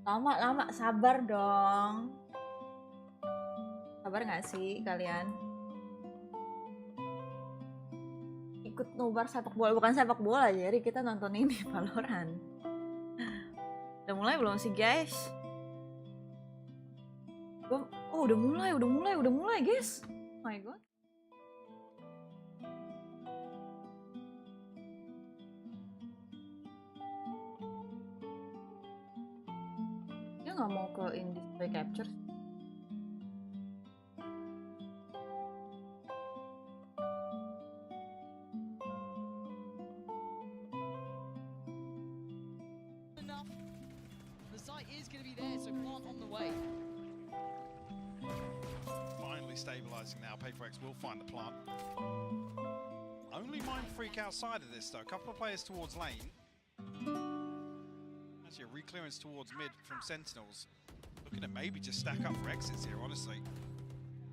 Lama, sabar dong. Sabar nggak sih kalian? Ikut nobar sepak bola, bukan sepak bola, jadi kita nonton ini Valorant. Udah mulai belum sih guys? Oh udah mulai guys. Oh my god. Dia nggak mau ke in-display capture. The site is going to be there, so plant on the way. Finally stabilizing now. PaperX will find the plant. Only Mind Freak outside of this though. A couple of players towards lane. Actually a re-clearance towards mid from Sentinels. Looking to maybe just stack up for exits here, honestly.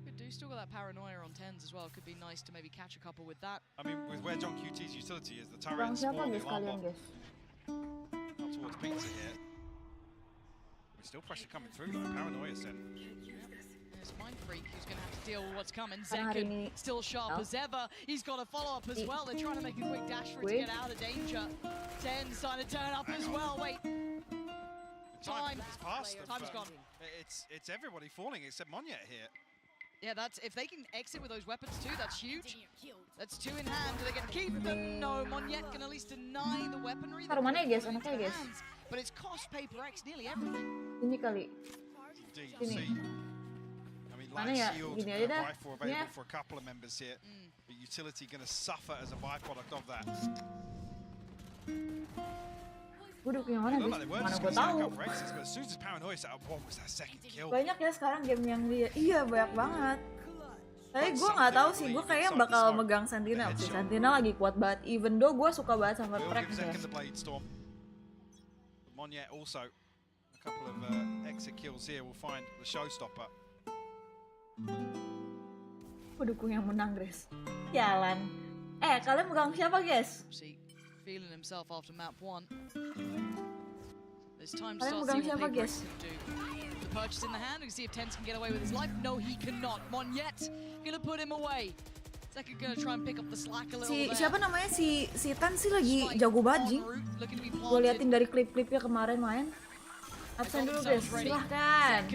Could do still got that paranoia on 10s as well. Could be nice to maybe catch a couple with that. I mean, with where John QT's utility is, the turret Bang and siapa spawn, the guys alarm kalian bot, guys? up towards Pizza here. There's still pressure coming through though. Paranoia sent. There's Mind Freak who's going to have to deal with what's coming. Karena hari Zekken ini still sharp as ever. He's got a follow-up as well. They're trying to make a quick dash for it to get out of danger. 10 starting to turn up as well. Wait. Time. It's past. Time's gone. It's everybody falling except Monyet here. Yeah, that's if they can exit with those weapons too, that's huge. That's 2 in hand. Do they get to keep them? No, Monyet can at least deny the weaponry. Taruh mana ya guys? Anaknya guys? But it's cost PaperX nearly everything. Ini kali. Indeed, Sini. see. I mean, Mana light ya? shield, Gini aja dah. rifle available Ya. for a couple of members here. But utility going to suffer as a byproduct of that. Gue duduk yang mana Looked guys? like they were Mana just gue going to stack tahu? up for exits, but as soon as Paranoia set up, what was that second kill? Banyak ya sekarang game yang dia. Iya banyak banget. Tapi gue nggak tahu sih, gue kayaknya bakal megang Sentinel sih. Sentinel lagi kuat banget. Even though gue suka banget sama Will track give ya. second the Blade Storm. Monyet also a couple of exit kills here will find the showstopper. Gue dukung yang menang guys. Jalan. Kalian megang siapa guys? See, feeling himself after map 1. There's time to Kalian start megang seeing siapa what guys? PaperX can do. The purchase in the hand, we can see if 10s can get away with his life. No, he cannot. Monyet gonna put him away. Second gonna try and pick up the slack a little there. Siapa namanya si Tan sih lagi jago banget Jing. Gue liatin dari klip-klipnya kemarin main. Absen dulu guys, silahkan.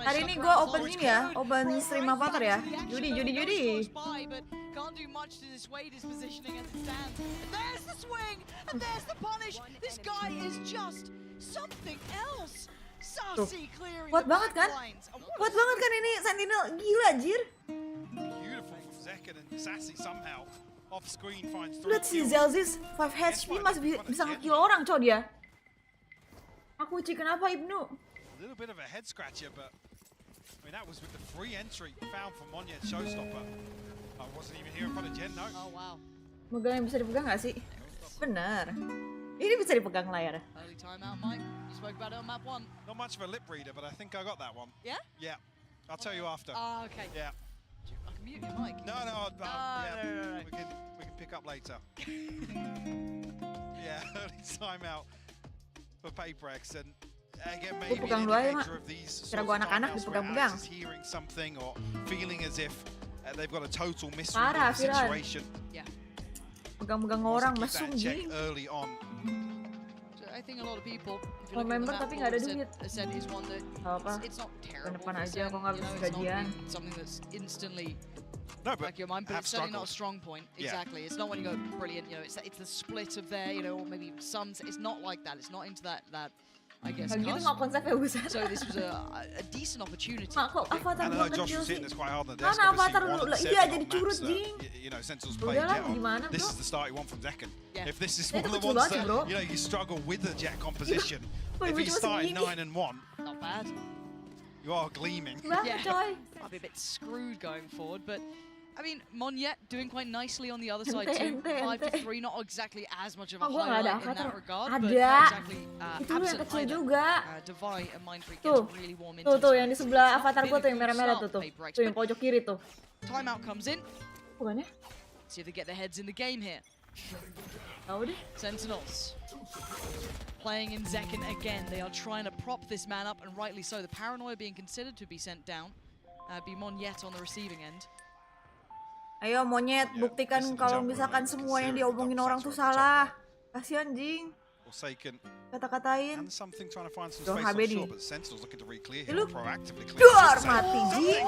Hari ini gue open ini ya, open stream avatar ya. Judi. Can't do much to dissuade his positioning as it stands. And there's the swing, and there's the punish. This guy is just something else. Sassy clearing Kuat the banget kan? backlines. Kuat banget kan ini Sentinel, gila Jir. Beautiful from Zekken and Sassy somehow off screen finds Lihat si 3 kills. Zelzis 5 HP masih bisa nge-kill orang cow dia. Aku Ci, kenapa Ibnu? A little bit of a head scratcher, but I mean that was with the free entry found from Monyet showstopper. I wasn't even here in front of Gen, no. Oh wow. Megang yang bisa dipegang gak sih? Bener. Ini bisa dipegang layar. Early timeout, Mike. You spoke about it on map 1. Not much of a lip reader, but I think I got that one. Yeah? Yeah, I'll tell you after. Ah, okay. Yeah. I can mute your mic. No, yeah, no. we can pick up later. Yeah, early timeout for PaperX, and again maybe pegang an dulu aja, indicator Mak. of these Kira sorts gua of anak-anak timeouts where dipegang-pegang. Alex is hearing something or feeling as if they've got a total misread Parah, of the Firan. situation. Yeah. Pegang-pegang Wants to orang, keep mesum that check Jing. early on. So I think a lot of people, if you Kalau look at the member map tapi nggak ada board, duit. Ascent is one that Gak apa. it's not terrible. Depan for aja, Ascent, kok nggak you know, bisa it's not gajian. really something that's instantly No, but like your mind, but have it's certainly not a struggled. strong point. Yeah. Exactly. It's not when you go brilliant. You know, it's the split of there. You know, or maybe some. It's not like that. It's not into that. I guess. Kayak gitu cusp. nggak konsepnya buset. So this was a decent opportunity. Mak, kok avatar And I gua know Josh kecil was sih? hitting this quite hard on the Mana desk. Obviously, avatar one dulu? of the Iya, seven jadi on curut, maps that, Jing. you know, Sentinels Udah played lah, Jet on. gimana, This bro? is the start you want from Zekken. Yeah. If this is Itu one of the kecil ones banget, that, bro. you know, you struggle with the Jet composition. Woi, If gue he's cuma starting segini. 9 and 1, Not bad. you are gleaming. Banget coy. Might be a bit screwed going forward, but I mean, Monyet doing quite nicely on the other side too. 5 to 3, not exactly as much of a Oh, gua nggak ada highlight in that avatar. regard, but Ada. not exactly Itu yang absent kecil either. juga. Divide and Mind Freak Tuh, gets really warm into tuh this yang di one. sebelah It's not avatar been gua a tuh yang good merah-merah start tuh. for PaperX, Tuh yang but pojok kiri tuh. timeout comes in. Bukannya? See if they get their heads in the game here. Tahu deh. Sentinels playing in Zekken again. They are trying to prop this man up, and rightly so. The paranoia being considered to be sent down. Be Monyet on the receiving end. Ayo monyet, buktikan kalau misalkan semua yang diomongin orang tuh salah. Kasih anjing. Kata-katain. Tuh HBD. Lu duar mati jing.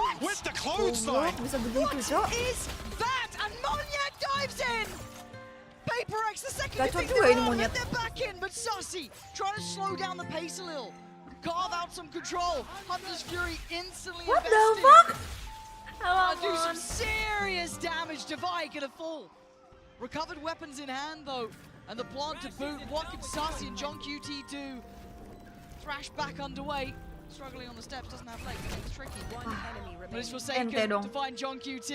Goblok, bisa begitu cok. PaperX, the second Gacor thing juga ini they're monyet. back in, but Sussy trying to slow down the pace a little. Carve out some control. Hunter's Fury instantly What the invested. fuck? Do some serious damage. Divide gonna fall. Recovered weapons in hand though, and the plant to boot. What can Sussy and John QT do? Thrash back underway. Struggling on the steps, doesn't have legs. It's tricky. One enemy Ente remains. Forsaken dong. to find John QT.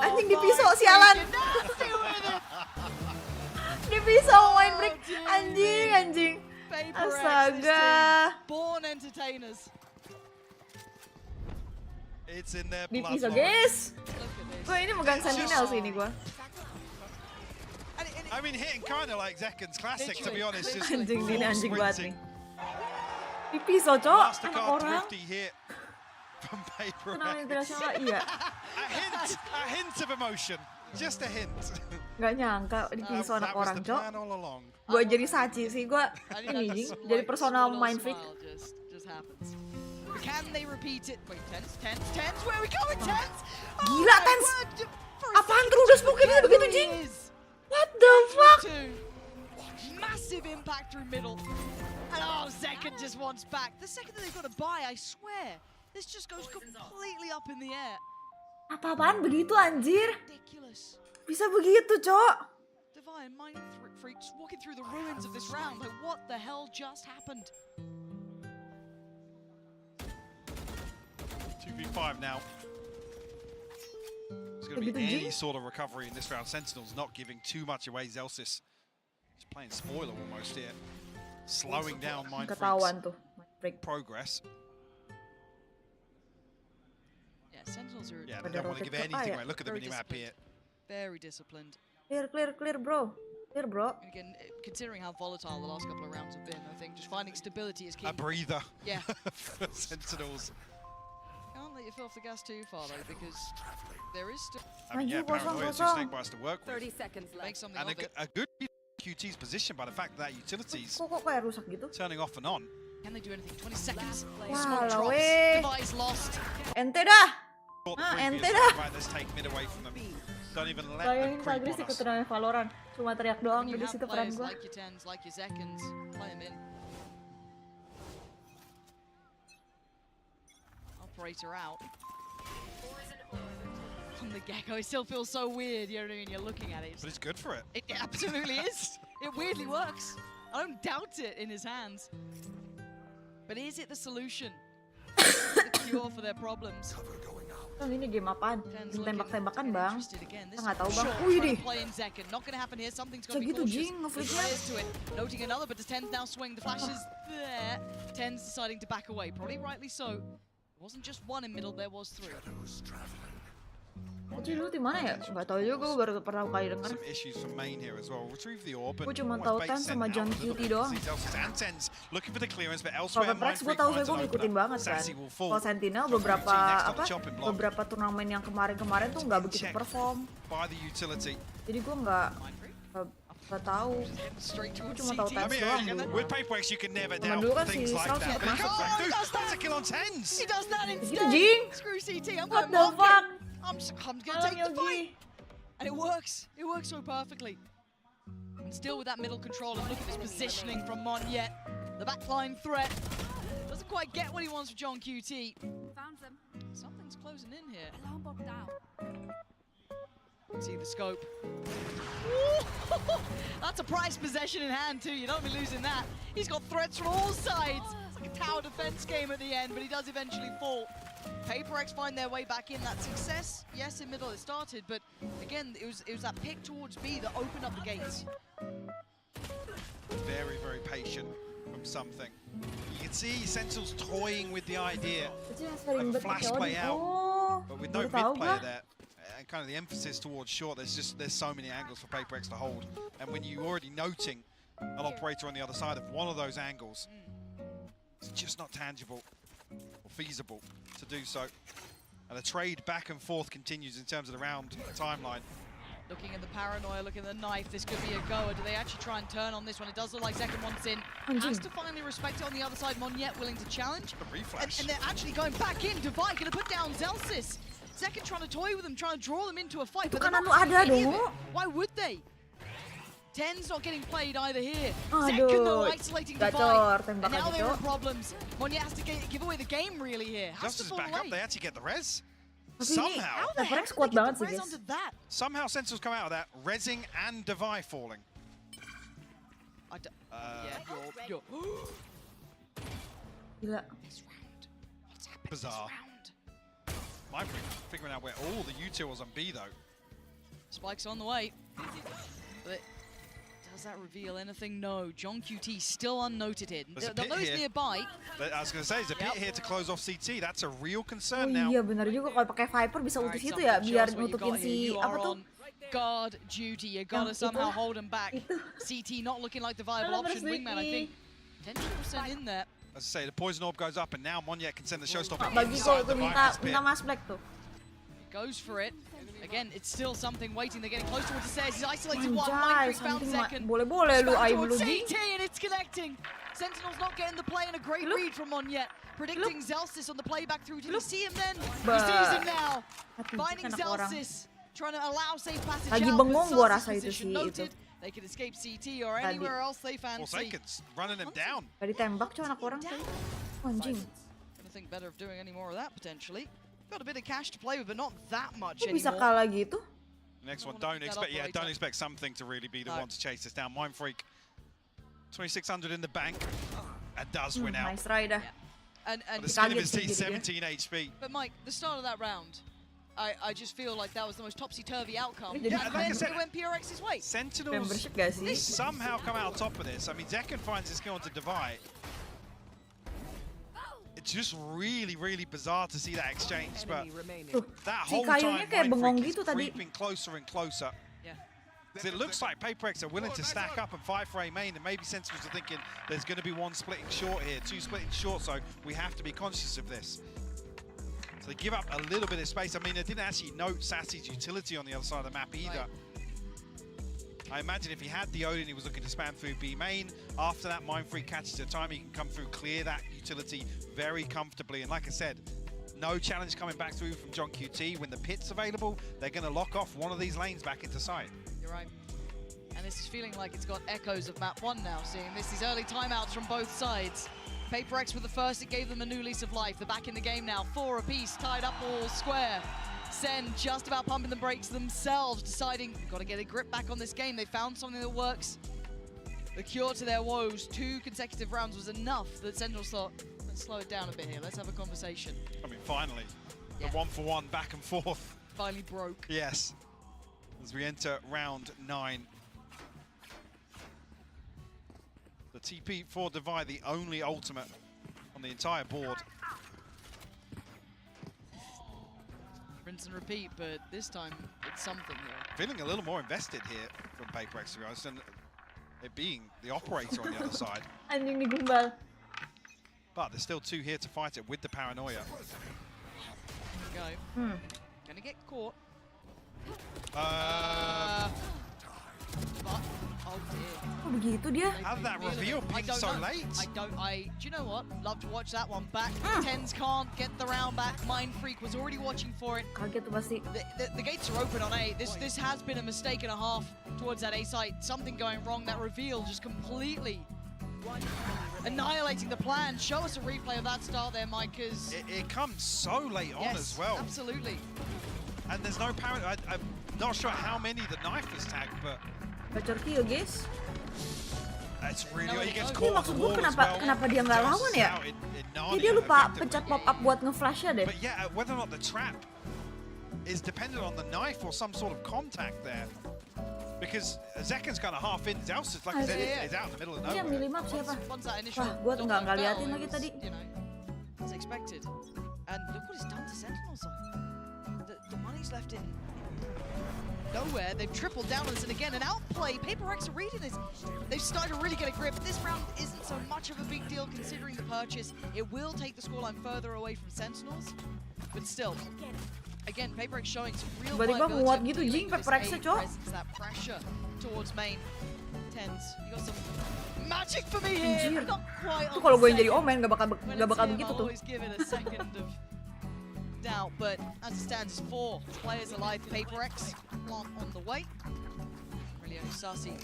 Anjing dipisau sialan. Nasty with it. Dipisau main break. Anjing. PaperX, Astaga. born entertainers. It's in their Dipisau blood. guys. Look at this. Gue ini megang sentinel sih ini gue. I mean, hitting kind of like Zekken's classic, to be honest. Just Anjing full ini anjing banget nih. sprinting. Dipisau cok, anak Mastercard orang. thrifty hit from Tenang PaperX. internasional iya. A hint of emotion. Just a hint. Gak nyangka dipisau anak That was orang the cok. plan all along. Gue jadi saci sih gue. Ini jing, jadi personal mind freak. Just happens. Can they repeat it? Wait, Tens. Where are we going, Tens? Gila, Tens. Apaan tuh udah smokin dia begitu jing? What the fuck? Massive impact through middle. And Zekken just wants back. The second that they've got a buy, I swear, this just goes completely up in the air. Apa-apaan begitu anjir? Ridiculous. Bisa begitu cok. Divine mind freaks walking through the ruins of this round. Like, what the hell just happened? 2v5 now. There's going to be any sort of recovery in this round. Sentinel's not giving too much away. Zelsis is playing spoiler almost here. Slowing down Mind Ketahuan tuh. progress. Yeah, Sentinels are Yeah, they don't want to give anything away. Look at the Very minimap here. very disciplined. Clear bro. Clear bro. And again, considering how volatile the last couple of rounds have been, I think just finding stability is key. A breather. Yeah. For Sentinels. Can't let you fill off the gas too far though, because there is still I mean, yeah, Anjir, Paranoia is kosong. Snake Bites to work with. 30 seconds make left. something And of it. a good QT's position by the fact that utilities Kok kayak rusak gitu? turning off and on. Can they do anything? 20 seconds. Wah, Smoke drops. weh. Device lost. Ente dah. Thought the Ah, previous ente dah. right, let's take mid away from them. Don't even let Bayangin them Kak creep Gris on ikut us. turnamen Valorant. Cuma teriak doang When you dari have situ peran players gue. like your Tens, like your Zekkens, play them in. Operator out. From the get-go, it still feels so weird, you know what I mean? You're looking at it. But it's good for it. It absolutely is. It weirdly works. I don't doubt it in his hands. But is it the solution? Is it the cure for their problems? Bang, ini game apaan? Tens Game looking tembak-tembakan to get bang. interested again. This Kita nggak tahu is bang. short, Wih trying deh. to play in Zekken. Not gonna happen here. Something's gonna be Segitu cautious. jing, ngeflipnya. There's layers to it. Noting another, but does Tens now swing? The flash is there. Tens deciding to back away. Probably rightly so. It wasn't just one in middle, there was three. Kuci lu di mana ya? Gak tahu juga, gue baru pertama kali denger. Some issues from main here as well. Retrieve the orb. Gue cuma tahu Tan sama John QT doang. Looking for the clearance, but Kalau elsewhere Peripherals gue tahu, gue ngikutin banget kan. Sassy will fall. Kalau Sentinel beberapa turnamen yang kemarin tuh nggak begitu perform. By the utility. Jadi gue nggak tahu. Straight Gue towards cuma tahu CT. Tens doang dulu. With PaperX you can never Zaman doubt dulu kan things si like Strauss that. sempet masuk. That's a kill on Tens. He does that Begitu instead. jing. Screw CT. I'm What going the market. fuck? I'm gonna Alam take the fight. Yogi. And it works. It works so perfectly. And still with that middle control, and look at this positioning from Monyet. The backline threat. Doesn't quite get what he wants from John QT. Found them. Something's closing in here. Alarm bot down. See the scope. That's a prized possession in hand too. You don't be losing that. He's got threats from all sides. It's like a tower defense game at the end, but he does eventually fall. PaperX find their way back in. That success, yes, in middle it started, but again, it was that pick towards B that opened up the gates. Very, very patient from something. You can see Sentinel's toying with the idea Itu yang sering of a flash berteori. play out, Oh, but with no baru mid tahu player gua. there. And kind of the emphasis towards short, there's so many angles for PaperX to hold. And when you're already noting an operator on the other side of one of those angles, it's just not tangible or feasible to do so. And the trade back and forth continues in terms of the round timeline. Looking at the paranoia, looking at the knife, this could be a goer. Do they actually try and turn on this one? It does look like Zekken wants in. Has to finally respect it on the other side. Monyet willing to challenge. The reflash. And they're actually going back in. Divide going to put down Zelsis. Zekken trying to toy with them, trying to draw them into a fight. But they're not ada any of dong. it. Why would they? 10's not getting played either here. Aduh, Zekken though isolating gacor, Divide. And tembakan now itu. there are problems. Monyet has to give away the game really here. Has Just to as fall back away. up, they actually get the res. Tapi Somehow. How the PaperX heck kuat did they banget get the sih, res guys. onto that? Somehow Sentinels come out of that, resing and Devi falling. Yeah, you're Gila. this round. What's happening Bizarre. this round? Mindfreak figuring out where all the utils on B though. Spike's on the way. But does that reveal anything? No. John QT still unnoted here. There's a They'll pit know he's here. nearby. But I was going to say, there's a pit Yep. here to close off CT. That's a real Oh concern now. iya benar juga kalau pakai Viper bisa ulti Alright, situ something ya shows biar what you nutupin got here. si You apa are tuh? on guard duty. You gotta Yang somehow itu. hold him back. Itu. CT not looking like the viable Alam, option. terus Wingman, I think. 10% in there. As I say, the poison orb goes up, and now Monyet can send the showstopper Bagi inside kok the tuh minta Viper's pit. minta Mas Black tuh. Goes for it. Again, it's still something waiting. They're getting close towards the stairs. He's isolated one. Anjay, Mindfreak found something second. boleh-boleh lu Back aim towards lu Gi. CT and it's connecting. Sentinel's not getting the play and a great Look. read from Monyet. Predicting Zelsis on the playback through. Did he Look. see him then? He Bah. sees him now. Hati Finding anak orang. Zelsis. Trying to allow safe passage Lagi out. bengong but gua Zelsis' rasa itu position sih, noted. itu. They can escape CT or Tadi. anywhere else they fancy. Forsakens running him down. Gak ditembak cuy anak orang tuh. Oh, anjing. Gonna think better of doing any more of that potentially. Got a bit of cash to play with, but not that much Kok bisa anymore. kalah gitu? Next one, Wanna don't pick that expect, up yeah, later. don't expect something to really be the No. one to chase this down. Mindfreak, 2,600 in the bank, and does win out. Nice try dah. And But the skin of Kaget his sih teeth, jadi dia. 17 HP. But Mike, the start of that round, I just feel like that was the most topsy-turvy outcome. Yeah, And like I then said- it went PRX's way. Sentinels Membership gak sih? somehow come out on top of this. I mean, Zekken finds his skill onto Devi. It's just really, really bizarre to see that exchange, but Tuh, that si whole kayunya time kayak bengong Mindfreak is gitu tadi. creeping closer and closer. Yeah. 'Cause it looks like PaperX are willing to stack up and fight for A main, and maybe Sentinels are thinking there's going to be one splitting short here, two splitting short, so we have to be conscious of this. So they give up a little bit of space. I mean, they didn't actually note Sassy's utility on the other side of the map either. I imagine if he had the Odin, he was looking to spam through B main. After that, Mindfreak catches the time, he can come through, clear that utility very comfortably. And like I said, no challenge coming back through from John QT. When the pit's available, they're going to lock off one of these lanes back into sight. You're right. And this is feeling like it's got echoes of map 1 now, seeing these early timeouts from both sides. PaperX with the first, it gave them a new lease of life. They're back in the game now, 4 apiece, tied up all square. Sen just about pumping the brakes themselves, deciding, we've got to get a grip back on this game. They found something that works. The cure to their woes, 2 consecutive rounds was enough that Sentinels thought, let's slow it down a bit here, let's have a conversation. I mean, finally, Yeah. the 1-for-1 back and forth. Finally broke. Yes, as we enter round 9. The TP for Divide, the only ultimate on the entire board. Rinse and repeat, but this time it's something here. Feeling a little more invested here from PaperX, to be honest, and it being the operator on the other side. Anjing digumbal. But there's still 2 here to fight it with the paranoia. Go. Hmm. Gonna get caught. But, oh dear. Oh begitu dia? How did that reveal I peak don't so know. late? Do you know what? Love to watch that one back. Tens can't get the round back. Mindfreak was already watching for it. Kaget tuh pasti. The gates are open on A. This has been a mistake and a half towards that A site. Something going wrong. That reveal just completely annihilating the plan. Show us a replay of that start there, Mike, because... It comes so late on Yes, as well. absolutely. And there's no paranoia. I'm not sure how many the knife was tagged, but Bacor kill guys. it's really... No, he gets no. caught on Maksud the gua wall as kenapa well. kenapa dia nggak lawan ya? Out in Jadi Narnia dia lupa effectively. pencet pop up buat nge-flashnya deh. But yeah, whether or not the trap is dependent on the knife or some sort of contact there. Because Zekken's kind of half in. Zelsis, like I said, Yeah. is out in the middle of Iya nowhere. milih map siapa? Once that initial Wah, gua knockdown nggak fell, liatin it lagi was, tadi. You know, as expected. And look what it's done to Sentinels though. The money's left in nowhere. They've tripled down on this, and again, an outplay. PaperX are reading this. They've started to really get a grip. This round isn't so much of a big deal considering the purchase. It will take the scoreline further away from Sentinels, but still, again, PaperX showing some real Tiba-tiba viability nguat of gitu, dealing Jing, with this PaperX-nya, A Cok. presence, that pressure towards main. Tens, you got some magic for me here. Anjir. Not quite Itu on kalau the gue yang jadi second. Omen gak bakal When gak it's bakal him, begitu I'll tuh. always give it a second of doubt, but as it stands, 4 players alive. PaperX, Plant on the way. Really only Sassy.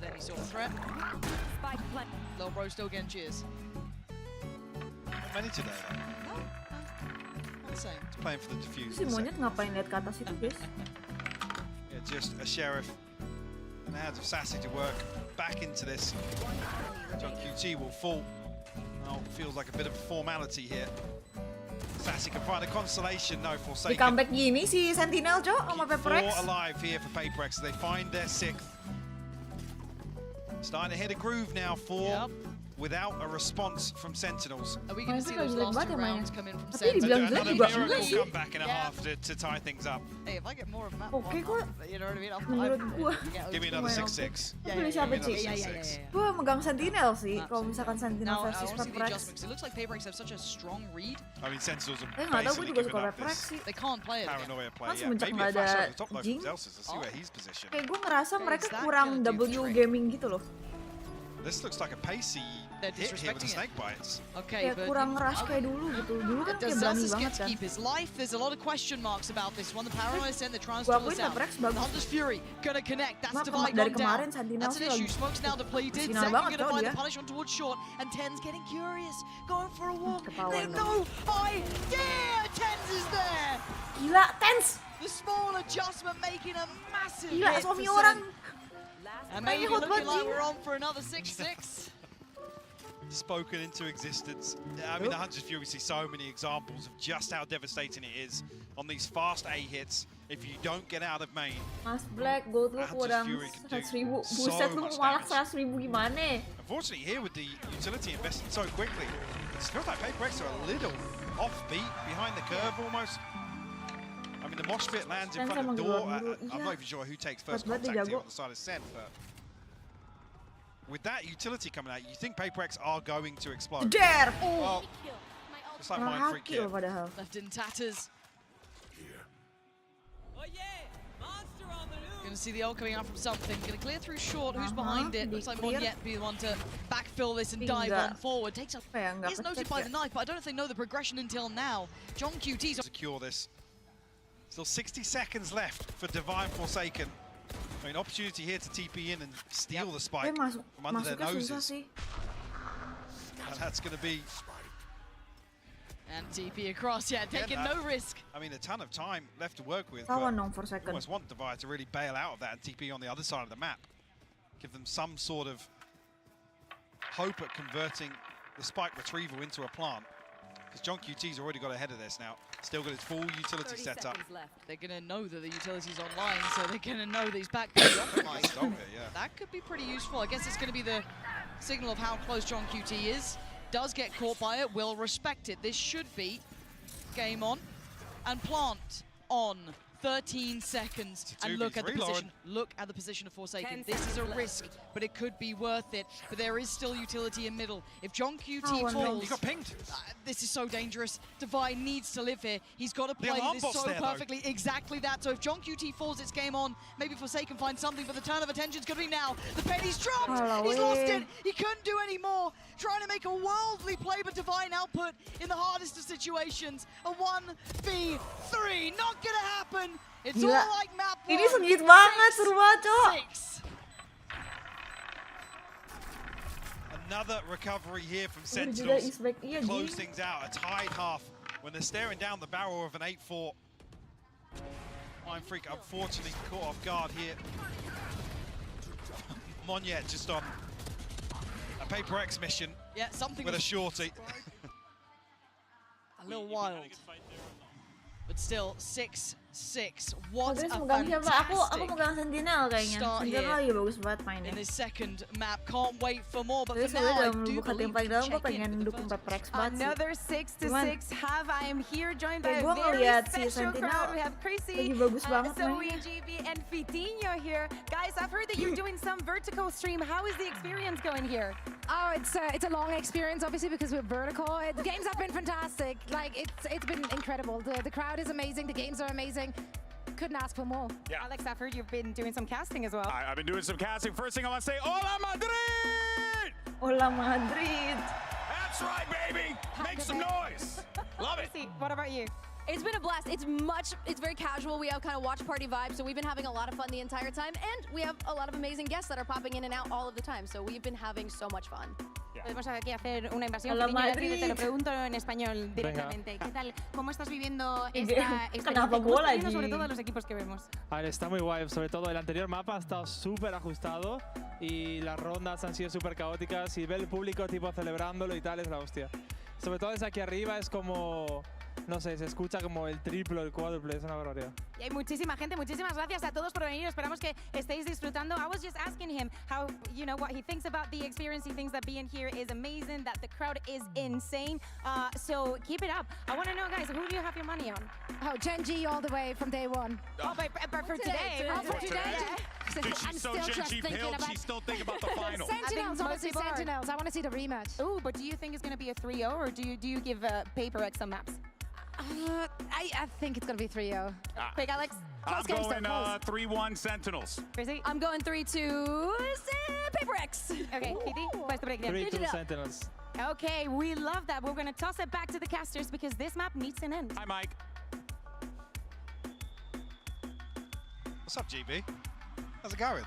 Then he saw a threat. Lil Bro still getting cheers. Not many today, though. Not the same. He's playing for the defuse. Si monyet ngapain lihat ke atas itu, guys? Yeah, just a sheriff. And the hands of Sassy to work back into this. John QT will fall. Oh, feels like a bit of a formality here. Sassy can find a consolation, no Di Forsaken. comeback gini si Sentinel, Cok, sama Keep 4 PaperX. alive here for PaperX as they find their 6th. Starting to hit a groove now for without a response from Sentinels. Are we going to see those last 2 rounds come in from Tapi Sentinels? dibilang Another juga miracle enggak sih. comeback and a half to tie things up. Hey, if I get more of map Oke, one, kok. you know what I mean? Menurut gua. Give me another 6-6. Lu pilih siapa, Ci? Gue megang Sentinel sih, kalau misalkan Sentinel Now, I versus want to see the PaperX. adjustment because it looks like PaperX have such a strong read. I mean, Sentinels are Nggak tahu, gue basically juga giving suka up PaperX this sih. They can't play it again. paranoia play. Kan Yeah, semenjak maybe nggak a flash ada over the top though Jing. from Zelsis. Let's see where he's positioned. Kayak gue ngerasa Okay, mereka is that kurang gonna do W the trick? gaming gitu loh. This looks like a pacey They're hit here with the disrespecting snake bites. Okay, Kayak but kurang rush kayak dulu gitu. Dulu kan kayak does berani Zelsis banget get to kan. keep his life? There's a lot of question marks about this one. The paranoia sent, they're trying to Gua stall this akuin out. PaperX bagus. Hunter's Fury gonna connect. That's Cuma Divide dari gone kemarin down. Sentinel That's an sih issue. lagi Smoke's now depleted. sinar Zach banget, gonna Cok, find dia. the punish on towards short, and Ten's getting curious, going for a walk. They Ketahuan have no idea Tens is there. Gila, Tens! The small adjustment making a massive Gila, hit suami for orang. Sen. And Kayaknya maybe hot looking banget, like Jing. we're on for another 6-6. Spoken into existence. I mean, the Hunter's Fury, we see so many examples of just how devastating it is on these fast A hits. If you don't get out of main, Mas Black, gold lu Hunter's kurang Fury can do 100.000. so Buset, lu much malah damage. 100.000 gimana? unfortunately here with the utility invested so quickly, it feels like PaperX are a little offbeat, behind the curve almost. I mean, the mosh pit lands in Sen front of sama door. Guru, I'm iya. not even sure who takes first Buat dia contact here jago. on the side of Sen, but with that utility coming out, you think PaperX are going to explode. Jedar! Well, just like Mind Freak Haki here. loh padahal. Left in tatters. Gonna see the ult coming out from something. Gonna clear through short. Who's behind it? Looks like Clear. Monyet be the one to backfill this and dive Enggak. on forward. Takes a Apa ya, nggak is noted pecek by ya? the knife, but I don't know if they know the progression until now. John QT's Secure this. Still 60 seconds left for Divine Forsaken. I mean, opportunity here to TP in and steal the spike Masuk, from under their masuknya susah noses. sih. And that's going to be, and TP across. Yeah, taking that- no risk. I mean, a ton of time left to work with. Tawan But dong for second. almost want Divine to really bail out of that and TP on the other side of the map. Give them some sort of hope at converting the spike retrieval into a plant. Because John QT's already got ahead of this now. Still got his full utility set up. They're gonna know that the utility's online, so they're gonna know that he's back pretty optimized. Stole it, yeah. That could be pretty useful. I guess it's gonna be the signal of how close John QT is. Does get caught by it, will respect it. This should be game on. And plant on. 13 seconds. It's a And look at the 2v3, position. Look at the position of Forsaken. This is a risk, but it could be worth it. But there is still utility in middle. If John QT Oh, no. falls, He got pinged. this is so dangerous. Divine needs to live here. He's got to The play alarm this bot's so there, though. perfectly. Exactly that. So if John QT falls, it's game on. Maybe Forsaken finds something, but the turn of attention's going to be now. The penny's dropped. Alah, He's lost weh. it. He couldn't do any more. Trying to make a worldly play, but Divine output in the hardest of situations. A 1v3. Not going to happen. It's Gila. all like map Ini one. sengit banget, seru banget, Cok. 6. Another recovery here from Udah Sentinels. is back. Iya, Close Jing. things out, a tied half when they're staring down the barrel of an 8-4. Mind Freak unfortunately caught off guard here. Monyet just on a PaperX mission Yeah, something with a was shorty. a little wild. But still, 6 6. What Terus a megang siapa? Aku fantastic megang Sentinel kayaknya. start Sentinel here lagi bagus banget mainnya. in this second map. Can't wait for more, but Tapi for now, sebenarnya I dalam do buka tim believe paling we dalam can gue check in pengen with the dukung first Peprex banget sih. Another 6-6 have. I am here joined by Kayak a gue very ngeliat si special Sentinel crowd. We have Chrissy, lagi bagus banget Zoe, mainnya. GB, and Fitinho here. Guys, I've heard that you're doing some vertical stream. How is the experience going here? Oh, it's a long experience, obviously, because we're vertical. The games have been fantastic. Like it's been incredible. The crowd is amazing. The games are amazing. Couldn't ask for more. Yeah. Alex, I've heard you've been doing some casting as well. I've been doing some casting. First thing I want to say, Hola Madrid! Hola Madrid. That's right, baby. Make some noise. Love it. Chrissy, what about you? It's been a blast. It's very casual. We have kind of watch party vibes, so we've been having a lot of fun the entire time, and we have a lot of amazing guests that are popping in and out all of the time. So we've been having so much fun. Podemos aquí hacer una invasión. Hola, Fitinho, Madrid. te lo pregunto en español directamente. ¿Qué tal? ¿Cómo estás viviendo esta Kenapa experiencia? ¿Cómo bola, estás viendo sobre Ji? todo los equipos que vemos? A ver, está muy guay, sobre todo el anterior mapa ha estado súper ajustado y las rondas han sido súper caóticas y ver el público tipo celebrándolo y tal es la hostia. Sobre todo desde aquí arriba es como, no sé, se escucha como el triplo, el cuádruple, es una barbaridad. Y hay muchísima gente, muchísimas gracias a todos por venir. Esperamos que estéis disfrutando. I was just asking him how, you know, what he thinks about the experience. He thinks that being here is amazing, that the crowd is insane. So keep it up. I want to know, guys, who do you have your money on? Oh, Gen G all the way from day one. Oh, but for today. Oh, for today. Dude, I'm she's so still Gen just G thinking pilled, about she's still thinking about the final. Sentinels. Honestly, most people are. Sentinels. I want to see the rematch. Ooh, but do you think it's going to be a 3-0 or do you give PaperX some maps? I think it's gonna be 3-0. Big Alex? I'm games, going though, 3-1 Sentinels. Chrissy? I'm going 3-2 PaperX. Okay, Fiti, what's the breakdown? 3-2 Sentinels. Okay, we love that. We're going to toss it back to the casters because this map needs an end. Hi, Mike. What's up, GB? How's it going?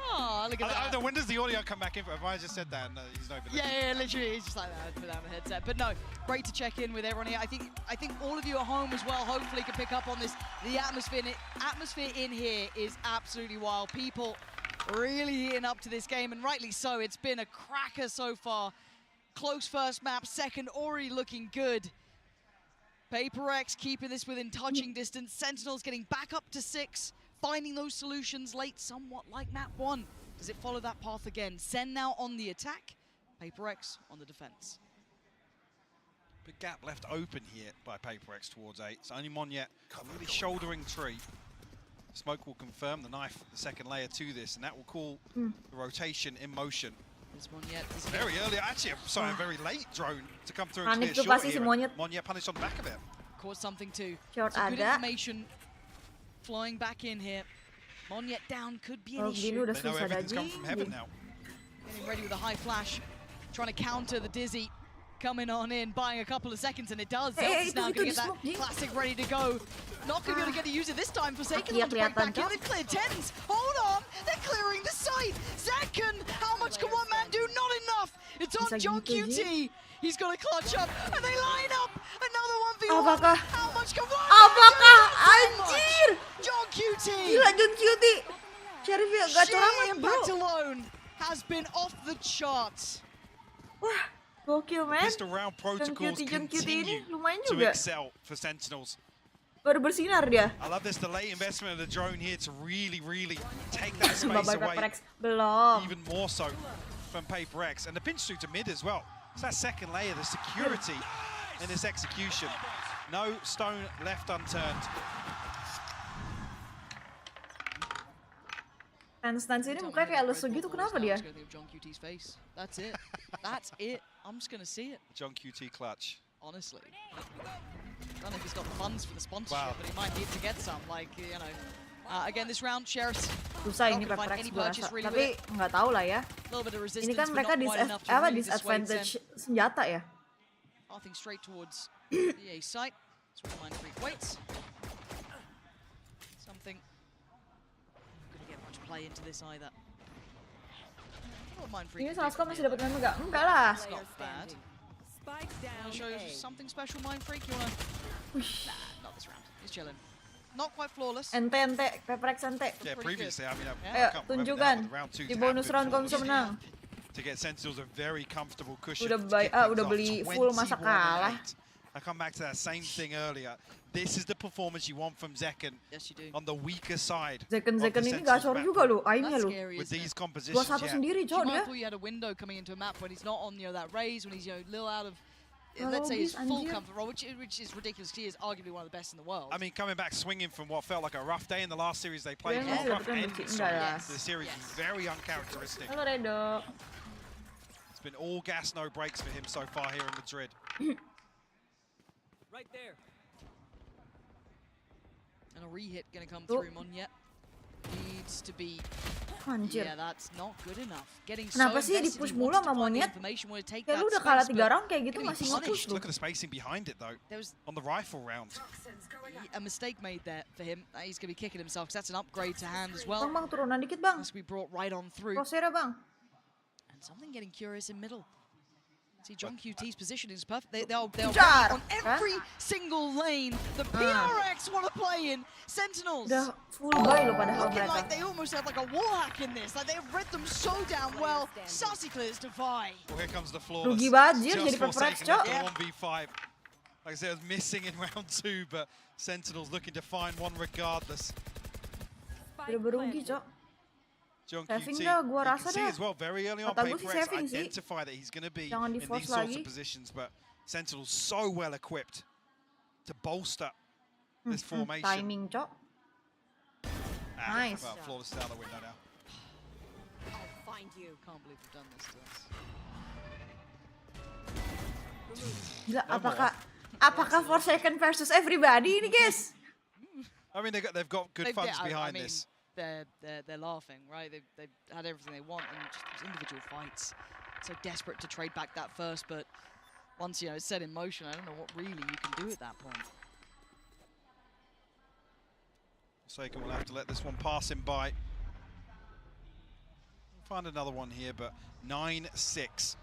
Oh, look at that. When does the audio come back in? Have I just said that and he's not even Yeah, literally, he's just like that, put down the headset. But no, great to check in with everyone here. I think all of you at home as well, hopefully can pick up on this. The atmosphere in here is absolutely wild. People really heating up to this game, and rightly so. It's been a cracker so far. Close first map, second already looking good. PaperX keeping this within touching distance. Sentinels getting back up to 6. Finding those solutions late, somewhat like map 1. Does it follow that path again? Sen now on the attack, PaperX on the defense. Big gap left open here by PaperX towards 8. It's only Monyet really shouldering tree. Smoke will confirm the knife, the second layer to this, and that will call the rotation in motion. This Monyet is Very early, actually, sorry, a very late drone to come through and Panik clear tuh short pasti si here. Monyet. Monyet punished on the back of it. caught something too. Short Some good ada. information flying back in here. Monyet down could be an Oh, gini issue. udah They know susah everything's come lagi. from heaven now. Getting ready with a high flash, trying to counter the Dizzy. Coming on in, buying a couple of seconds, and it does. Hey, Zelt's now itu going to get di that smoke, Ji. classic ready to go. Not going to be able to get to use it this time. Forsaken Iya, wants to break kelihatan, back in. Cok. They've cleared 10s. Hold on, they're clearing the site. Zekken, how much can one man do? Not enough. It's on Bisa John gitu, QT. He's going to clutch up, and they line up. Another 1v1. Apakah? How much can one Apakah? man do? So much. Anjir! John QT. Gila, John Cutie. Sheriff ya, gacor amat, Sheer bro. impact alone has been off the charts. Wah, gokil, men. Pistol round protocols John Cutie continue ini lumayan to juga. excel for Sentinels. Baru bersinar dia. I love this delay investment of the drone here to really take that space Babak away. Rex belum. Even more so from PaperX. And the pinch through to mid as well. It's that second layer, the security in this execution. No stone left unturned. Stance ini mukanya kayak lesu gitu, kenapa dia? I'm just gonna think of John QT's face. That's it. That's it. I'm just gonna see it. John QT clutch. Honestly. I don't know if he's got the funds for the sponsorship, Wow. but he might need to get some. Like, you know. Again, this round, Sheriff's Susah not ini gonna find Rex any gue purchase rasa. really Tapi with it. nggak tahu lah ya. A little bit of resistance, Ini kan but mereka not quite enough to really dissuade disadvantage Zen. senjata ya. Pathing straight towards the A site. That's where the Mind Freak waits. Something. Not gonna get much play into this either. Mind Freak Ini can do Salsco from masih here, dapat enggak? Enggak lah. It's not bad. Wanna show you something special, Mind Freak? You wanna? Wih, Not this round. He's chilling. Not quite flawless. ente, PaperX ente. Yeah, previously, I mean, Ayo, tunjukkan. Di bonus round kamu bisa menang. To get Sentinels a very comfortable cushion. Udah to kick things udah off. beli full masa 21-8. kalah. I come back to that same thing earlier. This is the performance you want from Zekken. Yes, you do. On the weaker side. Zekken of the ini Sentinels gacor map juga pool. lo, aimnya That's lo. scary, With isn't these it? compositions, 21 yeah. sendiri, You Cok, might dia. have thought you had a window coming into a map when he's not on, that raise, when he's, a little out of, Kalau let's say, his bis, full anjir. comfort role, which is ridiculous. He is arguably one of the best in the world. I mean, coming back swinging from what felt like a rough day in the last series they played, Yeah, a rough yeah, end betul, sorry, yes. to the series Yes. was very uncharacteristic. Halo Redo. It's been all gas, no brakes for him so far here in Madrid. Right there. And a re-hit going to come Oh. through. Monyet needs to be... Anjir. Yeah, that's not good enough. Getting Kenapa so sih invested, di-push he mulu wants to sama find the Monyet? information, want to take Kayak that lu udah kalah space, 3 but round kayak gitu gonna be masih punished. nge-push lu. Look at the spacing behind it though, There was on the rifle round. a mistake made there for him. He's going to be kicking himself because that's an upgrade to hand as well. Bang, turunan dikit bang. Must be brought right on through. Crosshair bang. And something getting curious in middle. See, John QT's position is perfect. They'll Jar, on every single lane. The PRX want to play in. Sentinels. Udah full buy lo padahal Looking mereka. like they almost had like a wall hack in this. Like they've read them so damn well. Sassy clears Defy. Well, here comes the flawless. Rugi banjir Just jadi forsaken Peripherals, Cok. after 1v5. Like I said, it was missing in round 2, but Sentinels looking to find one regardless. Udah berugi, Cok. John Saving QT, dah, gua you rasa can see dah. as well, very early on, Kata gua sih PaperX saving sih. identify that he's going to be Jangan in di-force these sorts lagi. of positions, but Sentinels so well equipped to bolster this formation. Timing, Cok. Nice. Well, flawless out the window now. I'll find you. Can't believe we've done this to us. Gila, apakah Forsaken versus everybody ini, guys? I mean, they've got good funds behind this. They're laughing, right? They've had everything they want, and just those individual fights. So desperate to trade back that first, but once it's set in motion, I don't know what really you can do at that point. Forsaken will have to let this one pass him by. Find another one here, but 9-6.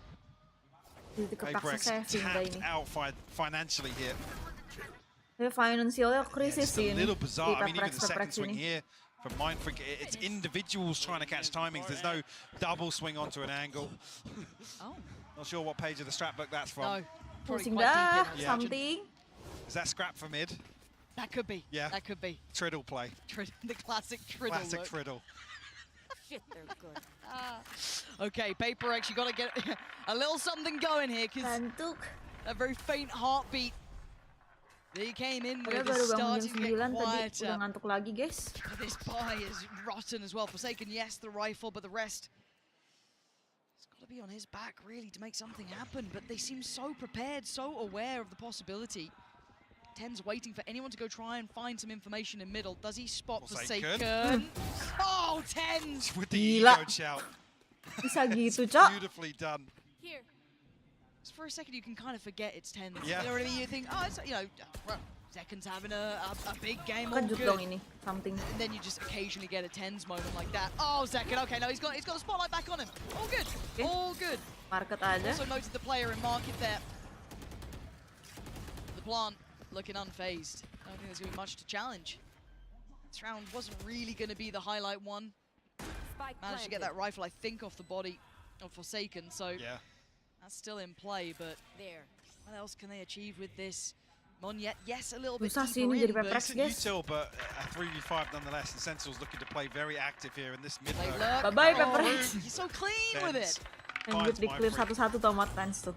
PaperX tapped out financially here. Financialnya krisis It's sih a ini. little bizarre. I mean, even PaperX the second swing ini. here from Mindfreak, it's individuals trying to catch timings. There's no double swing onto an angle. Oh. Not sure what page of the strat book that's from. No. Probably Pusing quite dah, deep in. something. Is that scrap for mid? That could be. Yeah. That could be. Triddle play. The classic Triddle Classic look. Triddle. Shit, they're good. Okay, PaperX, you got to get a little something going here, because Kantuk. a very faint heartbeat that he came in with Padahal is baru bangun starting jam to 9 get tadi, udah quieter. ngantuk lagi, guys. But this buy is rotten as well. Forsaken, yes, the rifle, but the rest, it's got to be on his back, really, to make something happen. But they seem so prepared, so aware of the possibility. Ten's waiting for anyone to go try and find some information in middle. Does he spot Forsaken? Oh, Ten's! With the Gila. ego shout. Bisa gitu, Cok. Beautifully done. Here. Just for a second, you can kind of forget it's 10. Yeah. You know what I mean? You think, oh, it's, well, Zekken's having a big game, all Kejut good. dong ini, something. And then you just occasionally get a 10s moment like that. Oh, Zekken, okay, no, he's got the spotlight back on him. All good, all good. Market aja. Also noted the player in market there. The plant looking unfazed. I don't think there's going to be much to challenge. This round wasn't really going to be the highlight one. Managed to get that rifle, I think, off the body of Forsaken, so Yeah. that's still in play, but There. what else can they achieve with this? Monyet, yes, a little bit Susah sih deeper ini in, jadi but PaperX, Decent guys. util, but a 3v5 nonetheless, and Sentinel's looking to play very active here in this mid they lane. lurk. Bye-bye, Oh, PaperX. he's so clean with it. Yang good di clear satu-satu tomat fans tuh.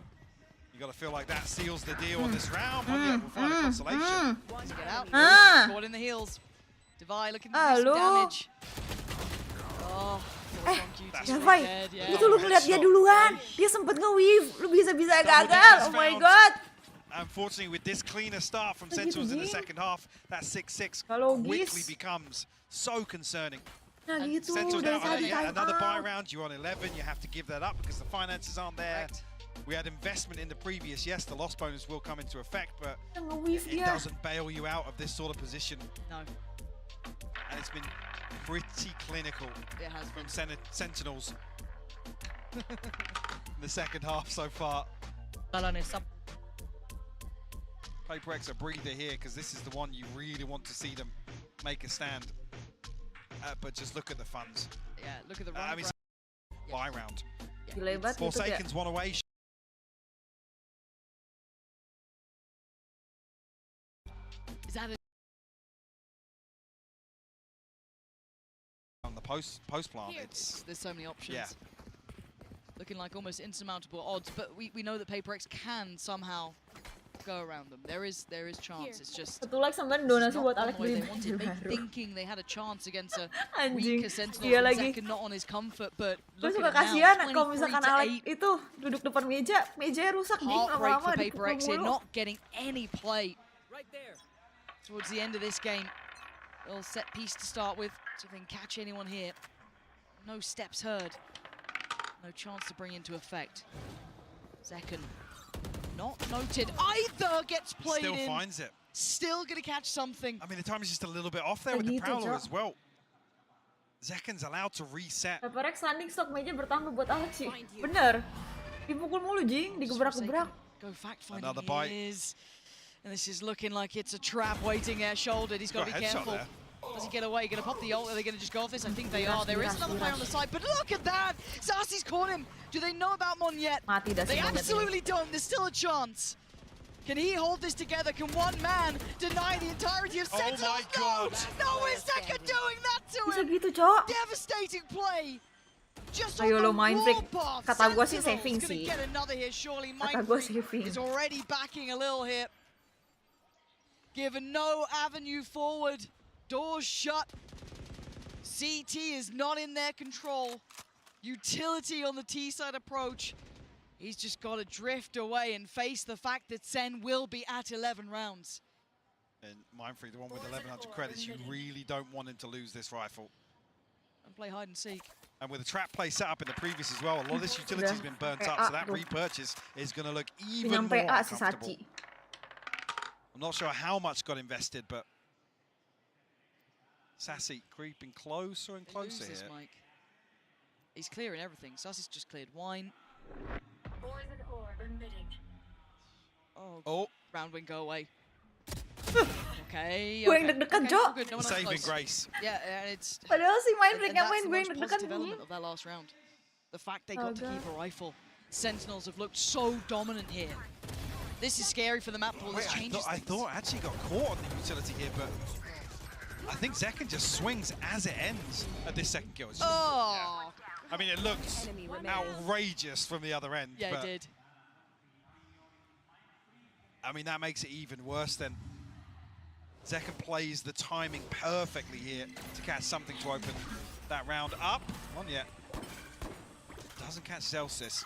You got to feel like that seals the deal on this round. Monyet will find a consolation. To get out. Ah. Caught in the heels. Devi looking to do some Halo. damage. Oh, That's Davai, dead, yeah. itu lu ngeliat dia duluan. Dia sempet nge-weave. Lu bisa-bisa gagal. Oh my god. Unfortunately, with this cleaner start from Sentinels in the second half, that 6-6 Kalau quickly Gis. becomes so concerning. Nah And gitu, Sentinels dari now, tadi time another buy out. round, you're on 11, you have to give that up because the finances aren't there. Correct. We had investment in the previous, yes, the loss bonus will come into effect, but Dia nge-weave it dia. doesn't bail you out of this sort of position. No, And it's been pretty clinical it has been. from Sentinels in the second half so far. PaperX a breather here because this is the one you really want to see them make a stand. But just look at the funds. Yeah, look at the I run. mean, buy round. Gila hebat gitu ya. Forsaken's one away. post plant. It's There's so many options. Yeah. Looking like almost insurmountable odds, but we know that PaperX can somehow go around them. There is chance. It's just Satu like sampean it's donasi not buat the Alex way beli they wanted. baju Maybe baru. thinking they had a chance against a Anjing, weaker Sentinel dia and lagi. Zekken not on his comfort, but Gue look suka at it kasihan now, kalau misalkan Alex 23-8. itu duduk depan meja, mejanya rusak ding Heartbreak lama-lama for dipukul PaperX here, mulu. not getting any play. Towards the end of this game, little set piece to start with, so they can catch anyone here. No steps heard. No chance to bring into effect. Zekken, not noted either, gets played still in. finds it. Still gonna catch something. I mean, the time is just a little bit off there with the Begitu, Prowler Cok. as well. Zekken's allowed to reset. PaperX landing stock meja bertambah buat Alex sih. Bener. Dipukul mulu jing, digebrak-gebrak. Go fact finding. Another bite. He is. And this is looking like it's a trap waiting there, shouldered. He's got to Got a be headshot careful. there. Does he get away? Going to pop the ult? Are they going to just go off this? I think they Miras, are. There is miras, another player on the miras. side, but look at that! Zasi's caught him. Do they know about Mon yet? Mati dah They si Mon Yet. absolutely don't. There's still a chance. Can he hold this together? Can one man deny the entirety of Oh Sentinels? my God. No! No, is Zekken doing that to Bisa him? gitu, Cok. Devastating play. Just Ayo on lo the main freak. warpath. Kata gua sih Sentinels saving gonna sih. get another here, surely. Kata Mind gua Freak saving. is already backing a little here. Given no avenue forward, doors shut. CT is not in their control. Utility on the T-side approach. He's just got to drift away and face the fact that Sen will be at 11 rounds. And Mindfreak, the one with 1,100 credits, you really don't want him to lose this rifle. And play hide and seek. And with the trap play set up in the previous as well, a lot of this utility has been burnt up, so that repurchase is going to look even more Dengan PA si uncomfortable. Sachi. I'm not sure how much got invested, but Sassy creeping closer and They lose closer this, here. Mike. He's clearing everything. Sassy's just cleared wine. Oh, Round wing, go away. Okay. Gue yang okay. deg-degan, Okay, Cok. all good, no one else saving close. grace. Yeah, it's... Padahal si main And freak yang that's main the gue yang most deg-degan positive begini. element of their last round. The fact they got to Agak. keep a rifle. Sentinels have looked so dominant here. This is scary for the map pool. This Wait, changes I things. thought I actually got caught on the utility here, but I think Zekken just swings as it ends at this second kill. It's just- Oh! I mean, it looks outrageous from the other end. Yeah, but it did. I mean, that makes it even worse then. Zekken plays the timing perfectly here to catch something to open that round up. On yet. Doesn't catch Celsius.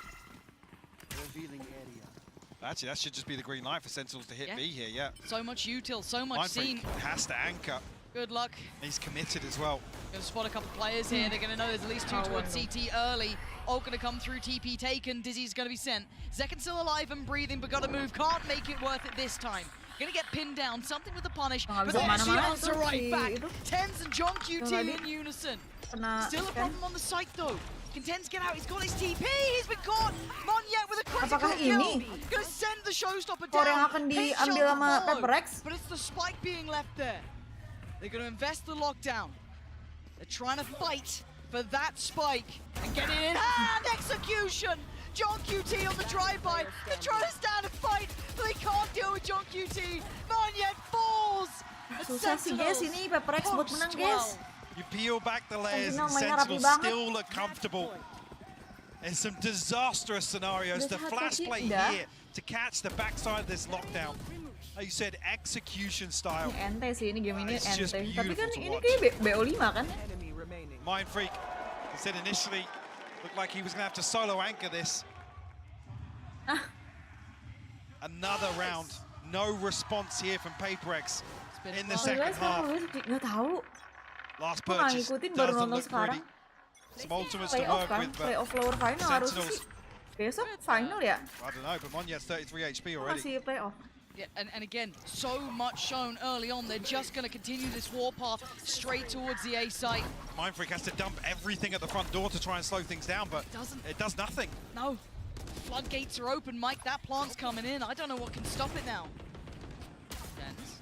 Actually, that should just be the green light for Sentinels to hit Yeah. B here, yeah. So much util, so much seen. Mindfreak has to anchor. Good luck. He's committed as well. Gonna spot a couple players here. They're gonna know there's at least two Oh, towards well. CT early. Ult gonna come through, TP taken. Dizzy's gonna be sent. Zekken's still alive and breathing, but gotta move. Can't make it worth it this time. Gonna get pinned down. Something with the punish, Nggak but bisa there's the kemana-mana answer tuh right si back. itu. Tens and John QT tadi. in unison. Kena Still a kan. problem on the site though. Can Tens get out? He's got his TP. He's been caught. Monyet with a critical Apakah kill. ini Gonna send the showstopper skor yang down. akan Headshot diambil sama follow. PaperX? But it's the spike being left there. They're going to invest the lockdown. They're trying to fight for that spike and get it in hand. Execution! John QT on the drive-by. They're trying to stand and fight, but they can't deal with John QT. Monyet falls. The Susah sih guys Sentinels ini PaperX buat post menang well. guys. You peel back the layers and Sentinel mainnya rapi Sentinels banget. still look comfortable. In some disastrous scenarios, the Udah flash satu play sih, udah. here to catch the backside of this lockdown. Like you said, execution style. Ini ente sih, ini game ini It's just ente. Tapi kan beautiful to ini watch. kayak BO5 kan? Mindfreak, he said initially, looked like he was going to have to solo anchor this. Ah. Another round, no response here from PaperX been in the fun. second Guys, half. nggak tahu. Last Aku nggak purchase ngikutin, baru doesn't nonton look sekarang. pretty. Some ultimates to Playoff work kan? with, but Playoff lower final harusnya Sentinels, sih. Besok final ya? I don't know, but Monyet's 33 HP already. Masih playoff. Yeah, and again, so much shown early on. They're just going to continue this warpath straight towards the A site. Mindfreak has to dump everything at the front door to try and slow things down, but it does nothing. No. Floodgates are open, Mike. That plant's coming in. I don't know what can stop it now. Dens.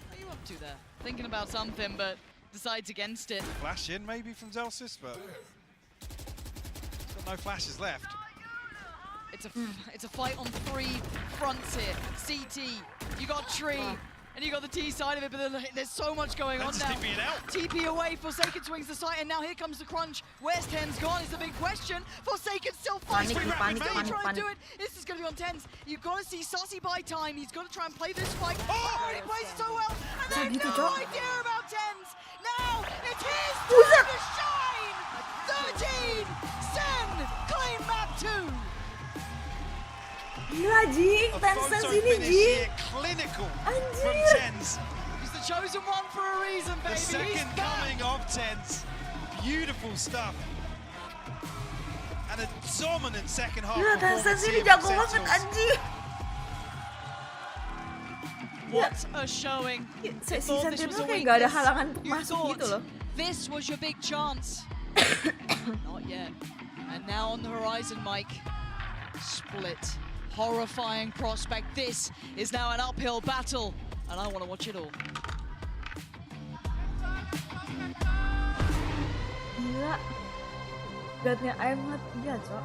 What are you up to there? Thinking about something, but decides against it. Flash in maybe from Zelsis, but he's got no flashes left. It's a fight on three fronts here. CT, you got Tree, and you got the T side of it, but there's so much going on Let's now. TP it out. TP away, Forsaken swings the site, and now here comes the crunch. Where's Tens gone is the big question. Forsaken still fights. Panik. Try and do it. This is going to be on Tens. You've got to see Sussy buy time. He's got to try and play this fight. Oh, he plays it so well, and they have no idea about Tens. Now it's his turn to shine. 13, Sen, claim map 2. Gila Ji, A Tencent photo ini finish Ji. here, clinical from Anjir. Tens. He's the chosen one for a reason, The baby. second coming of Tens. Beautiful stuff. And a dominant second half Gila Tencent performance ini here jago from banget Sentinels. anjir. What a showing. Si Thought this Sentinel was a kayak gak ada weakness. halangan You masuk gitu loh. thought this was your big chance. Not yet. And now on the horizon, Mike. Split. Horrifying prospect. This is now an uphill battle, and I want to watch it all. Gila. Godnya amat iya, Cok.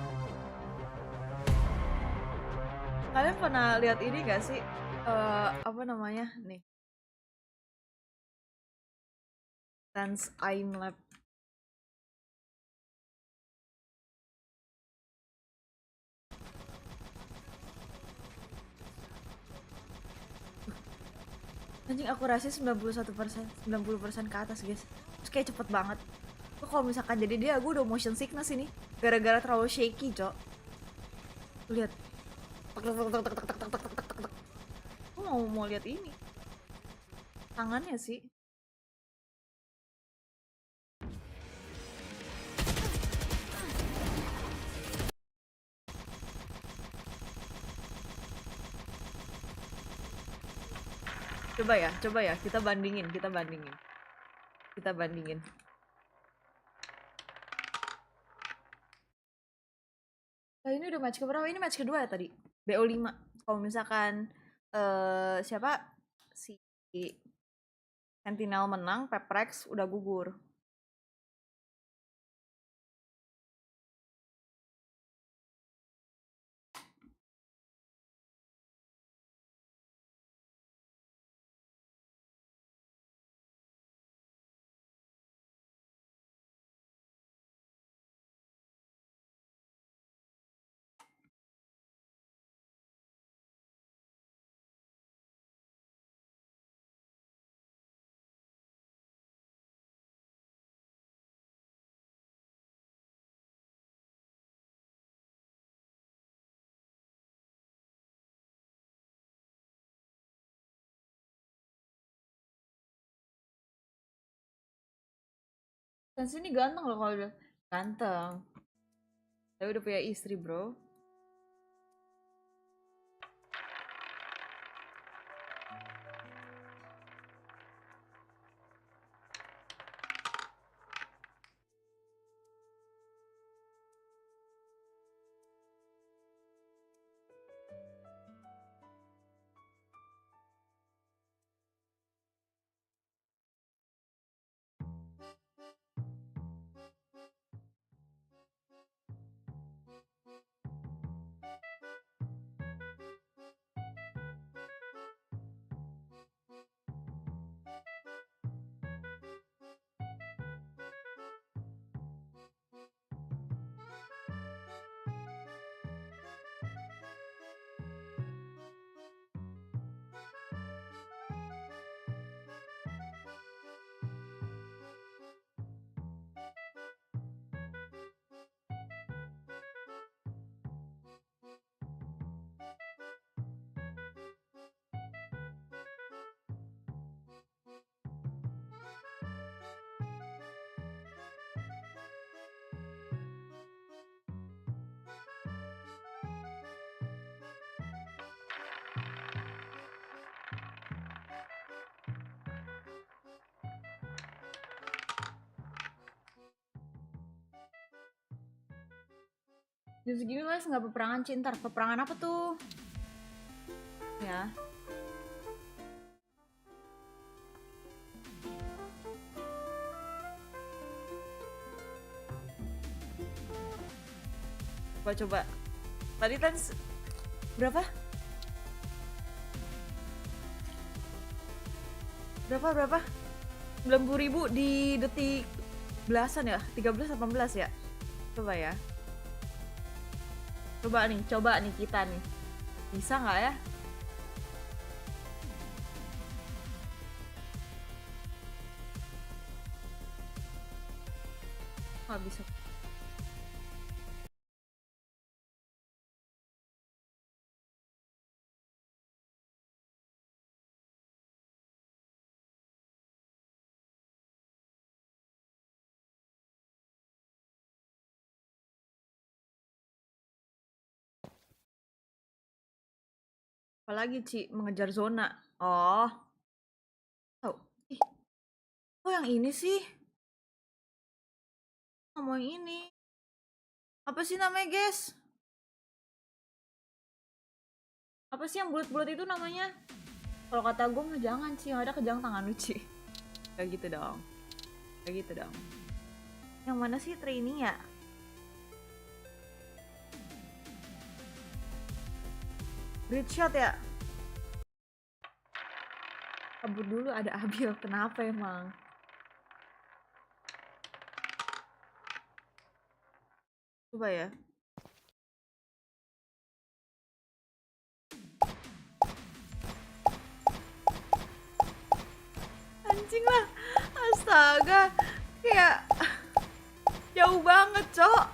Kalian pernah lihat ini gak sih? Apa namanya? Nih. Tense Aim Lab. Anjing akurasi 91%, 90% ke atas guys. Terus kayak cepet banget. Tuh kalau misalkan jadi dia, gue udah motion sickness ini. Gara-gara terlalu shaky, Cok. Tuh, lihat. Gue mau lihat ini. Tangannya sih. Coba ya, kita bandingin. Nah, ini udah match keberapa? Ini match kedua ya tadi. BO5. Kalau misalkan siapa si Sentinel menang, Peprex udah gugur. Dan sini ganteng loh kalau udah ganteng. Tapi udah punya istri, bro. Jam segini les nggak peperangan cinta. Peperangan apa tuh? Ya. Coba. Tadi kan berapa? Berapa? 90.000 di detik belasan ya? 13-18 ya? Coba ya. Coba nih kita nih. Bisa nggak ya? Nggak bisa. Apalagi Ci, mengejar zona. Oh. Oh. Ih. Oh yang ini sih. Nggak mau yang ini. Apa sih namanya guys? Apa sih yang bulat-bulat itu namanya? Kalau kata gue mah jangan Ci, yang ada kejang tangan lu Ci. Kayak gitu dong. Yang mana sih training ya? Great shot ya? Kabur dulu ada Abil, kenapa emang? Coba ya. Anjing lah, astaga. Kayak jauh banget, Cok.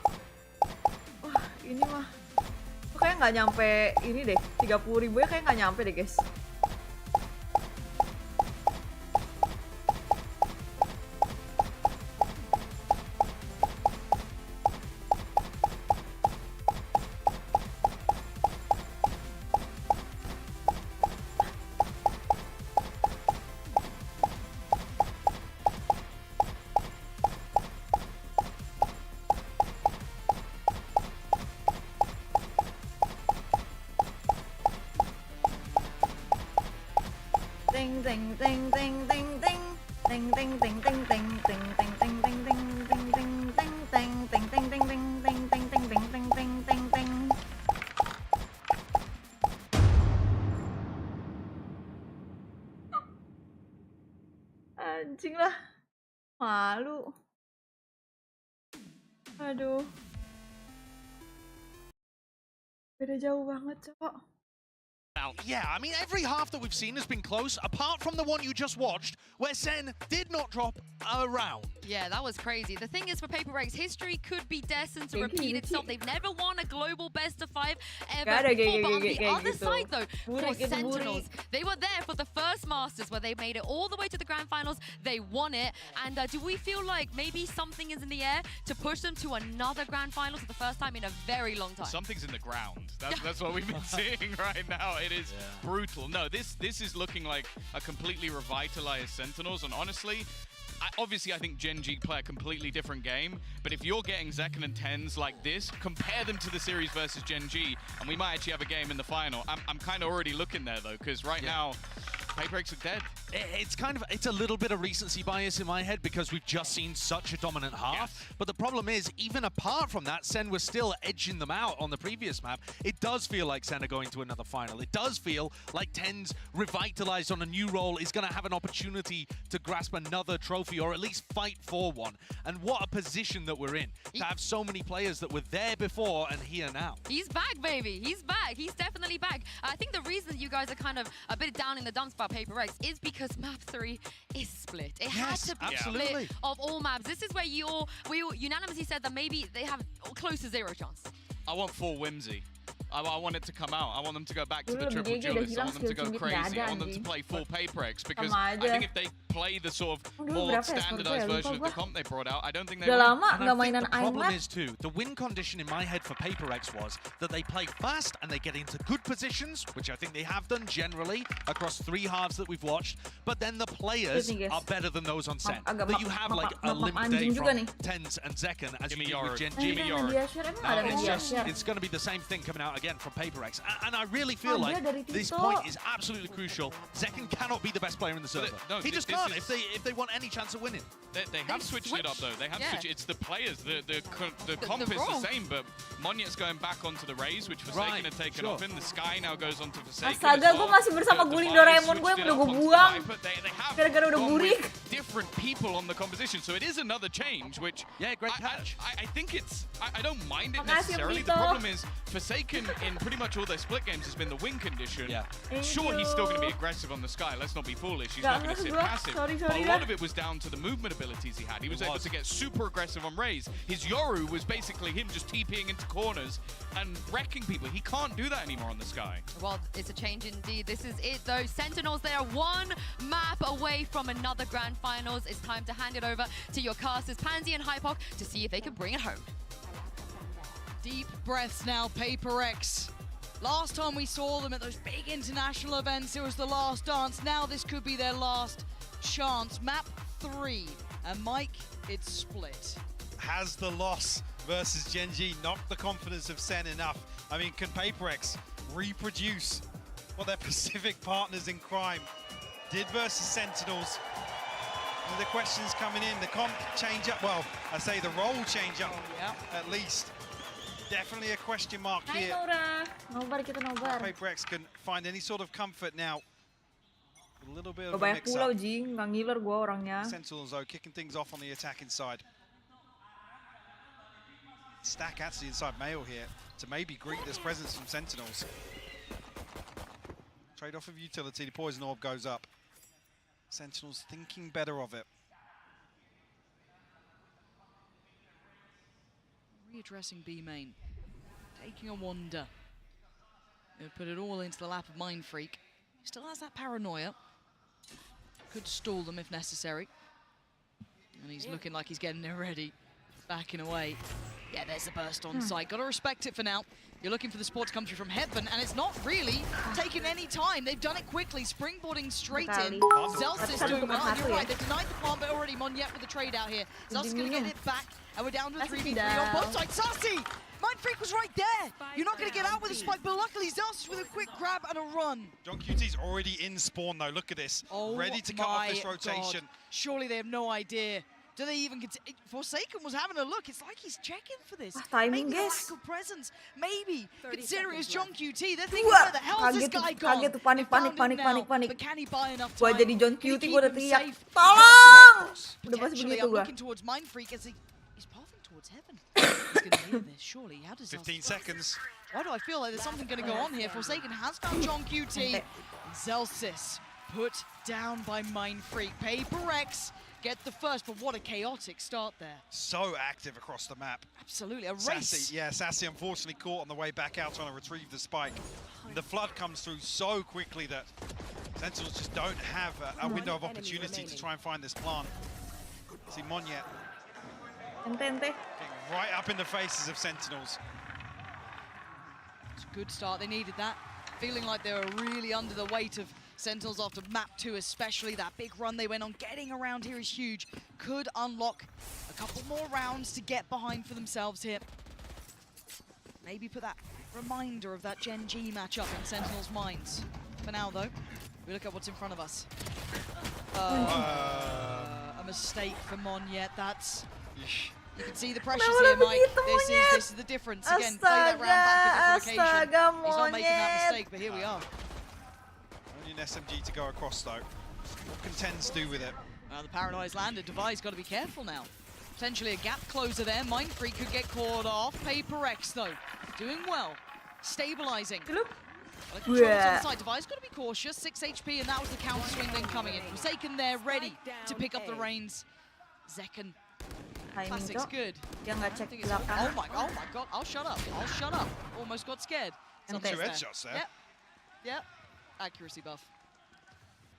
Wah, ini mah kayak nggak nyampe ini deh, 30.000 ya kayak nggak nyampe deh guys. Anjing lah, malu. Aduh, beda jauh banget, Cok. Yeah, I mean, every half that we've seen has been close, apart from the one you just watched, where Sen did not drop a round. Yeah, that was crazy. The thing is, for Paper Rex, history could be destined to repeat itself. They've never won a global best of 5 ever before. But on the other side, though, for Sentinels, they were there for the first Masters, where they made it all the way to the Grand Finals. They won it. And do we feel like maybe something is in the air to push them to another Grand Finals for the first time in a very long time? Something's in the ground. That's what we've been seeing right now. It is brutal. No, this is looking like a completely revitalized Sentinels, and honestly, obviously I think Gen G play a completely different game, but if you're getting Zekken and Tens like this, compare them to the series versus Gen G, and we might actually have a game in the final. I'm kind of already looking there though, because right now, Paper Rex are dead. It's a little bit of recency bias in my head because we've just seen such a dominant half. But the problem is, even apart from that, Sen was still edging them out on the previous map. It does feel like Sen are going to another final. It does feel like Tens, revitalized on a new role, is going to have an opportunity to grasp another trophy or at least fight for one. And what a position that we're in to have so many players that were there before and here now. He's back, baby. He's back. He's definitely back. I think the reason you guys are kind of a bit down in the dumps about Paper Rex is because map 3 is split. It had to be split of all maps. This is where we all unanimously said that maybe they have close to 0 chance. I want full whimsy. I want it to come out. I want them to go back to the triple duelists. I want them to go crazy. I want them to play full Paper Rex, because I think if they play the sort of more standardized version of the comp they brought out, I don't think they will. And I think the problem is too, the win condition in my head for Paper Rex was that they play fast and they get into good positions, which I think they have done generally across 3 halves that we've watched, but then the players are better than those on Sen. That you have like a limp day from Tens and Zekken as you do with Gen G. It's going to be the same thing coming out again from Paper Rex. And I really feel like this point is absolutely crucial. Zekken cannot be the best player in the server. He just can't. can't if they want any chance of winning. They have switched it up though. They have switched. It's the players. The comp is the same, but Monyet's going back onto the Raze, which Forsaken had taken off him. The Sky now goes onto Forsaken. Astaga, gue masih bersama guling Doraemon gue yang udah gue buang. Gara-gara udah burik. Different people on the composition, so it is another change. Which great patch. I think it's. I don't mind it necessarily. The problem is Forsaken in pretty much all their split games has been the win condition. Sure, he's still going to be aggressive on the Sky. Let's not be foolish. He's not going to sit passive. But a lot of it was down to the movement abilities he had. He was able to get super aggressive on Raze. His Yoru was basically him just TPing into corners and wrecking people. He can't do that anymore on the Sky. Well, it's a change indeed. This is it though. Sentinels, they are one map away from another grand finals. It's time to hand it over to your casters, Pansy and Hypoc, to see if they can bring it home. Deep breaths now, Paper X. Last time we saw them at those big international events, it was the last dance. Now this could be their last chance. Map 3. And Mike, it's split. Has the loss versus Gen G knocked the confidence of Sen enough? I mean, can PaperX reproduce what their Pacific partners in crime did versus Sentinels? And the questions coming in, the comp change up, well, I say the role change up at least. Definitely a question mark here. Nobar, kita nobar. PaperX can find any sort of comfort now. A little bit of a Banyak mix pulau, up. Ji. Nggak ngiler gue orangnya. Sentinels though kicking things off on the attacking side. Stack actually inside Mail here to maybe greet this presence from Sentinels. Trade off of utility, the poison orb goes up. Sentinels thinking better of it. Readdressing B main, taking a wander. He'll put it all into the lap of Mind Freak. He still has that paranoia. Could stall them if necessary. And he's looking like he's getting it ready. Backing away. Yeah, there's a burst on site. Got to respect it for now. You're looking for the support to come through from Heaven, and it's not really taking any time. They've done it quickly, springboarding straight in. Zelsis doing well, and you're right, they've denied the plant, but already Monyet with the trade out here. Zelsis going to get it back, and we're down to 3v3 on both sides. Sassy! Mind Freak was right there! You're not going to get out with a spike, but luckily Zelsis with a quick grab and a run. John QT's already in spawn though, look at this. Ready to cut off this rotation. God. Surely they have no idea. Do they even continue? Forsaken was having a look. It's like he's checking for this. Timing, maybe guys. lack of presence. Maybe. Consider it's John QT. They're thinking, where the hell is this guy gone? Kaget tuh, panik. But can he buy enough time? Gua jadi John QT, gua udah teriak, safe? tolong! Udah pasti Potentially, begitu I'm gua. looking towards Mind Freak as he's pathing towards Heaven. He's going to hear this, surely. How does 15 seconds. Why do I feel like there's something going to go on here? Forsaken has found John QT. Zelsis put down by Mind Freak. Paper X get the first, but what a chaotic start there. So active across the map. Absolutely, a race. Sassy, yeah, Sassy unfortunately caught on the way back out trying to retrieve the spike. And the flood comes through so quickly that Sentinels just don't have a window of opportunity to try and find this plant. See Monyet getting right up in the faces of Sentinels. It's a good start, they needed that. Feeling like they were really under the weight of Sentinels after map 2 especially. That big run they went on, getting around here is huge. Could unlock a couple more rounds to get behind for themselves here. Maybe put that reminder of that Gen G matchup in Sentinels' minds. For now though, we look at what's in front of us. A mistake for Monyet, that's... You can see the pressures here, Mike. This is the difference. Again, play that round back a different occasion. He's not making that mistake, but here we are. Only an SMG to go across though. What can Tens do with it? The Paranoia's landed. Devi's got to be careful now. Potentially a gap closer there. Mind Freak could get caught off. Paper X though, doing well. Stabilizing. Controls on the side. Devi's got to be cautious. 6 HP, and that was the counter swing then coming in. Forsaken there, ready to pick up the reins. Zekken. Classic's good. Dia nggak cek Oh belakang. my god, I'll shut up. Almost got scared. Two headshots there. Yep. Accuracy buff.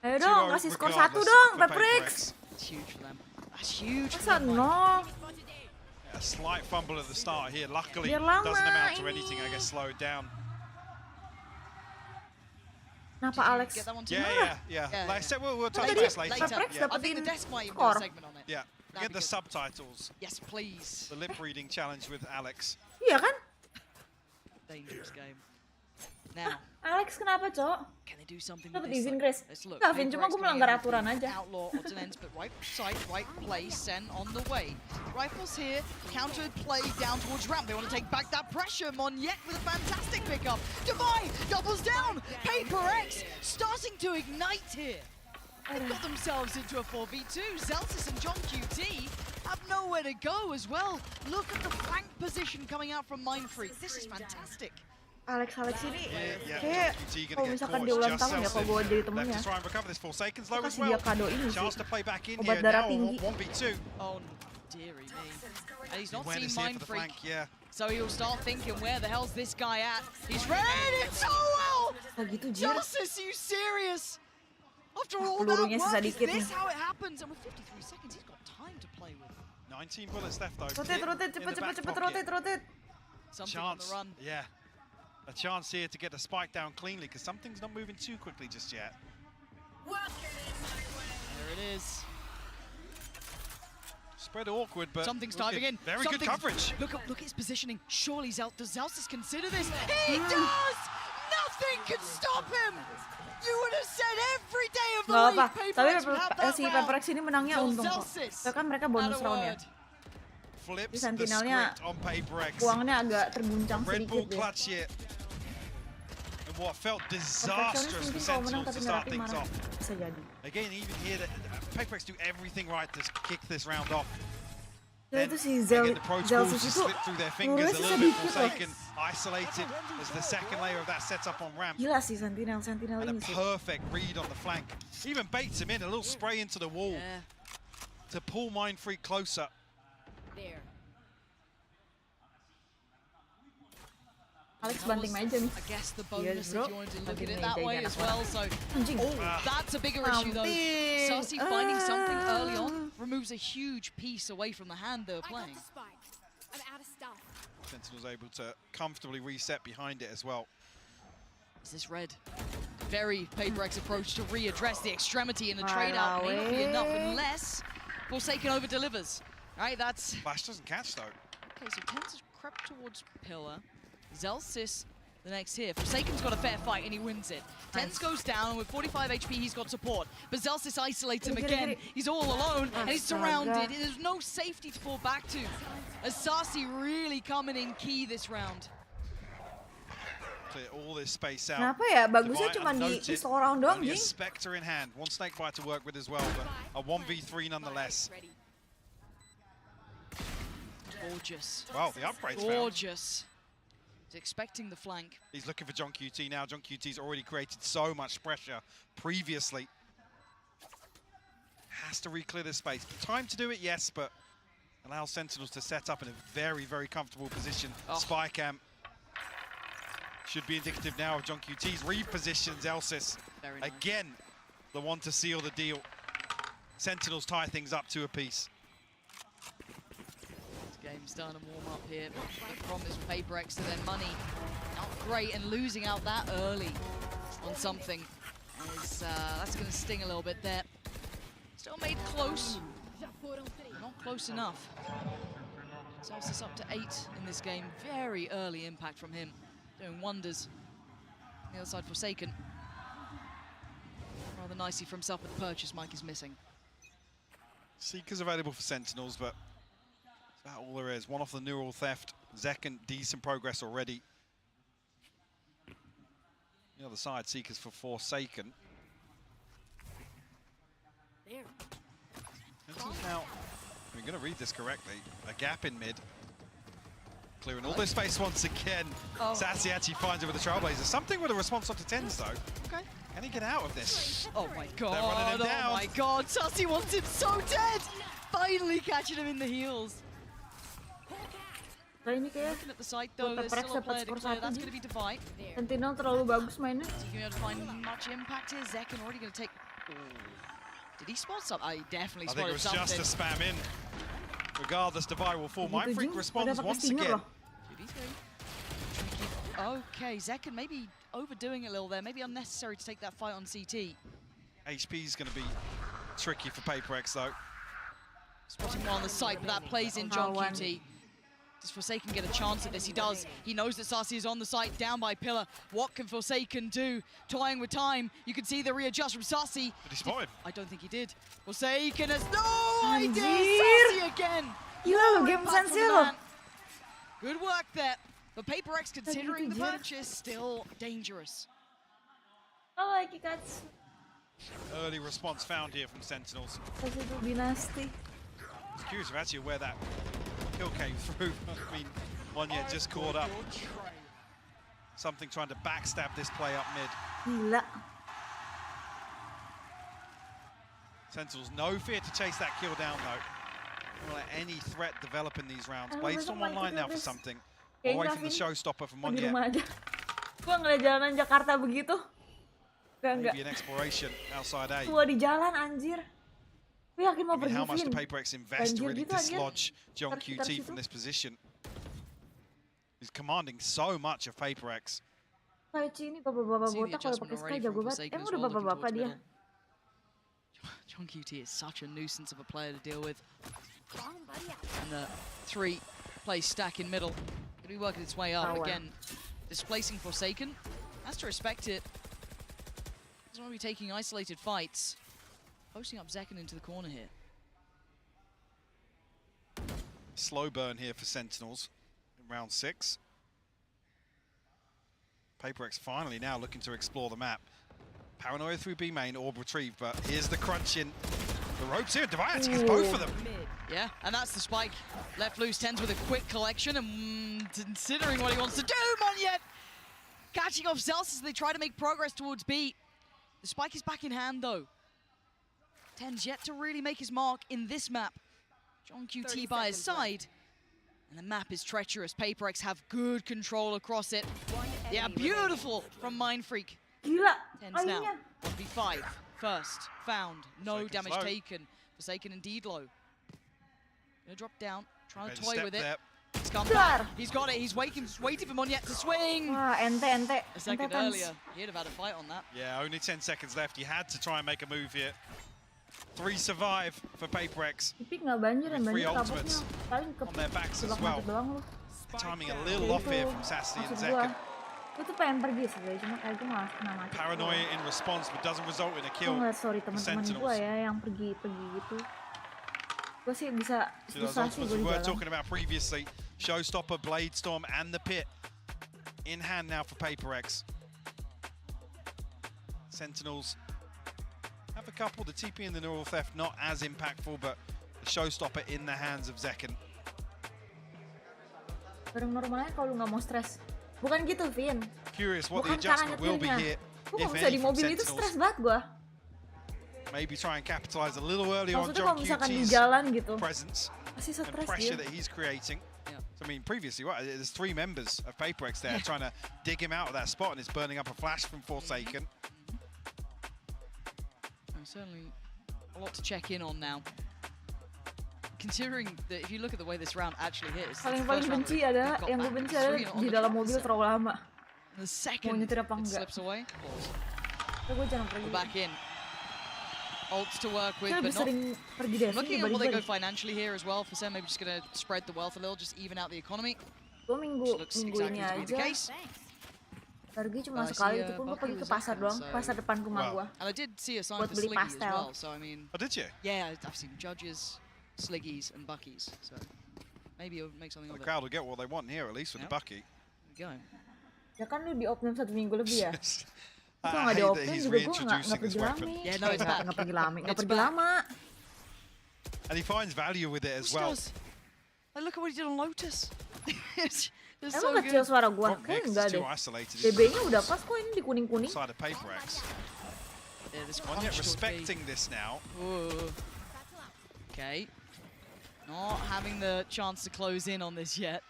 Ayo dong, kasih skor 1 dong, PaperX. That's huge for them. That's huge for Masa them. no? A slight fumble at the start here. Luckily, Biar lama doesn't amount to ini. anything, I guess, slowed down. Kenapa Alex? Get that one too? Yeah. Like I said, we'll touch Later, this later. PaperX Yeah. I think the desk might even do skor. a segment on it. Yeah. That'd Get be the good. subtitles. Yes, please. The lip reading challenge with Alex. Iya kan? Dangerous game. Now, Alex kenapa, Cok? can they do something Dapat with this. izin, Grace. Let's look. Enggak, Vin, cuma gue melanggar aturan aja. Outlaw Ordnance, but right side, right place, Sen on the way. Rifles here, counter play down towards ramp. They want to take back that pressure. Monyet with a fantastic pickup. Divine doubles down. Paper X starting to ignite here. They've got themselves into a 4v2. Zelsis and John QT have nowhere to go as well. Look at the flank position coming out from Mindfreak. This is fantastic. Alex ini Yeah, kayak kalau misalkan dia ulang tahun ya, kalau gue jadi temennya, gue kasih dia kado ini sih, obat darah tinggi. Oh, dearie me. And he's not seen Mindfreak, so he'll start thinking, where the hell's this guy at? He's read it so well! Oh gitu, Jir. Justice, you serious? After all that Pelurunya sisa work, is dikit this nih. how it happens? And with 53 seconds, he's got time to play with. 19 bullets left though. Rotate, cepet, rotate. Something on the run. Yeah. A chance here to get the spike down cleanly, because something's not moving too quickly just yet. There it is. Spread awkward, but Something's diving in. Very good coverage. Look at his positioning. Surely does Zelsis consider this? He does! Nothing can stop him! You would have said every day of the Gak week, apa, tapi Paper X would have that si round. Paper X ini menangnya untung kok. Soalnya kan mereka bonus round ya. Flips Di the Sentinelnya script on Paper X. uangnya agak terguncang Red Bull sedikit deh. clutch here. And what felt disastrous for Sentinels Sentinels to start things off. Bisa jadi. Again, even here, Paper X do everything right to kick this round off. Ya itu si Again, the Pro Tools Zelsis just itu slip through their fingers a pelurusnya little bit. sedikit loh. Forsaken, isolated as the second layer of that setup on ramp. Gila sih Sentinel And ini a sih. perfect read on the flank. Even baits him in, a little spray into the wall to pull Mindfreak closer. There. Alex banting meja nih. I guess the bonus bro. if you wanted to look at Banting it that meja way enak as well. So, Anjing. that's a bigger issue though. Hampir. Sassy finding something early on removes a huge piece away from the hand they were playing. I'm out of stuff. Sentinel's able to comfortably reset behind it as well. Is this red? Very Paper X approach to readdress the extremity in the trade out may not be enough unless Forsaken over delivers. Right, that's Flash doesn't catch though. okay. So Tens has crept towards Pillar. Zelsis the next here. Forsaken's got a fair fight and he wins it. Tens goes down and with 45 HP he's got support. But Zelsis isolates him again. He's all alone and he's surrounded. There's no safety to fall back to. As Sassy really coming in key this round. Clear all this space out. Kenapa ya? Bagusnya Divine cuma di unnoted. pistol round doang, Only a Jing. Spectre in hand. One Snakebite to work with as well, but a 1v3 nonetheless. Gorgeous. Wow, the upgrade's found. Gorgeous. He's expecting the flank. He's looking for John QT now. John QT's already created so much pressure previously. Has to re-clear this space. Time to do it, yes, but allow Sentinels to set up in a very, very comfortable position. Spy cam should be indicative now of John QT's repositions Elsis. Very nice. Again, the one to seal the deal. Sentinels tie things up 2 apiece. Game's done and warm up here. The problem is with Paper X to their money. Not great, and losing out that early on something is that's going to sting a little bit there. Still made close. Not close enough. Zelsis up to 8 in this game. Very early impact from him. Doing wonders. On the other side, Forsaken. Rather nicely for himself, but the purchase Mike is missing. Seeker's available for Sentinels, but that's about all there is. One off the neural theft. Zekken, decent progress already. The other side, Seekers for Forsaken. Sentinels now, we're going to read this correctly, a gap in mid. Clearing all this space once again. Sassy actually finds it with the Trailblazer. Something with a response onto Tens though. Okay. Can he get out of this? Oh my god, They're running him down. Oh my god, Sassy wants him so dead! Finally catching him in the heels. Nah, ini kayak Looking at the site though, there's Paper X still a dapat player to skor clear. 1 That's Jing. going to be Divide. Sentinel terlalu bagus mainnya. Is he going to be able to find much impact here? Zekken already going to take... Ooh. Did he spot something? Oh, he definitely I think it spotted was something. just a spam in. Regardless, Divide will fall. Begitu, Mindfreak Jing. responds Udah dapat once stinger again. loh. 2v3. Okay, Zekken maybe overdoing it a little there. Maybe unnecessary to take that fight on CT. HP is going to be tricky for Paper X though. Spotting one on the site, but that plays in John QT. Does Forsaken get a chance at this? He does. He knows that Sasi is on the site, down by Pillar. What can Forsaken do? Toying with time. You can see the readjust from Sasi. Did he spot him? I don't think he did. Forsaken has... No! He did! Anjir. Sasi again! Gila, game Impact from sensi the lo. man. Good work there. But PaperX considering the purchase, still dangerous. Oh, like it cuts. Early response found here from Sentinels. Pas itu dinasti. I was curious of actually where that kill came through. I mean, Monyet just caught up. Something trying to backstab this play up mid. Gila. Sentinels, no fear to chase that kill down though. Don't let any threat develop in these rounds. Bladestorm online now for something. Away from the showstopper from Di rumah Monyet. aja. Gua ngeliat jalanan Jakarta begitu. Enggak. Maybe an exploration outside A. Gua di jalan anjir. Gue yakin mau I mean, pergi how much Vin. did PaperX invest to Banjir really gitu, anjir. dislodge John Sekitar QT situ. from this position? He's commanding so much of PaperX. Kayak ini bapak-bapak See the botak kalau adjustment pakai Sky already jago from banget. Forsaken Emang as udah well, looking bapak-bapak towards dia. middle. John QT is such a nuisance of a player to deal with. And the 3-play stack in middle. Gonna be working its way up Power. again. Displacing Forsaken. Has to respect it. Doesn't want to be taking isolated fights. Posting up Zekken into the corner here. Slow burn here for Sentinels in round 6. PaperX finally now looking to explore the map. Paranoia through B main, orb retrieve, but here's the crunch in the ropes here. Deviatic has both of them. Yeah, and that's the spike. Left loose, Tens with a quick collection, and considering what he wants to do, Monyet catching off Zelsis as they try to make progress towards B. The spike is back in hand, though. Tens yet to really make his mark in this map. John QT by his side. And the map is treacherous. PaperX have good control across it. Yeah, beautiful from Mindfreak. Gila. Tens now. Akhirnya. 1v5. First, found. No Forsaken's damage low. taken. Forsaken indeed low. Gonna drop down. Trying Made to a toy step with it. there. It's come Dar. back. He's got it. He's waiting for Monyet to swing. Wah, ente. A second Tens. earlier, he'd have had a fight on that. Yeah, only 10 seconds left. He had to try and make a move here. 3 survive for PaperX. Tapi nggak banjir dan Three banjir ultimates kapoknya paling ke on their backs as sebak well. mati doang lu. Timing a little off here from Sassy and Maksud gua, Zekken. gue tuh pengen pergi sebenernya, cuma kayak gue malah kena mati. Paranoia in response, but doesn't result in a Gue kill. ngeliat story teman-teman Sentinels. gue ya yang pergi gitu. Gue sih bisa See those frustasi ultimates gue we di were jalan. talking about previously. Showstopper, Bladestorm, and the Pit in hand now for PaperX. Sentinels have a couple. The TP and the Neural Theft not as impactful, but the Showstopper in the hands of Zekken. Bareng normalnya kalau lu nggak mau stres. Bukan gitu, Vin. Curious what the Bukan cara adjustment will be nyetirnya. here, Gue if kalau bisa any, di from mobil itu stres Sentinels. banget gue. Maybe try and capitalize a little early on Maksudnya John kalau misalkan di QT's jalan gitu, presence pasti and stres pressure dia. that he's creating. Yeah. So, I mean, previously, right, there's 3 members of PaperX there trying to dig him out of that spot, and it's burning up a flash from Forsaken. Certainly a lot to check in on now. Considering that if you look at the way this round actually hit, it's the Paling first round benci that adalah they've got yang gue back benci three adalah on di the dalam mobil Condenser. terlalu lama. The Mau second nyetir apa it enggak? slips away, Tapi gue jarang pergi. we're back in. Ults to work with, Saya lebih but not sering pergi deh sih looking at what they go dibanding financially here as well. For Sam, maybe just going to spread the wealth a little, just even out the economy. gue minggu Which looks ini exactly to be the aja case. pergi cuma I sekali, see, itu pun gue Bucky pergi ke was pasar active, doang, so- pasar depan rumah Wow. gue. And I did see a sign Buat for beli Sliggy as pastel. well, so I mean, Oh, did you? yeah, I've seen Judges, Sliggies, and Buckies, so maybe you'll make something Well, of the it. crowd will get what they want here, at least with Yep. the Bucky. There we go. Ya kan lu di open 1 minggu lebih ya? I Itu nggak di hate open that he's juga gue nggak reintroducing this pergi weapon. lama. Yeah, no, it's back. Nggak pergi lama, nggak It's pergi back. lama. And he finds value with it as He well. does. Like, look at what he did on Lotus. It's Emang so kecil good. suara gue? Problem Kayaknya is enggak it's deh. too isolated. DB-nya udah pas kok, ini di kuning-kuning. Side of PaperX. Yeah, this One crunch yet towards B. respecting this now. Ooh. Okay. Not having the chance to close in on this yet.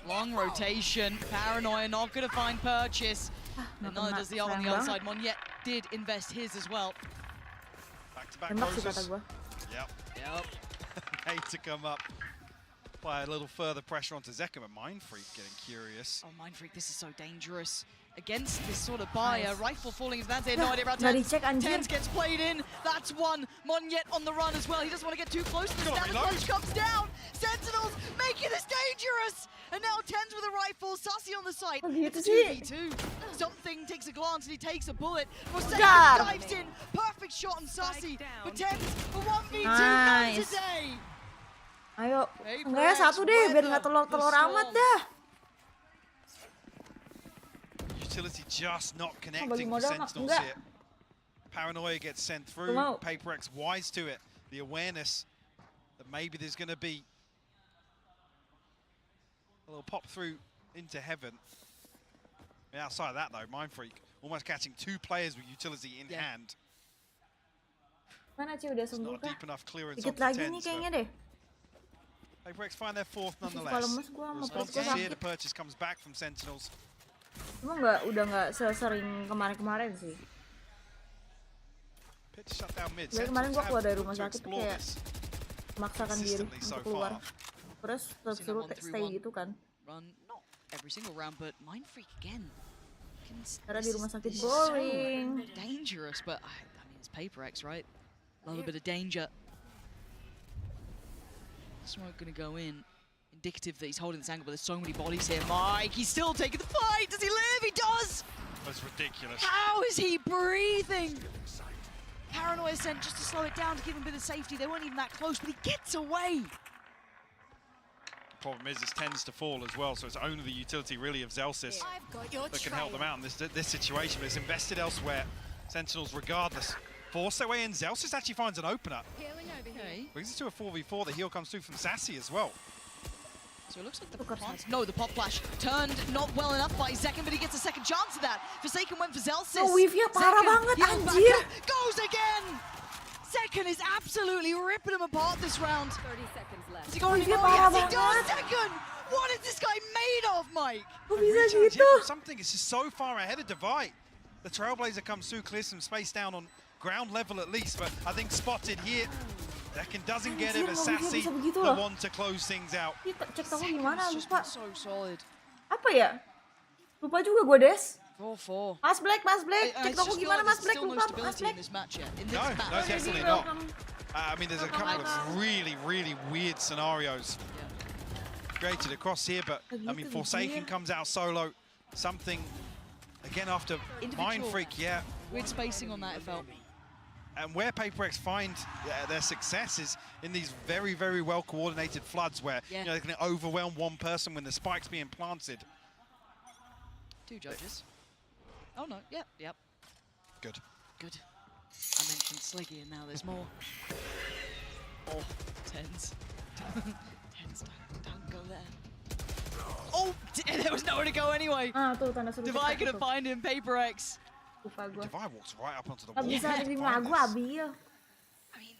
Long rotation. Paranoia not going to find purchase. And neither does the ult on the other side. Monyet did invest his as well. Back-to-back Tembak sih kata roses. gue. Yep. Yep. Hate to come up. Apply a little further pressure onto Zekken, but Mindfreak getting curious. Oh, Mindfreak, this is so dangerous. against this sort of buy. A rifle falling into that. They had no idea about Nggak Tens. dicek, anjir. Tens gets played in. That's one. Monyet on the run as well. He doesn't want to get too close to this. Now the Kludge comes down. Sentinels making this dangerous. And now Tens with a rifle. Sassy on the site. It's a 2v2. Something takes a glance and he takes a bullet. Forsaken dives in. Perfect shot on Sassy. But Tens for 1v2. Not today. Ayo, enggak ya 1 deh, biar nggak telur-telur amat dah. Utility just not connecting with Sentinels here. Paranoia gets sent through. PaperX wise to it. The awareness that maybe there's going to be a little pop through into heaven. Outside of that though, Mindfreak almost catching 2 players with utility in hand. Mana Ci udah sembuh kah? Deep enough clearance. Dikit lagi nih kayaknya deh. PaperX find their 4th nonetheless. Kalau lemes gua mau Response here, the purchase comes back from Sentinels. Cuma udah nggak sesering kemarin-kemarin sih. Dari kemarin gua keluar dari rumah sakit kayak memaksakan diri untuk keluar. Terus suruh stay gitu kan. Run not every single round, but Mindfreak again. Karena di rumah sakit boring. Dangerous, but I mean it's PaperX, right? Love a bit of danger. Smoke gonna go in. Indicative that he's holding this angle, but there's so many bodies here. Mike, he's still taking the fight. Does he live? He does! That's ridiculous. How is he breathing? Paranoia sent just to slow it down to give him a bit of safety. They weren't even that close, but he gets away. The problem is it tends to fall as well, so it's only the utility really of Zelsys that can help them out in this situation, but it's invested elsewhere. Sentinels regardless force their way in. Zelsys actually finds an opener. Okay. Brings it to a 4v4. The heal comes through from Sassy as well. So it looks like the plant. No, the pop flash turned not well enough by Zekken, but he gets a second chance of that. Forsaken went for Zelsys. Oh, Wivia parah banget, anjir. Goes again. Zekken is absolutely ripping him apart this round. 30 seconds left. Is he going Wivia Yes, parah he does, banget. Zekken. What is this guy made of, Mike? Kok bisa gitu? Something is just so far ahead of Divide. The Trailblazer comes through, clears some space down on ground level at least, but I think spotted here. Zekken doesn't get it, but Sassy, the one to close things out. Cek toko gimana, lupa. So solid. Apa ya? Lupa juga gue, Des. 4-4. Mas Black, cek toko gimana, Mas Black, lupa, Mas Black. No, definitely not. I mean, there's a couple of really, really weird scenarios created across here, but I mean, Forsaken comes out solo. Something, again, after Mindfreak, yeah. Weird spacing on that, it felt. And where PaperX find their success is in these very, very well-coordinated floods where you know, they can overwhelm one person when the spike's being planted. 2 judges. Oh no, yep. Good. I mentioned Sliggy and now there's more. Oh, Tens. Tens, don't go there. Oh, there was nowhere to go anyway. Tuh, tanda seru. Divide gonna find him, PaperX. Divide walks right up onto the wall. Bisa terima lagu Abi ya. I mean,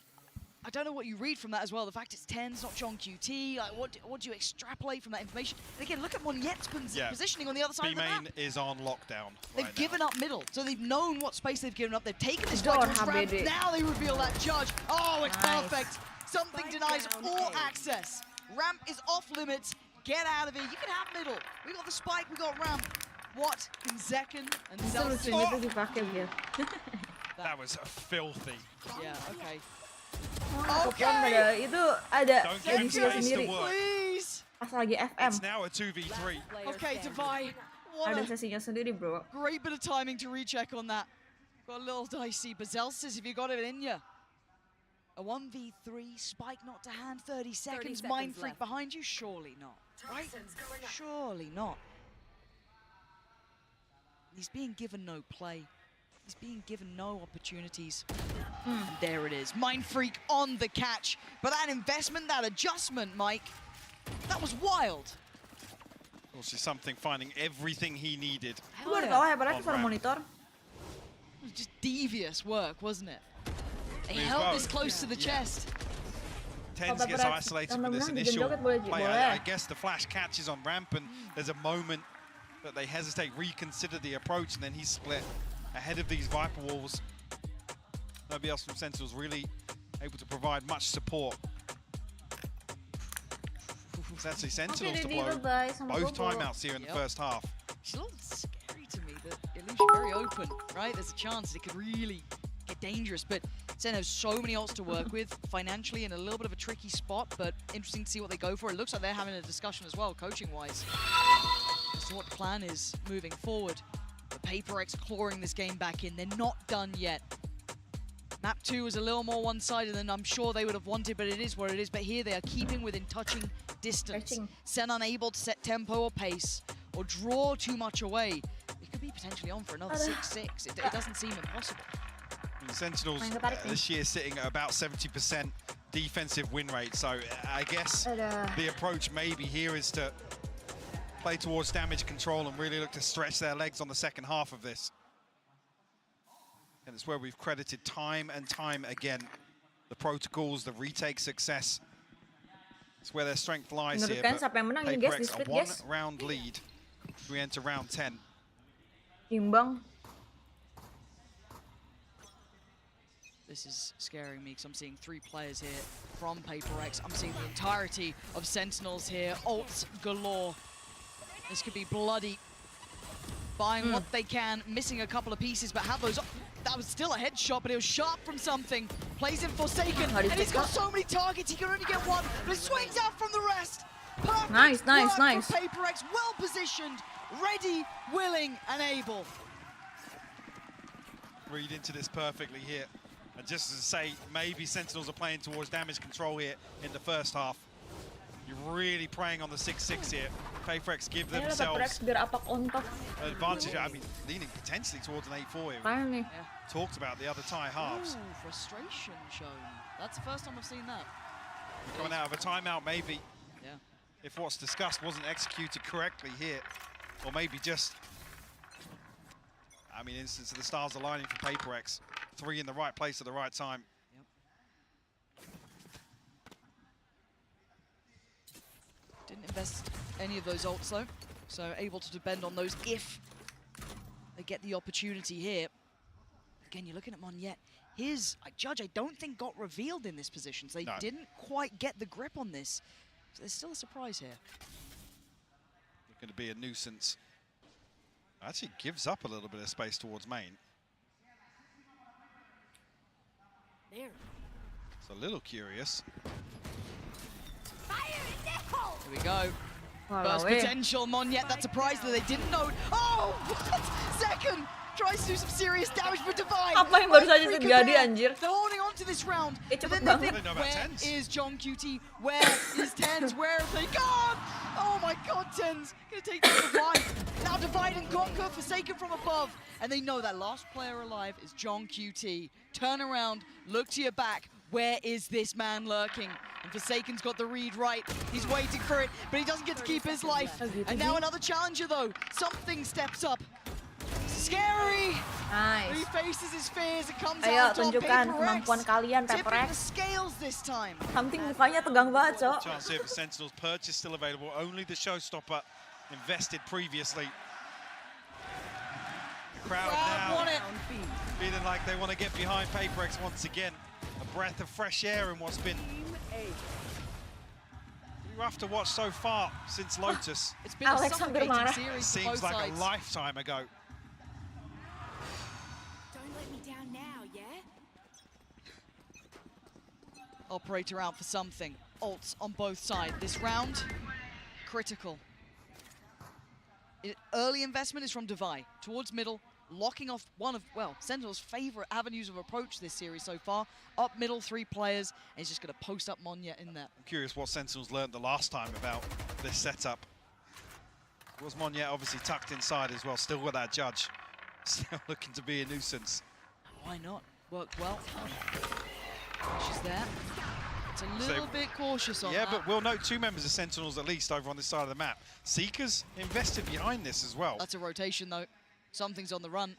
I don't know what you read from that as well. The fact it's Tens, not John QT. Like, what do you extrapolate from that information? And again, look at Monyet's positioning on the other side of the map. B-main is on lockdown. They've given up middle, so they've known what space they've given up. They've taken this right ramp. Now they reveal that judge. Oh, it's perfect. Something denies all access. Ramp is off limits. Get out of here. You can have middle. We got the spike. We got ramp. What can Zekken and Zelsys? That was filthy. Yeah, okay. Okay. Itu ada edisinya space sendiri. to work. Please. Pas lagi FM. It's now a 2v3. Okay, Divide. What Ada sesinya sendiri, bro. Great bit of timing to recheck on that. Got a little dicey, but Zelsys, if you got it in you. A 1v3, spike not to hand, 30 seconds, Mindfreak behind you? Surely not, right? Surely not. He's being given no play. He's being given no opportunities. And there it is, Mindfreak on the catch. But that investment, that adjustment, Mike, that was wild. Also something finding everything he needed. Gue udah tau hebatnya suara monitor. It was just devious work, wasn't it? They held this close to the chest. Tens gets isolated with this initial play. I guess the flash catches on ramp and there's a moment that they hesitate, reconsider the approach, and then he's split ahead of these Viper walls. Nobody else from Sentinels really able to provide much support. It's actually Sentinels to blow both timeouts here in the first half. It's a little scary to me. mentioned, very open, right? There's a chance it could really get dangerous, but Sen has so many ults to work with, financially in a little bit of a tricky spot, but interesting to see what they go for. It looks like they're having a discussion as well, coaching-wise, as to what the plan is moving forward. But PaperX clawing this game back in. They're not done yet. Map 2 is a little more one-sided than I'm sure they would have wanted, but it is what it is. But here they are keeping within touching distance. Sen unable to set tempo or pace or draw too much away. It could be potentially on for another 6-6. It doesn't seem impossible. The Sentinels this year sitting at about 70% defensive win rate. So I guess the approach maybe here is to play towards damage control and really look to stretch their legs on the second half of this. And it's where we've credited time and time again the protocols, the retake success. It's where their strength lies here. But PaperX a one-round lead. We enter round 10. Imbang. This is scaring me because I'm seeing 3 players here from PaperX. I'm seeing the entirety of Sentinels here. Ults galore. This could be bloody. Buying what they can, missing a couple of pieces, but have those. That was still a headshot, but it was sharp from something. Plays in Forsaken, and he's got so many targets, he can only get one, but it swings out from the rest. Perfect nice. from PaperX, well positioned, ready, willing, and able. Read into this perfectly here. And just to say, maybe Sentinels are playing towards damage control here in the first half. You're really preying on the 6-6 here. PaperX give themselves an advantage. I mean, leaning potentially towards an 8-4 here. Talked about the other tie halves. Ooh, frustration shown. That's the first time I've seen that. Coming out of a timeout, maybe. Yeah. If what's discussed wasn't executed correctly here, or maybe just, I mean, instance of the stars aligning for PaperX. 3 in the right place at the right time. Didn't invest any of those ults though, so able to depend on those if they get the opportunity here. Again, you're looking at Monyet. His Judge, I don't think got revealed in this position, so they didn't quite get the grip on this. So there's still a surprise here. Looking to be a nuisance. Actually gives up a little bit of space towards main. There. It's a little curious. Here we go. Burst potential, Monyet. That surprise that they didn't know. Oh, what? Second tries to do some serious damage for Divine. Apa yang baru saja terjadi, anjir? They're holding on to this round. Cepet Then they think, where is John QT? Where is Tens? Where have they gone? Oh my God, Tens gonna take down Divine. Now Divide and conquer, Forsaken from above. And they know that last player alive is John QT. Turn around, look to your back. Where is this man lurking? And Forsaken's got the read right. He's waiting for it, but he doesn't get to keep his life. And now another challenger though. Something steps up. Scary! Nice. He faces his fears and comes Ayo, out on tunjukkan kemampuan kalian, Tipping the PaperX. scales this time. Something mukanya tegang banget, Cok. Chance here for Sentinels. Purchase still available. Only the showstopper invested previously. The crowd now want it. feeling like they want to get behind PaperX once again. A breath of fresh air in what's been rough to watch so far since Lotus. It's been a suffocating series for both Seems like sides. a lifetime ago. Don't let me down now, yeah? Operator out for something. Ults on both sides. This round, critical. Early investment is from Devi towards middle, locking off one of, well, Sentinel's favorite avenues of approach this series so far. Up middle, 3 players, and he's just going to post up Monyet in there. I'm curious what Sentinels learned the last time about this setup. Was Monyet obviously tucked inside as well, still with that Judge. Still looking to be a nuisance. Why not? Worked well. She's there. It's a little bit cautious on that. Yeah, but we'll note 2 members of Sentinels at least over on this side of the map. Seekers invested behind this as well. That's a rotation though. Something's on the run.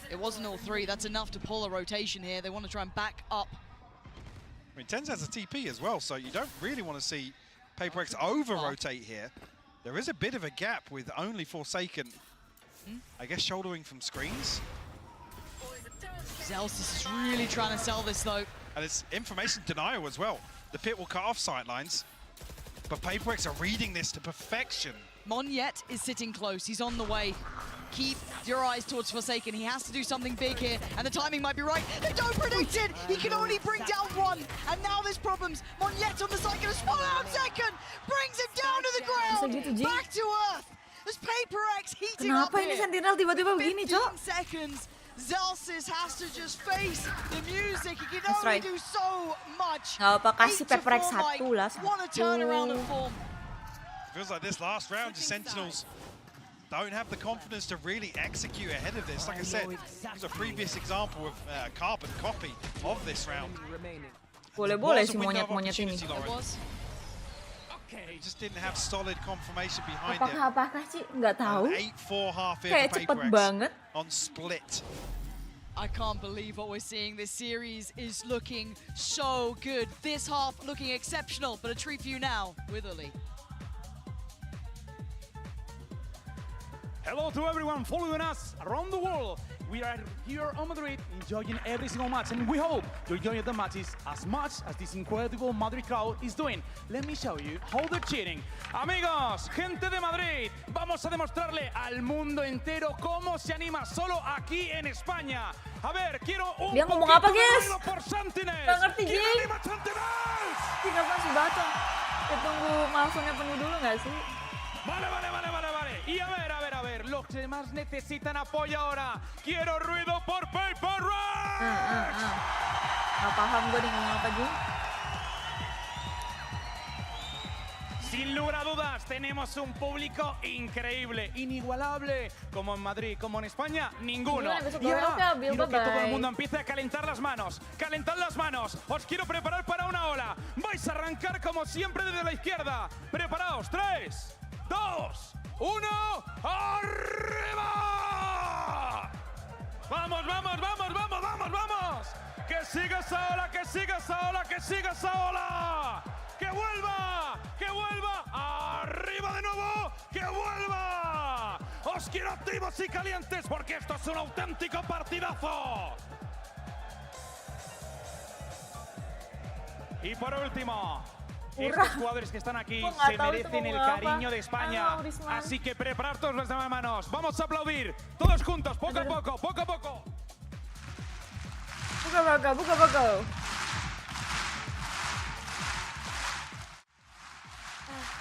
It wasn't all 3. That's enough to pull a rotation here. They want to try and back up. I mean, Tens has a TP as well, so you don't really want to see PaperX over-rotate here. There is a bit of a gap with only Forsaken, I guess, shouldering from screens. Zelsis is really trying to sell this though. And it's information denial as well. The pit will cut off sightlines, but PaperX are reading this to perfection. Monyet is sitting close. He's on the way. keep your eyes towards Forsaken. He has to do something big here, and the timing might be right. They don't predict it! He can only bring down one, and now there's problems. Monyet on the side, gonna swallow out second! Brings him down to the ground! Back to earth! There's PaperX heating up Kenapa ini here. Sentinel tiba-tiba begini, 15 Cok? seconds. Zalsis has to just face the music. He can only do so much. Gak apa, kasih 8 to PaperX 4, Mike. 1 lah. What a turnaround of form. Feels like this last round, the Sentinels don't have the confidence to really execute ahead of this. Like I said, there's a previous example of carbon copy of this round. Boleh-boleh si monyet-monyet ini. They just didn't have solid confirmation behind Apakah sih? Nggak tahu. 8-4 half here Kayak for cepet PaperX banget. on split. I can't believe what we're seeing. This series is looking so good. This half looking exceptional, but a treat for you now with Uli. Hello to everyone following us around the world. We are here on Madrid enjoying every single match, and we hope you're enjoying the matches as much as this incredible Madrid crowd is doing. Let me show you how they're cheering. Amigos, gente de Madrid, vamos a demostrarle al mundo entero cómo se anima solo aquí en España. A ver, quiero un Dia ngomong apa, guys? por Sentinels. Nggak ngerti, ¿Quién Jing. anima Sentinels? Tinggal masih baca. Kita tunggu mousenya penuh dulu nggak sih? Vale. Y a ver, los que más necesitan apoyo ahora. Quiero ruido por PaperX. Nggak paham gue nih ngomong apa, Jing. Sin lugar a dudas, tenemos un público increíble, inigualable, como en Madrid, como en España, ninguno. Y ahora quiero que todo el mundo empiece a calentar las manos. ¡Calentad las manos! Os quiero preparar para una ola. Vais a arrancar como siempre desde la izquierda. Preparaos, 3, 2, 1, ¡arriba! ¡Vamos! ¡Que siga esa ola, que siga esa ola, que siga esa ola! ¡Que vuelva! ¡Arriba de nuevo! ¡Que vuelva! ¡Os quiero activos y calientes porque esto es un auténtico partidazo! Y por último, estos jugadores que están aquí se merecen el cariño de España. Así que preparad todas las manos. Vamos a aplaudir todos juntos, poco a poco. Buka.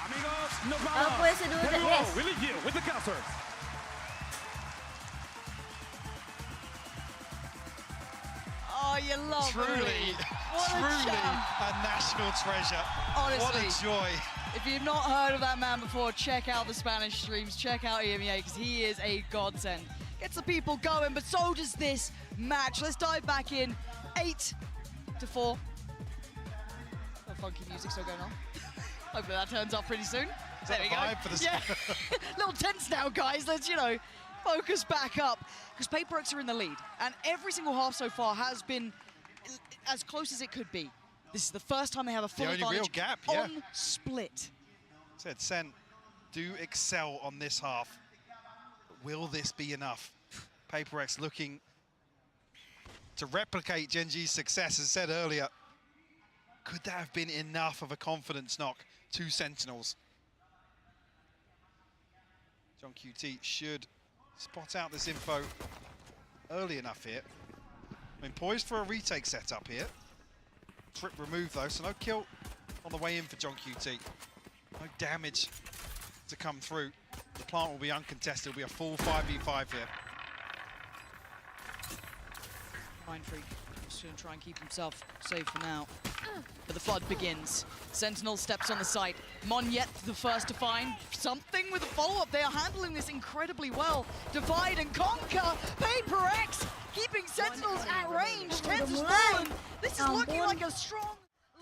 Amigos, nos vamos. Puede ser Here we go. We leave you with the cancers. Oh, you love Truly a national treasure. Honestly, what a joy. If you've not heard of that man before, check out the Spanish streams, check out EMEA, because he is a godsend. Gets the people going, but so does this match. Let's dive back in. 8 to 4. Oh, funky music still going on. Hopefully that turns up pretty soon. There we go. Yeah. Little tense now, guys. Let's, focus back up. Because PaperX are in the lead. And every single half so far has been as close as it could be. This is the first time they have a full advantage real gap, on split. Said Sen do excel on this half. Will this be enough? PaperX looking to replicate Gen G's success, as said earlier. Could that have been enough of a confidence knock to Sentinels? John QT should spot out this info early enough here. I mean, poised for a retake setup here. Trip removed though, so no kill on the way in for John QT. No damage to come through. The plant will be uncontested. It'll be a full 5v5 here. Mind Freak just going to try and keep himself safe for now. But the flood begins. Sentinel steps on the site. Monyet the first to find something with a follow-up. They are handling this incredibly well. Divide and conquer. PaperX keeping Sentinels at range. 10 to spawn. This is looking like a strong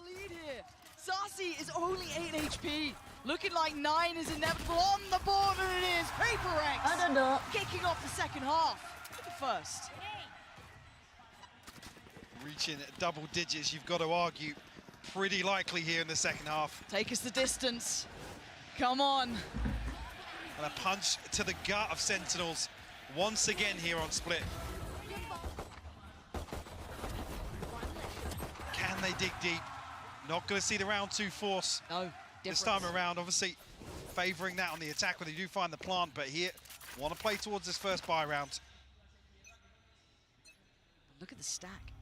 lead here. Sassy is only 8 HP. Looking like 9 is inevitable on the board, and it is PaperX kicking off the second half for the first. Reaching double digits, you've got to argue, pretty likely here in the second half. Take us the distance. Come on. And a punch to the gut of Sentinels once again here on split. Can they dig deep? Not going to see the round 2 force. No. This time around, obviously favouring that on the attack when they do find the plant, but here Want to play towards this first buy round. Look at the stack.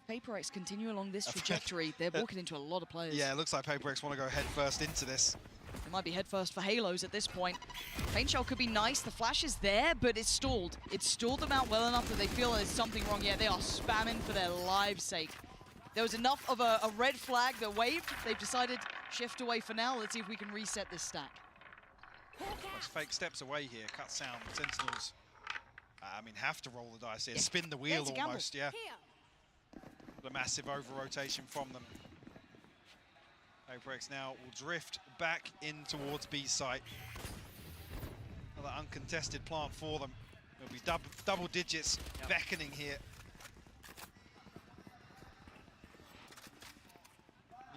If PaperX continue along this trajectory, they're walking into a lot of players. Yeah, it looks like PaperX want to go head first into this. It might be head first for Halos at this point. Paint shell could be nice. The flash is there, but it's stalled. It's stalled them out well enough that they feel there's something wrong. Yeah, they are spamming for their lives' sake. There was enough of a red flag that waved. They've decided shift away for now. Let's see if we can reset this stack. Those fake steps away here, cut sound. Sentinels, I mean, have to roll the dice here. Spin the wheel almost, yeah. The massive over-rotation from them. PaperX now will drift back in towards B site. Another uncontested plant for them. It'll be double digits beckoning here.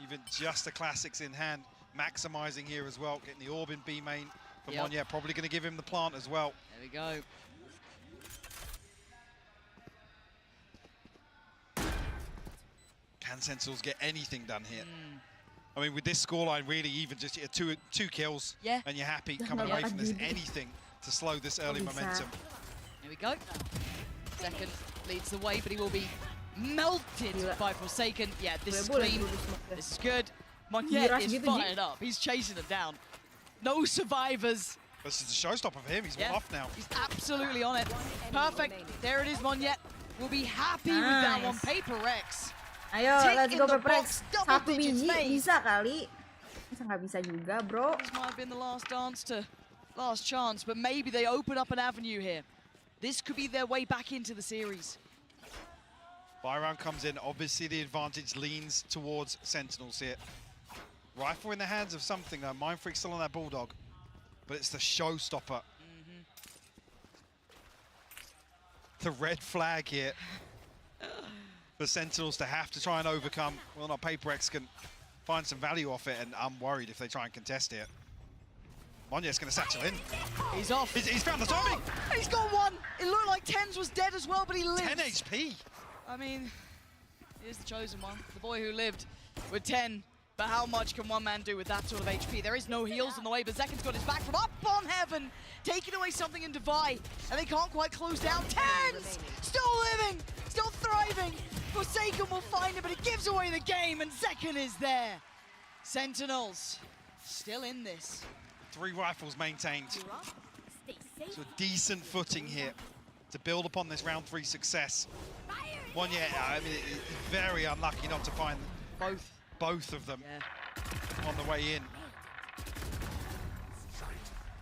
Even just the classics in hand, maximizing here as well. Getting the orb in B main for Monyet. Probably going to give him the plant as well. There we go. Can Sentinels get anything done here? I mean, with this scoreline, really even just two kills, and you're happy coming away from this. Anything to slow this early momentum. Here we go. Second leads the way, but he will be melted by Forsaken. Yeah, this is clean. This is good. Monyet is fired up. He's chasing it down. No survivors. This is the showstopper for him. He's one off now. He's absolutely on it. Perfect. There it is, Monyet. We'll be happy with that one. PaperX. Ayo, let's go PaperX. Satu biji bisa kali. Masa nggak bisa juga, bro. This might have been the last chance, but maybe they open up an avenue here. This could be their way back into the series. Buy round comes in. Obviously, the advantage leans towards Sentinels here. Rifle in the hands of something. Mind Freak still on that Bulldog, but it's the showstopper. The red flag here. For Sentinels to have to try and overcome. Well, not PaperX can find some value off it, and I'm worried if they try and contest it. Monyet's going to satchel in. He's off. He's found the timing. He's got one. It looked like Tens was dead as well, but he lived. 10 HP. I mean, here's the chosen one. The boy who lived with 10. But how much can one man do with that sort of HP? There is no heals on the way, but Zekin's got his back from up on heaven, taking away something in Divide, and they can't quite close down. Tens! Still living, still thriving. Forsaken will find it, but it gives away the game, and Zekin is there. Sentinels still in this. 3 rifles maintained. So a decent footing here to build upon this round 3 success. Monyet, I mean, very unlucky not to find both of them on the way in.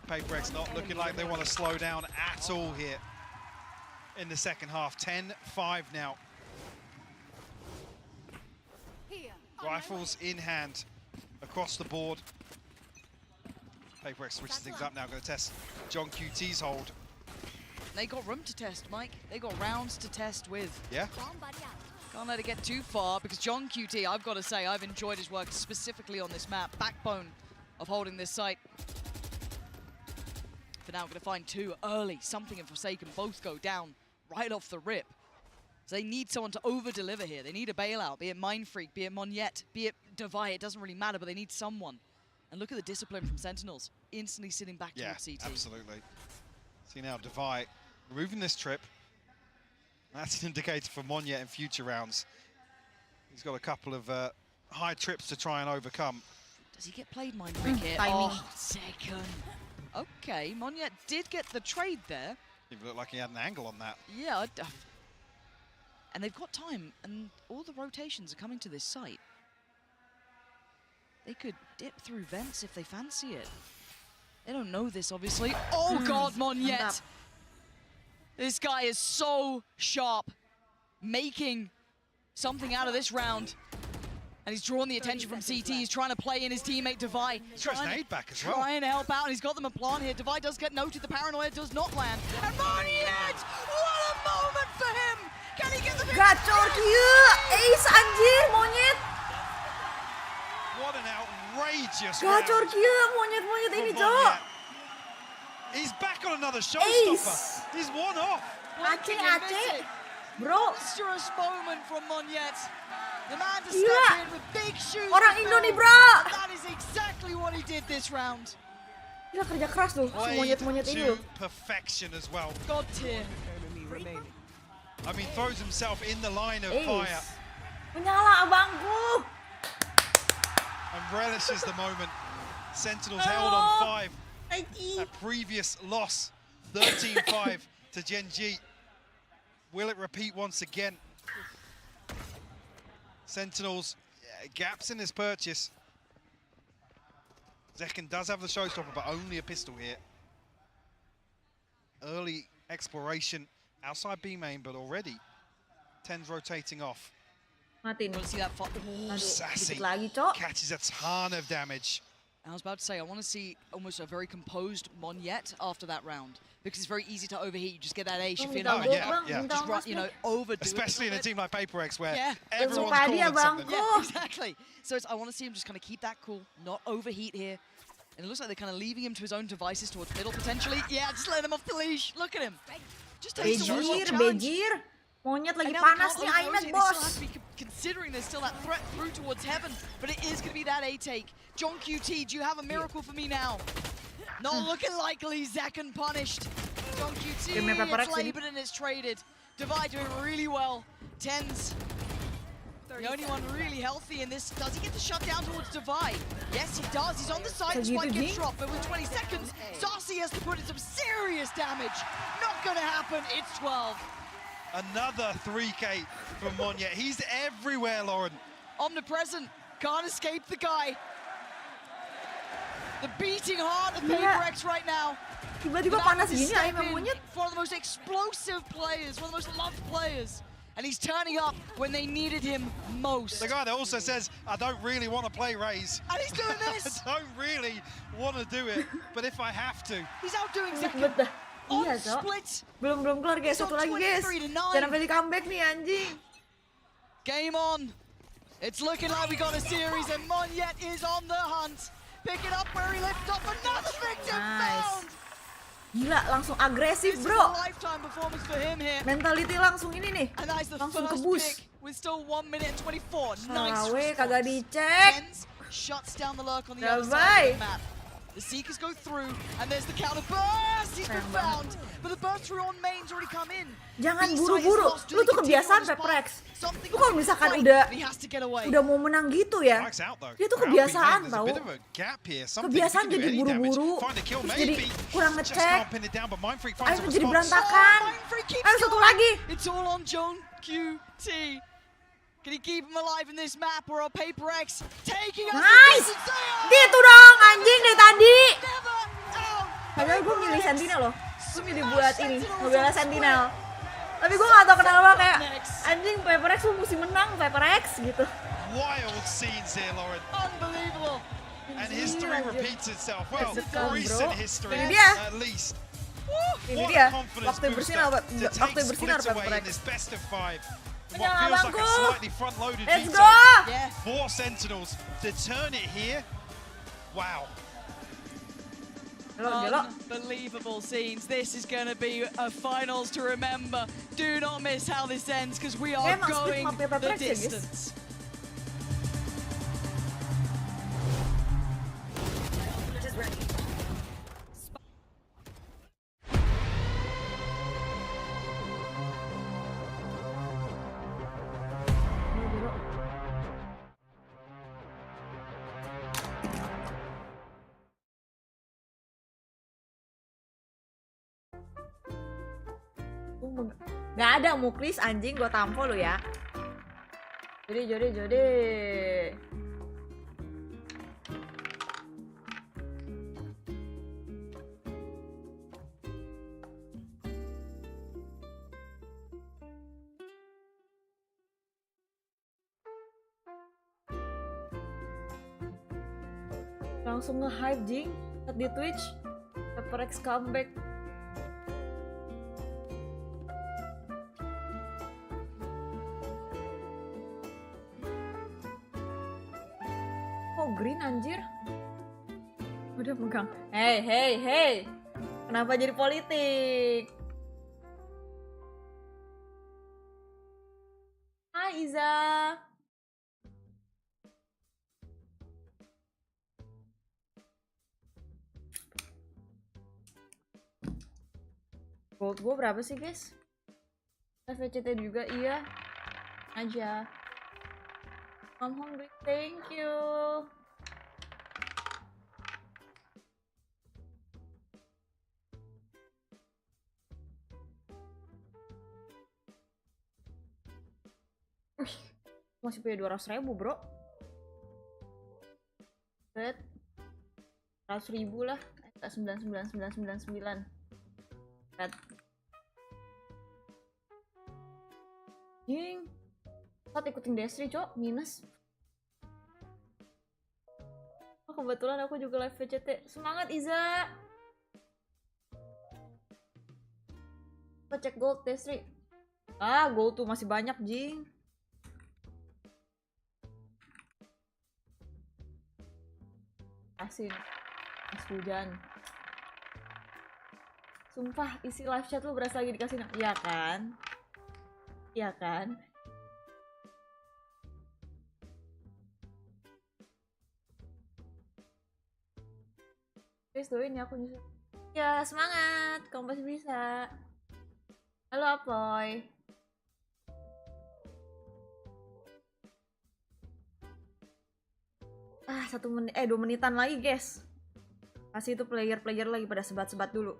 PaperX not looking like they want to slow down at all here in the second half. 10-5 now. Rifles in hand across the board. PaperX switches things up now, going to test John QT's hold. They got room to test, Mike. They got rounds to test with. Yeah. Can't let it get too far, because John QT, I've got to say, I've enjoyed his work specifically on this map. Backbone of holding this site. For now, going to find 2 early. Something and Forsaken both go down right off the rip. So they need someone to over-deliver here. They need a bailout, be it Mind Freak, be it Monyet, be it Divide. It doesn't really matter, but they need someone. And look at the discipline from Sentinels. Instantly sitting back towards CT. Absolutely. See now, Divide removing this trip. That's an indicator for Monyet in future rounds. He's got a couple of high trips to try and overcome. Does he get played, Mind Freak here? Oh, second. Okay, Monyet did get the trade there. It looked like he had an angle on that. Yeah, and they've got time, and all the rotations are coming to this site. They could dip through vents if they fancy it. They don't know this, obviously. Oh, God, Monyet! This guy is so sharp, making something out of this round. And he's drawn the attention from CT. He's trying to play in his teammate, Divide. He's trying to aid back as well. Trying to help out, and he's got them a plan here. Divide does get noted. The paranoia does not land. And Monyet! What a moment for him! Can he get the Gacor kieu! Ace anjir, Monyet! What an outrageous Gacor round. kieu, Monyet ini, Cok! He's back on another showstopper. He's one off. Aceh, bro. Monstrous moment from Monyet. The man to step in with big shoes. Orang Indo nih, bro. That is exactly what he did this round. Gila kerja keras tuh, si monyet-monyet ini to loh. perfection as well. God tier. I mean, throws himself in the line of fire Menyala abangku. and relishes the moment. Sentinels held on 5. That previous loss, 13-5 to Gen G. Will it repeat once again? Sentinels, gaps in his purchase. Zekken does have the showstopper, but only a pistol here. Early exploration outside B main, but already 10's rotating off. Matiin. Want to see that? Sassy Dikit lagi, Cok. catches a ton of damage. I was about to say, I want to see almost a very composed Monyet after that round. Because it's very easy to overheat. You just get that A, Shafin Oh, yeah. just run, you know, overdo Especially in a bit. team like PaperX where Yeah. everyone's calling something. Yeah, exactly. So I want to see him just kind of keep that cool, not overheat here. And it looks like they're kind of leaving him to his own devices towards middle potentially. Yeah, just let him off the leash. Look at him. Just takes the one challenge. Bejir. Monyet lagi And now panas they nih, can't Aimet, rotate, they still have bos. to be considering there's still that threat through towards heaven, but it is going to be that A take. John QT, do you have a miracle for me now? Not looking likely. Zekken punished. John QT, it's labeled and it's traded. Divide doing really well. 10's the only one really healthy in this. Does he get the shut down towards Divide? Yes, he does. He's on the side. The spike gets dropped, but with 20 seconds, Saucy has to put in some serious damage. Not going to happen. It's 12. Another 3K from Monyet. He's everywhere, Lauren. Omnipresent. Can't escape the guy. The beating heart of PaperX right now. Tiba-tiba panas gini Aimet Monyet. One of the most explosive players, one of the most loved players. And he's turning up when they needed him most. The guy that also says, I don't really want to play Raze. And he's doing this. I don't really want to do it, but if I have to. He's outdoing Zekken. Betul. On Iya, Cok. split. Belum kelar guys, satu lagi guys. 23 to 9. Jangan sampai di comeback nih anjing. Game on. It's looking like we got a series and Monyet is on the hunt. Pick it up where he lifted up. Another victim found. Gila, langsung agresif, This is bro. a lifetime performance for him here. Mentality langsung ini nih. And that is the Langsung first kebus. pick with still 1 minute and 24. Nice Sawe, kagak response. dicek. Tens shuts down the lurk on the Ya, other side of bye. the map. The Seekers go through, and there's the counter burst. He's been found, but the burst through on main's already come in. Jangan B-side is buru-buru. lost. Do Lu they tuh continue kebiasaan on this path? PaperX. Something Lu kalau misalkan fight, udah but he has to get away. mau menang gitu ya. Mike's out though. Dia tuh Round kebiasaan behind, tau. there's a bit of a gap here. Something Kebiasaan he can do jadi any damage. buru-buru. Find a kill Terus jadi maybe. kurang Just ngecek. can't pin it down, but Mindfreak finds a Ayo jadi response. berantakan. Mindfreak keeps Ayo satu going. lagi. It's all on John QT. Can he keep him alive in this map, or are PaperX taking us? Nice. Gitu dong anjing dari tadi. Never out. Padahal gue milih Sentinel loh. Gue milih buat ini, ngebela Sentinel. Tapi gue gak tau kenapa kayak anjing PaperX tuh mesti menang PaperX gitu. Wild scenes here, Lauren. Unbelievable. And history repeats itself. Well, Deg-degan, recent bro. history Ini dia. at least. Ini What dia. a confidence Waktu booster bersinar, to take waktu bersinar splits away in PaperX. this best of 5. What Menyala feels like a bangku. slightly front-loaded Let's veto. go. Yeah. 4 Sentinels to turn it here. Wow. Unbelievable scenes. This is going to be a finals to remember. Do not miss how this ends, because we are Emang split going mapnya the PaperX ya, guys? distance. Gak ada Muklis anjing, gue tampol lu ya. Jode. Langsung nge-hype jing, liat di Twitch, PaperX comeback. Green anjir. Udah megang. Hey. Kenapa jadi politik? Hai Iza. Gold gue berapa sih guys? HYTE juga iya aja. I'm hungry, thank you. Masih punya 200.000 bro. Bet 100.000 lah. 99999. Bet. Jing. Saat ikutin Destri cok minus. Oh, kebetulan aku juga live VCT. Semangat Iza. Kita cek gold Destri. Ah gold tuh masih banyak Jing. Asin, es hujan. Sumpah isi live chat lu berasa lagi dikasih. Iya kan? Iya kan? Please doain ya aku nyusul. Ya semangat, kamu pasti bisa. Halo Apoy. Ah 1 menit, 2 menitan lagi guys. Kasih itu player lagi pada sebat-sebat dulu.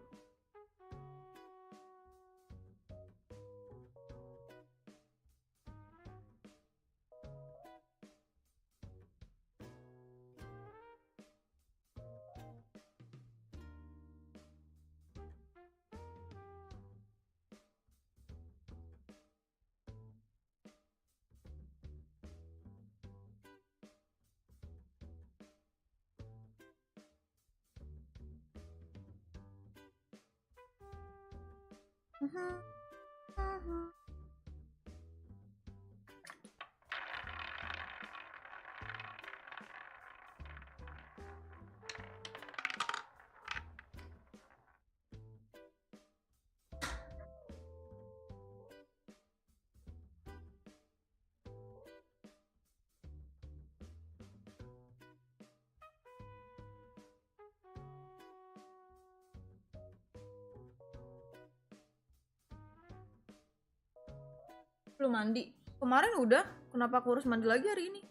Belum mandi. Kemarin udah. Kenapa aku harus mandi lagi hari ini?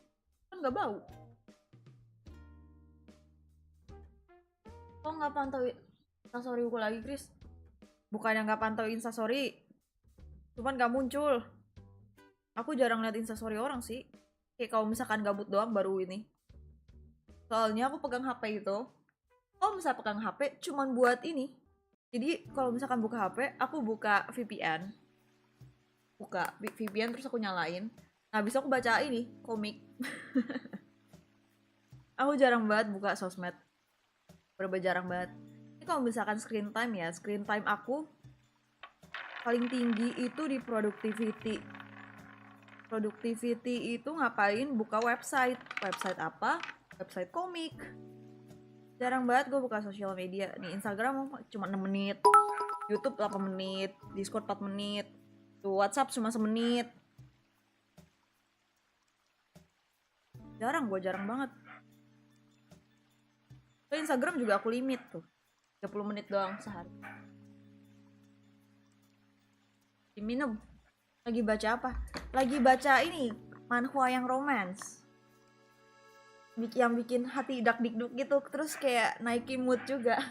Kan gak bau. Kok nggak pantauin instastory gue lagi, Chris? Bukannya nggak pantauin instastory, cuman gak muncul. Aku jarang liat instastory orang sih. Kayak kalau misalkan gabut doang baru ini. Soalnya aku pegang HP itu. Kalau misalnya pegang HP cuman buat ini. Jadi kalau misalkan buka HP, aku buka VPN. Buka VPN terus aku nyalain. Nah, habis aku baca ini, komik. Aku jarang banget buka sosmed. Bener-bener jarang banget. Ini kalau misalkan screen time ya, screen time aku paling tinggi itu di productivity. Productivity itu ngapain? Buka website. Website apa? Website komik. Jarang banget gue buka sosial media. Nih Instagram cuma 6 menit. YouTube 8 menit. Discord 4 menit. Tuh, WhatsApp cuma 1 menit. Jarang banget. Ke Instagram juga aku limit tuh. 30 menit doang sehari. Diminum. Lagi baca apa? Lagi baca ini, manhwa yang romance. Yang bikin hati dak-dikduk gitu, terus kayak naikin mood juga.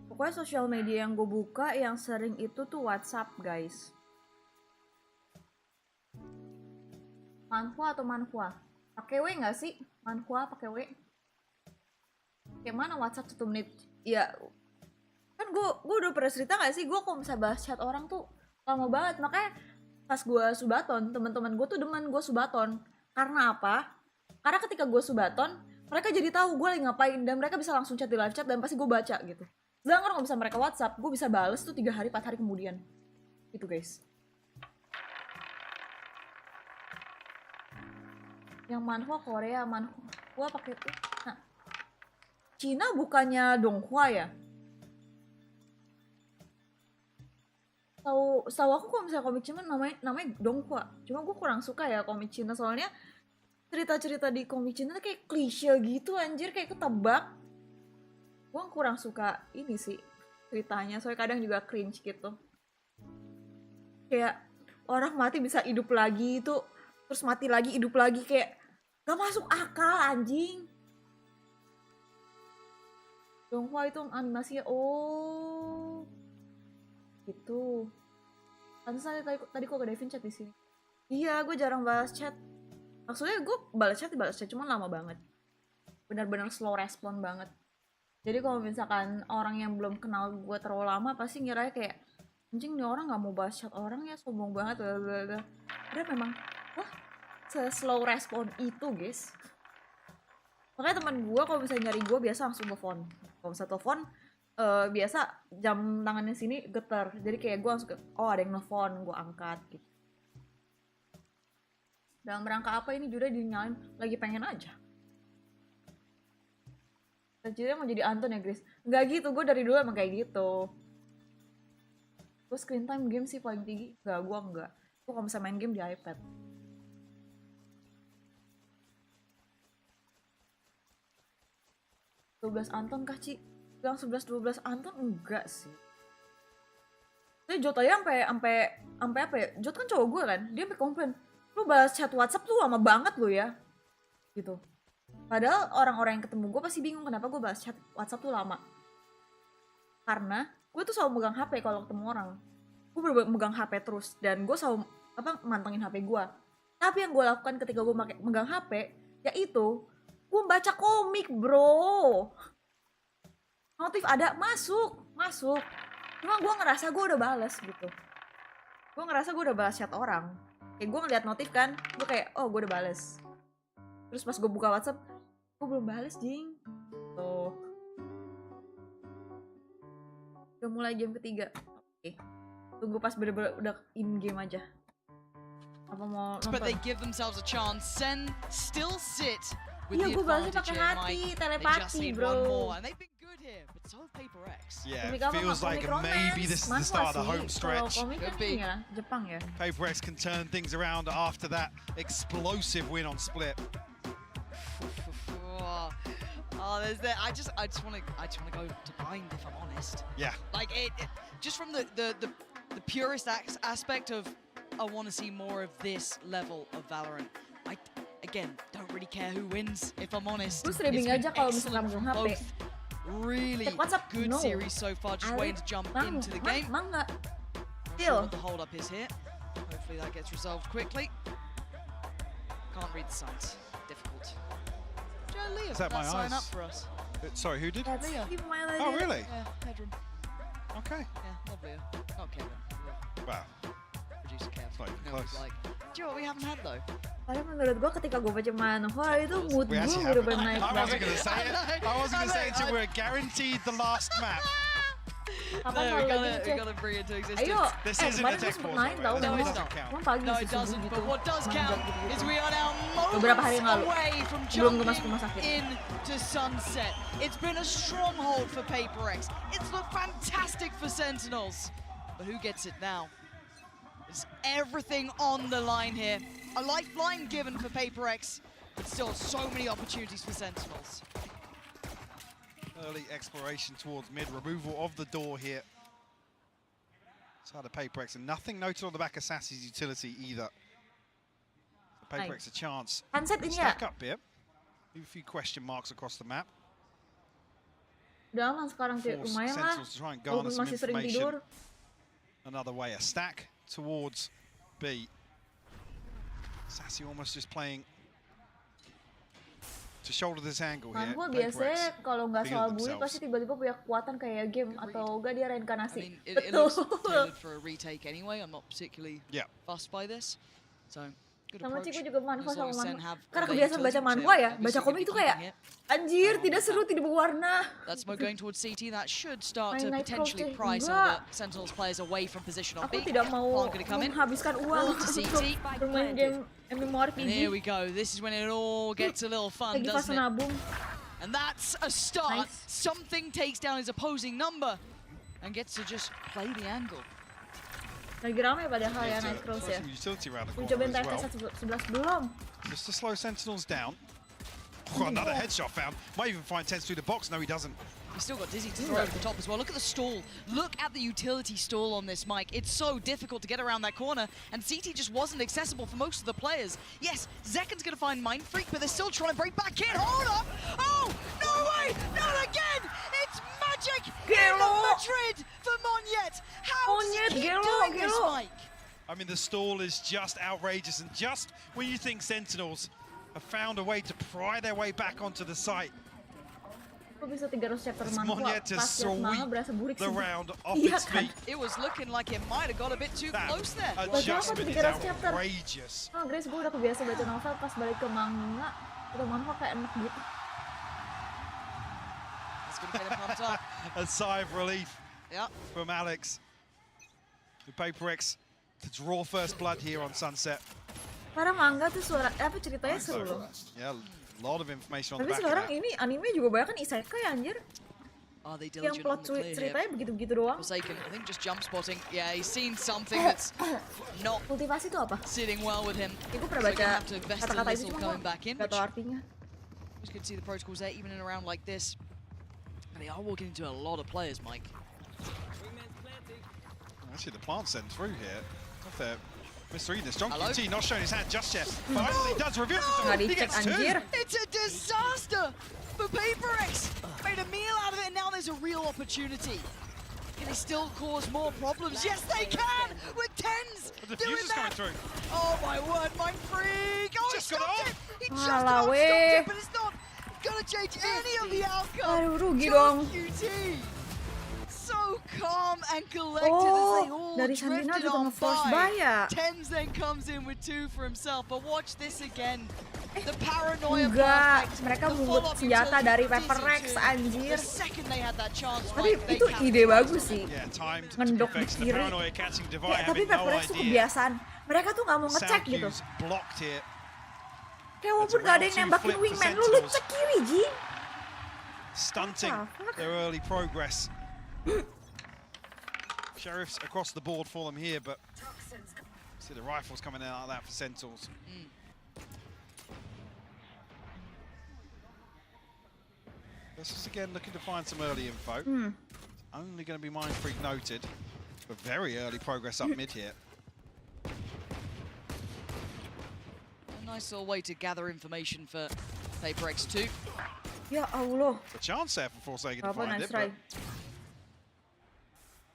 Pokoknya sosial media yang gue buka yang sering itu tuh WhatsApp guys. Manhwa atau manhwa? Pakai W nggak sih? Manhwa pakai W? Kayak mana WhatsApp 1 menit? Ya kan gue udah pernah cerita nggak sih? Gue kalau bisa bahas chat orang tuh lama banget. Makanya pas gue subaton, teman-teman gue tuh demen gue subaton. Karena apa? Karena ketika gue subaton, mereka jadi tahu gue lagi ngapain dan mereka bisa langsung chat di live chat dan pasti gue baca gitu. Sedangkan kalau bisa mereka WhatsApp, gue bisa bales tuh 3 hari 4 hari kemudian. Gitu guys. Yang manhwa Korea, manhwa pakai tuh. Nah, Cina bukannya donghua ya? Tahu aku kalau misalnya komik Cina namanya Donghua. Cuma gue kurang suka ya komik Cina soalnya cerita-cerita di komik Cina tuh kayak klise gitu anjir, kayak ketebak. Gue kurang suka ini sih ceritanya, soalnya kadang juga cringe gitu. Kayak orang mati bisa hidup lagi itu, terus mati lagi hidup lagi, kayak gak masuk akal anjing. Donghua itu animasinya gitu. Pantesan tadi kok gak Devin chat di sini. Iya, gue jarang balas chat. Maksudnya gue balas chat cuma lama banget. Benar-benar slow respon banget. Jadi kalau misalkan orang yang belum kenal gue terlalu lama pasti ngira kayak anjing nih orang nggak mau balas chat orang ya, sombong banget. Udah memang slow respon itu guys. Makanya teman gue kalau misalnya nyari gue biasa langsung telepon. Kalau misalnya telepon biasa jam tangannya sini getar, jadi kayak gue langsung ada yang nelfon, gue angkat gitu. Dalam rangka apa ini juga dinyalain, lagi pengen aja. Jadi mau jadi Anton ya Grace? Nggak gitu, gue dari dulu emang kayak gitu. Gue screen time game sih paling tinggi. Gue enggak. Gue kalau bisa main game di iPad. Anton kah Ci? Bilang 11-12 Anton enggak sih. Tapi Jot aja sampai apa ya? Jot kan cowok gue kan, dia sampai komplain, lu balas chat WhatsApp tuh lama banget lu ya, gitu. Padahal orang-orang yang ketemu gue pasti bingung kenapa gue balas chat WhatsApp tuh lama. Karena gue tuh selalu megang HP kalau ketemu orang. Gue bener-bener megang HP terus dan gue selalu mantengin HP gue. Tapi yang gue lakukan ketika gue megang HP, yaitu gue baca komik bro. Notif ada, masuk. Cuma gue ngerasa gue udah balas gitu. Gue ngerasa gue udah balas chat orang. Kayak gue ngeliat notif kan, gue kayak, oh gue udah balas. Terus pas gue buka WhatsApp, gue belum balas jing. Tuh. Udah mulai game ketiga. Oke. Tunggu pas bener-bener udah in game aja. Apa mau nonton? But they give themselves a chance. Sen still sit with Iya, the gue balasnya advantage pakai here, hati, Mike. They just telepati need bro. one more, and they've been good here, but so have Paper X. Yeah, it feels like maybe this is the start of the home stretch. Komik kan ini ya, Jepang ya. Paper X can turn things around after that explosive win on Split. Oh, there's that. I just want to go to bind if I'm honest. Yeah. Like it just from the purest aspect of I want to see more of this level of Valorant. I again don't really care who wins if I'm honest. Lu streaming aja kalau misalkan megang HP. Really good series so far. Just waiting to jump into the game. Mangga. Not sure what the hold up is here. Hopefully that gets resolved quickly. Can't read the signs. Difficult. Joe Leo, Is that my sign eyes? up for us. Sorry, who did? That's Leo. Oh, really? Yeah, headroom. Okay. Yeah, not Leo. Not Kevin. Wow. Producer Kev. It's not even No, close. like, do you know what we haven't had though? Padahal menurut gue ketika gue baca Manhwa itu mood We gue actually bener-bener naik haven't. I wasn't banget. going to say it. I wasn't going to say it until we're guaranteed the last map. Kapan No, kalau we lagi gotta ngecek? bring it into existence. Ayo, This isn't kemarin a gue tech sempet pause, main by the tau way. No, memang. it's not. Emang pagi No, it subuh doesn't. gitu. But what does count is we are now Beberapa hari moments yang lalu. away from Sebelum gue masuk jumping rumah sakit. into sunset. It's been a stronghold for Paper X. It's looked fantastic for Sentinels. But who gets it now? It's everything on the line here. A lifeline given for Paper X, but still so many opportunities for Sentinels. Early exploration towards mid, removal of the door here. Side of Paper X, and nothing noted on the back of Sassy's utility either. Paper X a chance. Handset ini ya? Stack up here. A few question marks across the map. Udah aman sekarang kayak Force lumayan lah. Sentinels to try and garner Walaupun some masih sering information. tidur. Another way, a stack towards B. Sassy almost just playing to shoulder this angle here. Manhwa Paper biasanya X kalau nggak feel soal bully themselves. pasti tiba-tiba punya kekuatan kayak game atau enggak dia I reinkarnasi. mean, it looks tailored for a retake anyway. I'm not particularly fussed by this. So, good Sama approach. Ciku juga Manhwa As long sama as Sen Manhwa. have Karena all their kebiasaan baca utilities, which Manhwa they ya, baca obviously komik gonna itu be kayak keeping here. anjir tidak seru, tidak berwarna. That's Mo going towards CT. That should start to Main Night potentially Crouch, pry some enggak. of the Sentinels players away from position on Aku B. tidak mau Aren't gonna come in. menghabiskan uang Ball to untuk CT. bermain game And MMORPG. here we go. This is when it all gets a little fun, Lagi fase doesn't it? nabung. And that's a start. Nice. Something takes down his opposing number and gets to just play the angle. Lagi rame padahal ya Night Cross ya. Utility around the Gue corner cobain as well. TS11 belum. Just to slow Sentinels down. Oh, another headshot found. Might even find Tens through the box. No, he doesn't. He's still got Dizzy to throw over the top as well. Look at the stall. Look at the utility stall on this mic. It's so difficult to get around that corner, and CT just wasn't accessible for most of the players. Yes, Zekan's going to find Mind Freak, but they're still trying to break back in. Hold up! Oh, no way! Not again! It's magic in Madrid for Monyet. How does he keep doing this, Mike? I mean, the stall is just outrageous, and just when you think Sentinels have found a way to pry their way back onto the site, Kok bisa 300 chapter mana Monyet to pas liat mana berasa sweep burik the sih. round off Iya its kan? feet. It was looking like it might have got a bit too That close there. adjustment is 300 chapter. outrageous. Oh, Grace, gue udah kebiasa baca novel pas balik ke manga. Udah manhwa kayak enak gitu. That's going to get him pumped up. A sigh of relief Yep. from Alex. The Paper X to draw first blood here on Sunset. Karena manga tuh suara ceritanya seru loh. Yeah, a lot of information on Tapi the back sekarang of that. ini anime juga banyak kan isekai anjir. Are they Yang diligent plot on the clear here? ceritanya begitu-begitu doang. Forsaken, I think just jump spotting. Yeah, he's seen something that's not Kultivasi itu apa? sitting well with him. Ya, gue pernah So baca gonna have to invest a kata-kata itu little cuma coming back in, gak tau artinya. Just good to see the protocols there, even in a round like this. And they are walking into a lot of players, Mike. Actually, the plant sent through here. Not there. Misreading this. John Hello? QT not showing his hand just yet. Finally does reveal himself. Nggak He dicek gets two. anjir. It's a disaster for Paper X. Made a meal out of it, and now there's a real opportunity. Can they still cause more problems? Yes, they can! With tens! The Doing diffuser's coming that! through. Oh my word, Mind Freak! Oh, Just he got stopped off. it! He just Alah, about stopped weh. it, but it's not gonna change any of the outcome. Aduh, rugi John dong. QT, so calm and collected as they all dari Sandina drifted juga on nge-force by. buy ya? Tens then comes in with 2 for himself, but watch this again. The paranoia Enggak, perfect. mereka The mungut follow-up senjata utility dari for Paper Dizzy Rex, too. anjir. The second they had that chance, Tapi right, they itu ide capitalized bagus on sih. it. Yeah, timed to Ngendok di perfection. The kiri. paranoia catching Divide Ya, tapi having no Paper Rex tuh idea. kebiasaan. Mereka tuh nggak mau ngecek Sound gitu. cues blocked here. Kayak walaupun gak ada yang nembakin wingman, lu cek kiri, Ji. Stunting What the fuck? their early progress. Sheriffs across the board for them here, but see the rifles coming out like that for Sentinels. This is again looking to find some early info. Only going to be Mind Freak noted, but very early progress up mid here. A nice little way to gather information for Paper X2. Ya Allah. A chance there for Forsaken to Apa, find nice it, but try.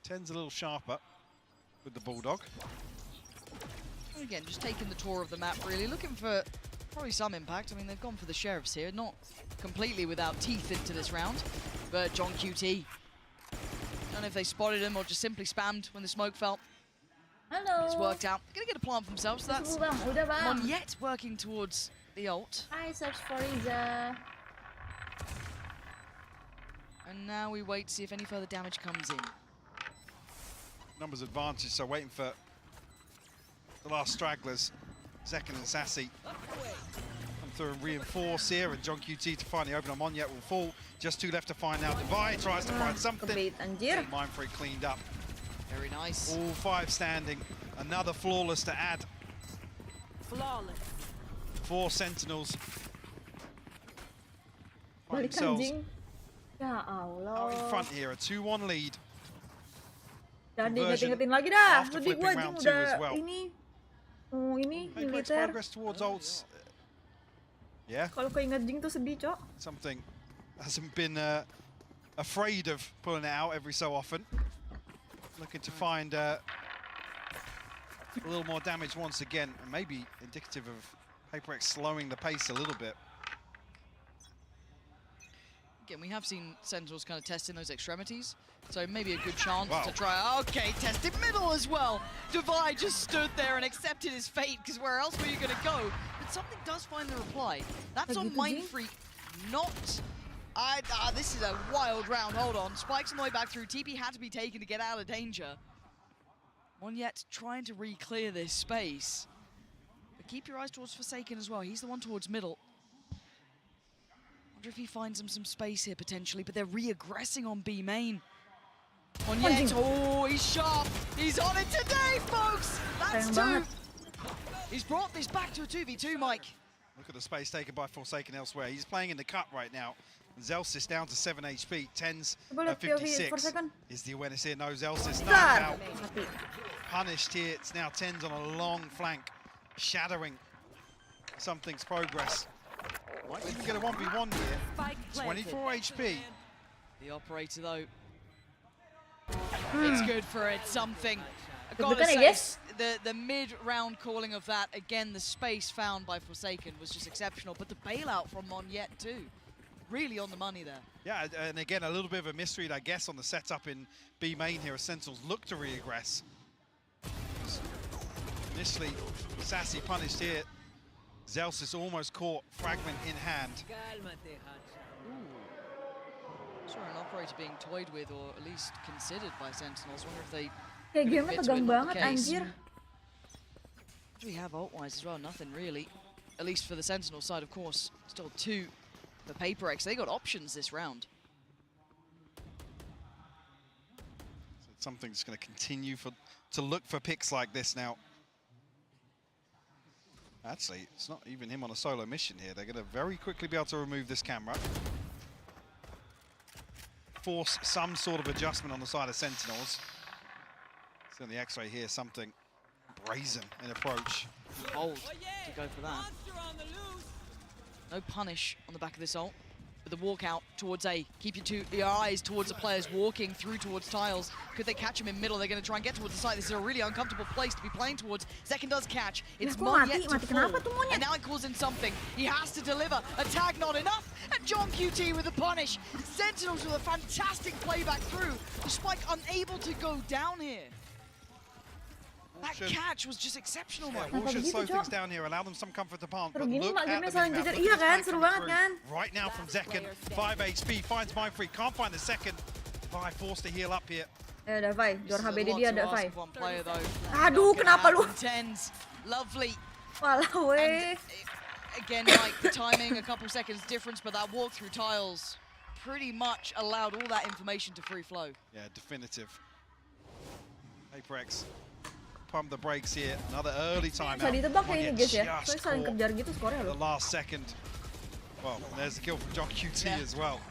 Ten's a little sharper with the Bulldog. Again, just taking the tour of the map, really looking for probably some impact. I mean, they've gone for the Sheriffs here, not completely without teeth into this round, but John QT. Don't know if they spotted him or just simply spammed when the smoke fell. Halo. It's worked out. Gonna get a plant for themselves, so that's Bang, udah bang. Monyet working towards the ult. I search for Iza. And now we wait to see if any further damage comes in. Numbers advantage, so waiting for the last stragglers, Zekan and Sassy, come through and reinforce here, and John QT to finally open on Monyet will fall. Just 2 left to find now. Divide tries to find something. Kebait, anjir. Mind Freak cleaned up. Very nice. All 5 standing. Another flawless to add. Flawless. 4 Sentinels. Find Balik themselves anjing. Ya out in Allah. front here, a 2-1 lead. Jangan Conversion diinget-ingetin lagi dah. after Tadi flipping gua anjing round 2 as udah well. ini. Oh, ini Paper X militer. progress towards ults. Yeah, Kalau keinget jing tuh sedih, Cok. something hasn't been afraid of pulling it out every so often. Looking to find a little more damage once again, and maybe indicative of Paper X slowing the pace a little bit. Again, we have seen Sentinels kind of testing those extremities, so maybe a good chance Wow. to try. Okay, tested middle as well. Divide just stood there and accepted his fate, because where else were you going to go? But something does find the reply. That's on Mind Freak, not... this is a wild round. Hold on. Spikes on the way back through. TP had to be taken to get out of danger. Monyet trying to re-clear this space. But keep your eyes towards Forsaken as well. He's the one towards middle. Wonder if he finds him some space here potentially, but they're re-aggressing on B main. On yet. Oh, he's sharp. He's on it today, folks. That's two. He's brought this back to a 2v2, Mike. Look at the space taken by Forsaken elsewhere. He's playing in the cut right now. Zelsis down to 7 HP. 10's 56 is the awareness here. No, Zelsis out. Punished here. It's now 10's on a long flank, shadowing something's progress. Might even get a 1v1 here. 24 HP. The operator, though. It's good for it. Something. I gotta say, the mid-round calling of that, again, the space found by Forsaken was just exceptional. But the bailout from Monyet, too. Really on the money there. Yeah, and again, a little bit of a misread, I guess, on the setup in B main here as Sentinels look to reaggress. Initially, Sassy punished here. Zelsis almost caught, fragment in hand. Saw an operator being toyed with, or at least considered by Sentinels. Wonder if they. Kayak game tegang banget, anjir. We have ult-wise as well, nothing really. At least for the Sentinel side, of course. Still 2 for PaperX. They got options this round. So something's going to continue to look for picks like this now. Actually, it's not even him on a solo mission here. They're going to very quickly be able to remove this camera. Force some sort of adjustment on the side of Sentinels. See on the X-ray here, something brazen in approach. Bold to go for that. No punish on the back of this ult. With the walkout towards A. Keep your eyes towards the players walking through towards tiles. Could they catch him in middle? They're going to try and get towards the site. This is a really uncomfortable place to be playing towards. Zekken does catch. It's Monyet to fall. And now it calls in something. He has to deliver. A tag not enough. And John QT with a punish. Sentinels with a fantastic playback through. The Spike unable to go down here. That catch was just exceptional, Mike. Wall should slow things down here, allow them some comfort to palm. Seru gini mak game saling jejer. Iya kan, seru banget kan? Right now from Zekken, 5 HP, finds Mindfreak, can't find the second. Vi forced to heal up here. Ada Vi, juara HBD dia ada Vi. Player, Aduh, kenapa lu? Lovely. Walau weh. Again, like the timing, a couple seconds difference, but that walk through tiles pretty much allowed all that information to free flow. Yeah, definitive. HyperX pump the brakes here. Another early timeout. Bisa ditebak ya ini guys ya. Soalnya saling kejar gitu skornya loh. The last second. Well, there's the kill from John QT as well.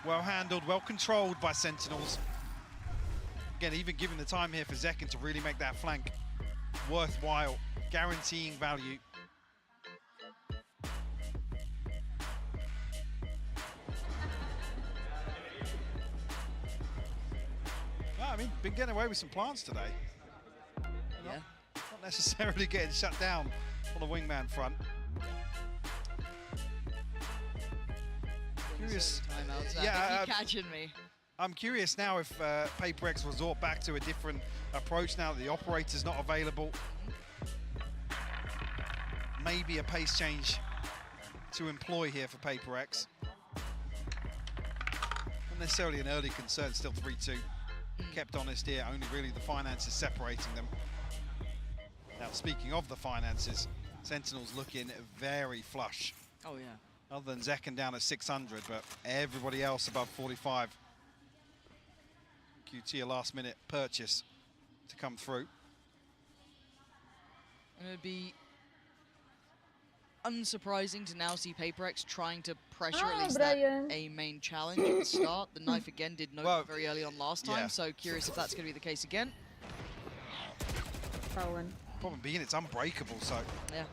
Well handled, well controlled by Sentinels. Again, even given the time here for Zekken to really make that flank worthwhile, guaranteeing value. I mean, been getting away with some plants today. Yeah. Not necessarily getting shut down on the wingman front. Curious. Yeah, catching me. I'm curious now if PaperX resort back to a different approach now that the operator's not available. Maybe a pace change to employ here for PaperX. Not necessarily an early concern, still 3-2. Kept honest here, only really the finances separating them. Now, speaking of the finances, Sentinels looking very flush. Oh, yeah. Other than Zekken down at 600, but everybody else above 45. QT a last-minute purchase to come through. And it would be unsurprising to now see PaperX trying to pressure at least that A main challenge at the start. The knife again did note very early on last time, so curious if that's going to be the case again. Problem being it's unbreakable, so yeah,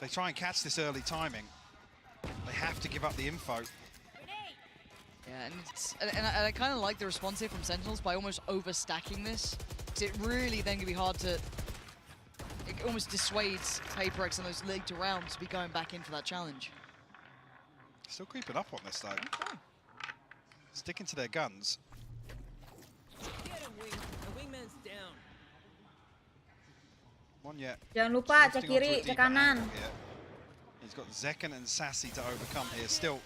they try and catch this early timing. They have to give up the info. Yeah, and I kind of like the response here from Sentinels by almost overstacking this. Because it really then can be hard to... It almost dissuades PaperX in those later rounds to be going back in for that challenge. Still creeping up on this though. Okay. Sticking to their guns. Monyet. Jangan lupa cek kiri, cek kanan. He's got Zekken and Sassy to overcome here. Still,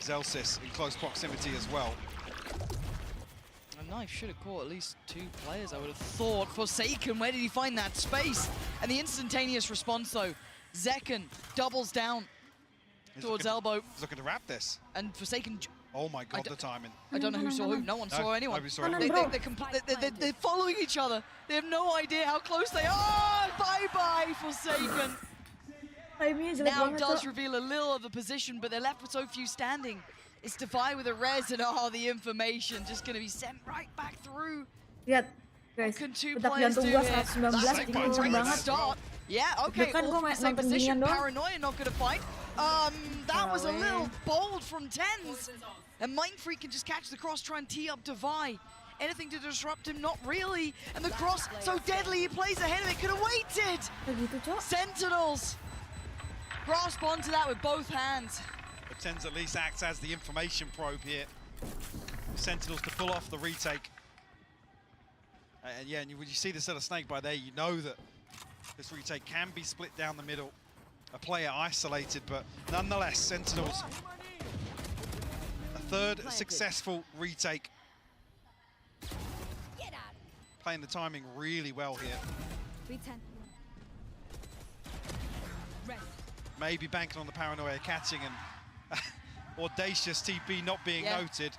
Zelsis in close proximity as well. A knife should have caught at least 2 players, I would have thought. Forsaken, where did he find that space? And the instantaneous response, though. Zekken doubles down towards elbow. He's looking to wrap this. And Forsaken Oh my god, the timing. I don't know who saw who. No one saw anyone. Nobody saw anyone. They're following each other. They have no idea how close they are. Bye-bye, Forsaken. Now does reveal a little of the position, but they're left with so few standing. It's Defy with a res, and the information just going to be sent right back through. Lihat, guys. Can two Detak players do jantung it? gua 119, That's a great banget. start. Yeah, okay, Bukan all gua from the same nonton position. ginian doang. Paranoia not going to fight. That was a little bold from Tens. And Mindfreak can just catch the cross, try and tee up Defy. Anything to disrupt him, not really. And the cross, so deadly, he plays ahead of it, could have waited. Sentinels grasp onto that with both hands. But Tens at least acts as the information probe here. Sentinels to pull off the retake. And yeah, and when you see this little snake by there, you know that this retake can be split down the middle. A player isolated, but nonetheless, Sentinels. A third successful retake. Playing the timing really well here. Maybe banking on the paranoia catching and audacious TP not being noted.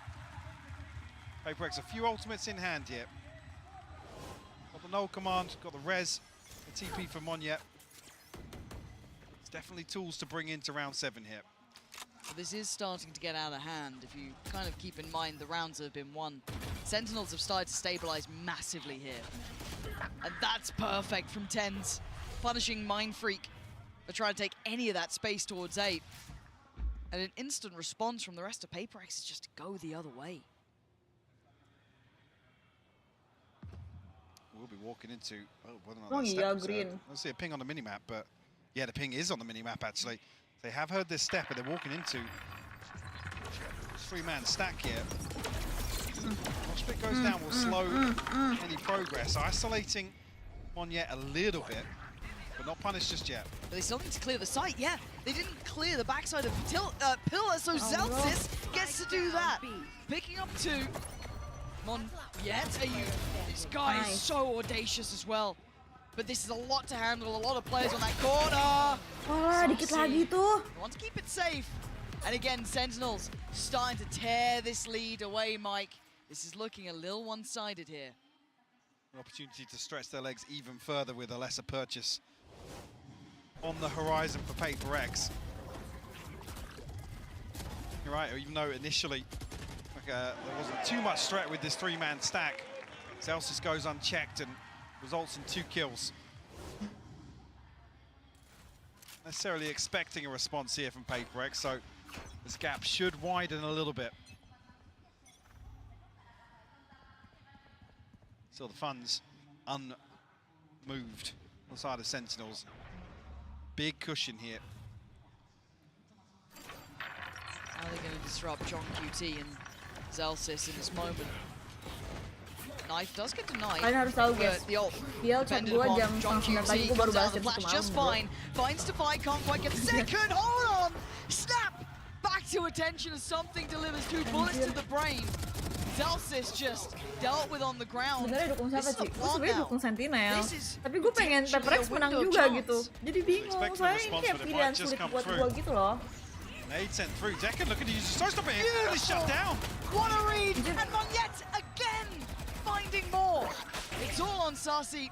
PaperX, a few ultimates in hand here. Got the null command, got the res, the TP for Monyet. It's definitely tools to bring into round 7 here. Well, this is starting to get out of hand if you kind of keep in mind the rounds that have been won. Sentinels have started to stabilize massively here. And that's perfect from Tens, punishing Mindfreak for trying to take any of that space towards 8. And an instant response from the rest of PaperX is just to go the other way. We'll be walking into, I see a ping on the minimap, but yeah, the ping is on the minimap actually. They have heard this step, and they're walking into this 3-man stack here. Once split goes down, will slow any progress. Isolating Monyet a little bit, but not punished just yet. But they still need to clear the site, yeah. They didn't clear the backside of Pillar, so Zelsis gets to do that. Picking up 2. Monyet, this guy is so audacious as well. But this is a lot to handle, a lot of players on that corner. Dikit lagi tuh. Want to keep it safe. And again, Sentinels starting to tear this lead away, Mike. This is looking a little one-sided here. An opportunity to stretch their legs even further with a lesser purchase on the horizon for PaperX. You're right, even though initially there wasn't too much threat with this 3-man stack, Zelsis goes unchecked and results in 2 kills. Necessarily expecting a response here from PaperX, so this gap should widen a little bit. Still the funds unmoved on the side of Sentinels. Big cushion here. How are they going to disrupt John QT and Zelsis in this moment? Knife does get denied. Kalian harus tahu guys, The ult dia chat depended gua upon jam John 9 pagi, QT gua baru comes out balas of the jam flash 1 just malam, fine. Finds Defy, can't quite get the second. Hold on! Snap! Back to attention as something delivers 2 bullets to the brain. Zelsis just dealt with on the ground. Sebenarnya dukung siapa sih? Gue sebenarnya dukung Sentinel. This is Tapi gue pengen PaperX menang juga gitu. Jadi bingung, Expecting soalnya the ini response, kayak but it pilihan might just sulit come buat through. gue gitu loh. Nade sent through. Decken looking to use the showstopper here. Nearly shut down. What a read! And Monyet again finding more. It's all on Sassy.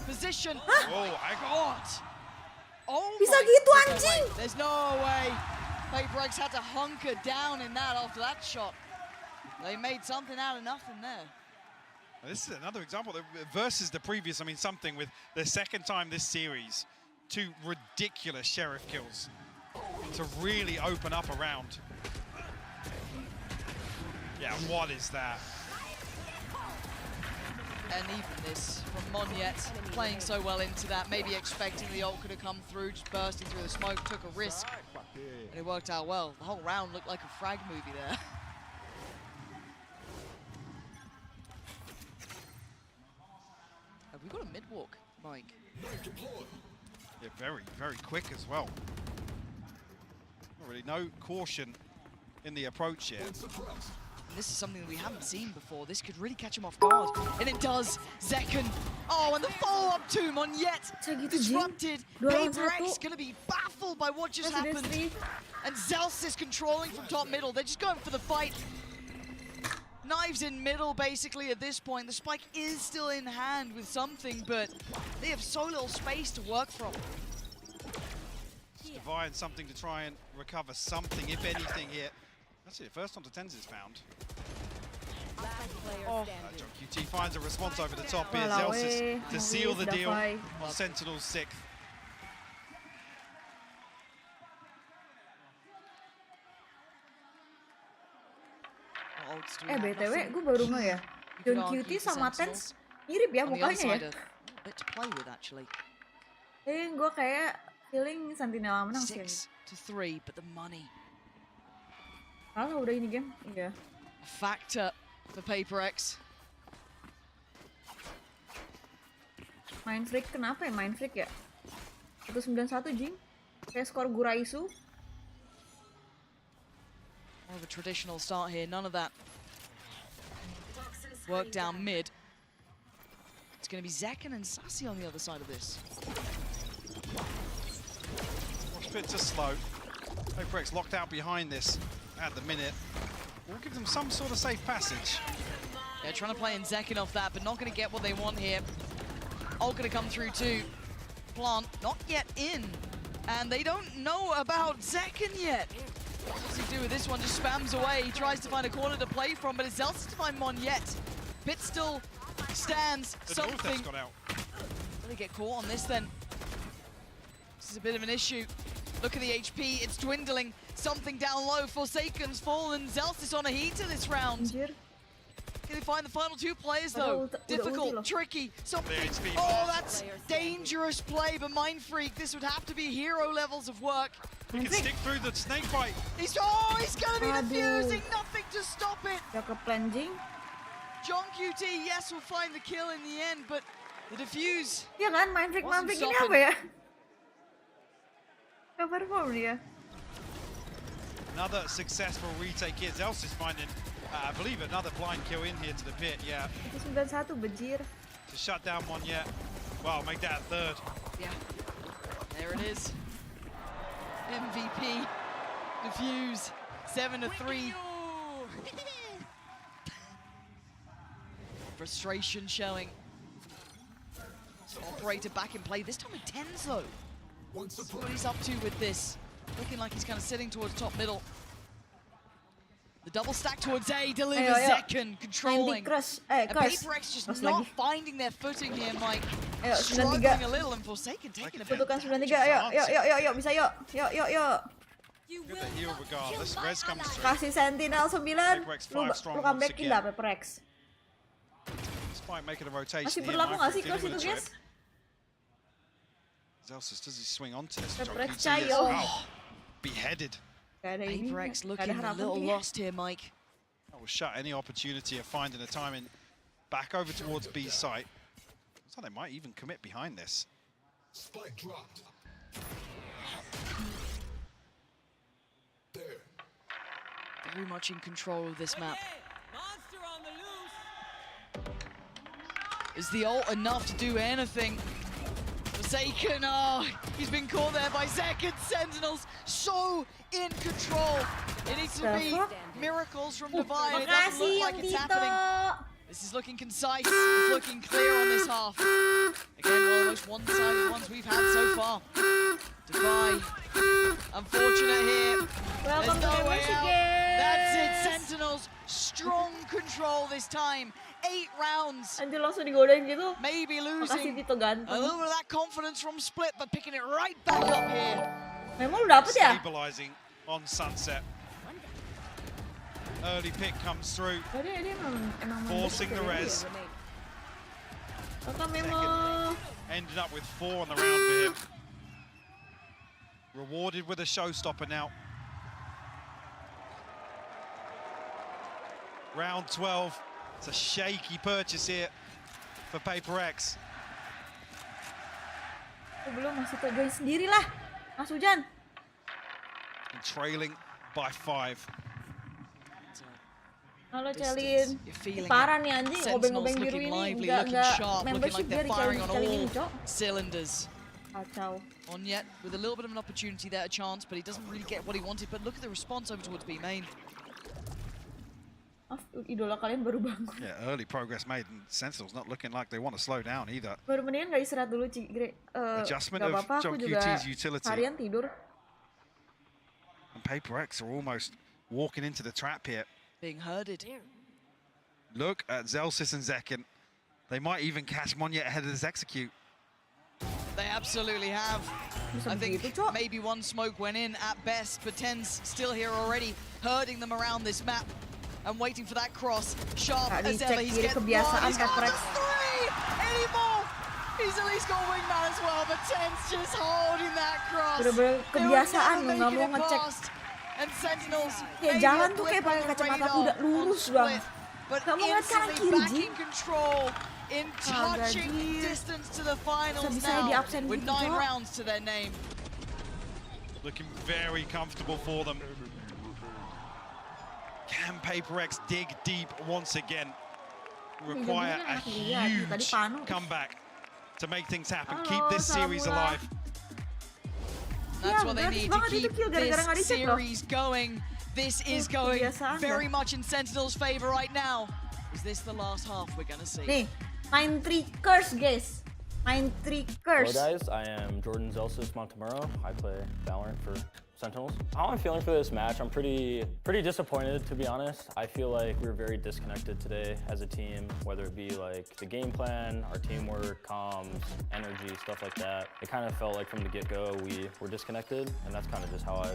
Position. Oh, I God! Oh Bisa my gitu, goodness. anjing! There's no way. PaperX had to hunker down in that after that shot. They made something out of nothing there. This is another example versus the previous. I mean, something with the second time this series, 2 ridiculous sheriff kills to really open up a round. Yeah, what is that? And even this from Monyet, playing so well into that, maybe expecting the ult could have come through, just bursting through the smoke, took a risk, and it worked out well. The whole round looked like a frag movie there. Have we got a mid-walk, Mike? Yeah, very, very quick as well. Not really no caution in the approach here. And this is something that we haven't seen before. This could really catch him off guard. And it does. Zekken. Oh, and the follow-up to Monyet. Disrupted. PaperX going to be baffled by what just happened. And Zels is controlling from top middle. They're just going for the fight. Knives in middle, basically, at this point. The spike is still in hand with something, but they have so little space to work from. Divine something to try and recover something, if anything, here. That's it, first onto tens is found. John QT finds a response over the top here. Zelsis to seal the deal on Sentinel's 6th. BTW, gue baru nge ya. John QT sama Tens mirip ya mukanya ya. Gue kayak feeling Sentinel menang sih. 6-3, but the money. Kalau udah ini game, iya. Factor for PaperX. Main freak kenapa ya? Main freak ya? 191 Jing. Kayak skor GURAISU. More of a traditional start here, none of that work down mid. It's going to be Zekken and Sassy on the other side of this. Bit too slow. PaperX locked out behind this at the minute. We'll give them some sort of safe passage. They're trying to play in Zekken off that, but not going to get what they want here. Ult going to come through too. Plant not yet in. And they don't know about Zekken yet. What does he do with this one? Just spams away. He tries to find a corner to play from, but it's Zelsis to find Mon yet. Bit still stands something. Got out. Will they get caught on this then? This is a bit of an issue. Look at the HP, it's dwindling. Something down low. Forsaken's fallen. Zelsis on a heater this round. Can they find the final 2 players though? Difficult, tricky, something. Oh, that's dangerous play, but Mind Freak, this would have to be hero levels of work. He can stick through the snake bite. He's gonna be defusing, nothing to stop it. John QT, yes, will find the kill in the end, but the defuse. Iya kan, Mind Freak ini apa ya? Gak perform dia. Another successful retake here. Zelsis is finding, I believe, another blind kill in here to the pit. Yeah. 91 bejir. To shut down one yet. Well, make that a 3rd. Yeah. There it is. MVP. Defuse. 7-3. Frustration showing. Operator back in play. This time with 10s though. See what he's up to with this. Looking like he's kind of sitting towards top middle. The double stack towards A delivers Zekken controlling. PaperX just not finding their footing here, Mike. Struggling a little and Forsaken taking a bit. Butuhkan 93, ayo, bisa yuk. Yuk. Get the heal regardless. Res comes through. Kasih Sentinel 9, lu comebackin dah PaperX. Despite making a rotation Masih here, berlaku nggak sih curse itu, guys? Zelsis, does he swing onto this? PaperX Beheaded. PaperX looking a little lost here, Mike. That will shut any opportunity of finding a timing back over towards B site. Looks like they might even commit behind this. Spike dropped. Very much in control of this map. Is the ult enough to do anything? Forsaken, he's been caught there by Zekken. Sentinels so in control. It needs to be miracles from Divine. It doesn't look like it's happening. This is looking concise. It's looking clear on this half. Again, one of the most one-sided ones we've had so far. Divine, unfortunate here. There's no way out. That's it, Sentinels. Strong control this time. 8 rounds. Anjir langsung digodain gitu. Maybe Makasih losing Tito ganteng. a little bit of that confidence from Split, but picking it right back up here. Memang lu dapet ya? Stabilizing on Sunset. Early pick comes through. Dia emang forcing the res. Memo. Ended up with 4 on the round for him. Rewarded with a showstopper now. Round 12. It's a shaky purchase here for PaperX. Belum, masih tegain sendiri lah, Mas Hujan. And trailing by 5. Kalau Celin, parah nih anjing, ngobeng-ngobeng biru ini, enggak membership dia di Celin ini, Cok. Cylinders. Kacau. Monyet with a little bit of an opportunity there, a chance, but he doesn't really get what he wanted. But look at the response over towards B main. Idola kalian baru bangun. Yeah, early progress made, and Sentinel's not looking like they want to slow down either. Baru mendingan nggak istirahat dulu, Gre. Adjustment Gak of apa-apa, aku juga JQT's utility. harian tidur. And PaperX are almost walking into the trap here. Being herded. Look at Zelsis and Zekken. They might even catch Monyet ahead of this execute. They absolutely have. I think maybe one smoke went in at best, but Ten's still here already, herding them around this map and waiting for that cross. Sharp as ever, he's getting one, he's got the three anymore. He's at least got wingman as well, but Ten's just holding that cross. Bener-bener kebiasaan nggak mau ngecek. And Sentinels, ya jalan tuh kayak pakai kacamata kuda lurus banget. but Kamu ngeliat kanan instantly kiri, back Ji. in control. In touching distance to the finals Bisa-bisa di now, absen with gitu, 9 Cok. rounds to their name. Looking very comfortable for them. Can PaperX dig deep once again? Require a huge comeback to make things happen. Keep this series alive. That's what they need to keep this series going. This is going very much in Sentinel's favor right now. Is this the last half we're gonna see? Nih, main 3 curse, guys. Main 3 curse. Hello guys, I am Jordan Zelsis Montemuro. I play Valorant for Sentinels. How I'm feeling for this match, I'm pretty disappointed, to be honest. I feel like we were very disconnected today as a team, whether it be like the game plan, our teamwork, comms, energy, stuff like that. It kind of felt like from the get-go we were disconnected, and that's kind of just how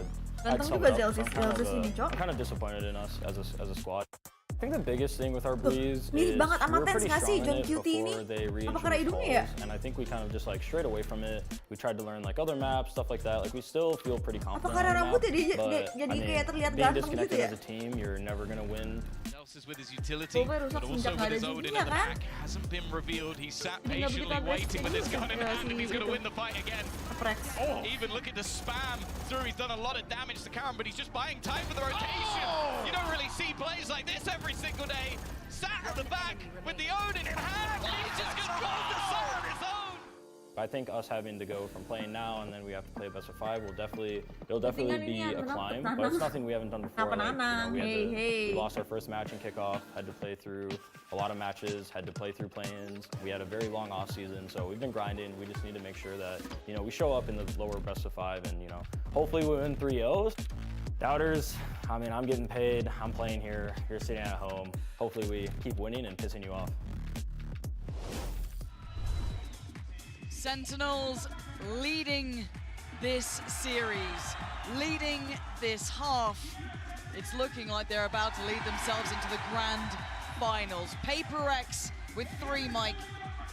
I'd sum it up. I'm kind of disappointed in us as a squad. I think the biggest thing with our breeze is banget sama we're Tens pretty nggak sih, strong in John it QT ini? before they Apa re-introduce karena hidungnya ya? calls, and I think we kind of just like strayed away from it. We tried to learn like other maps, stuff like that. Like we still feel pretty confident. Apa karena on the rambutnya map, dia but, jadi I mean, kayak terlihat being ganteng gitu disconnected ya? as a team, you're never gonna win. Is with his utility, but also with his Odin in the back. Hasn't been revealed. He sat patiently waiting with his gun in hand, and he's going to win the fight again. Oh, even look at the spam through. He's done a lot of damage to Karen, but he's just buying time for the rotation. You don't really see plays like this every single day. Sat at the back with the Odin in hand. He's just going to roll the sun on his own. I think us having to go from playing now and then we have to play best of 5 it'll definitely be a climb, but it's nothing we haven't done before. Like, we lost our first match in kickoff, had to play through a lot of matches, had to play through play-ins. We had a very long off season, so we've been grinding. We just need to make sure that we show up in the lower best of 5 and hopefully we win 3-0s. Doubters, I mean, I'm getting paid, I'm playing here, you're sitting at home. Hopefully we keep winning and pissing you off. Sentinels leading this series, leading this half. It's looking like they're about to lead themselves into the grand finals. PaperX with 3, Mike.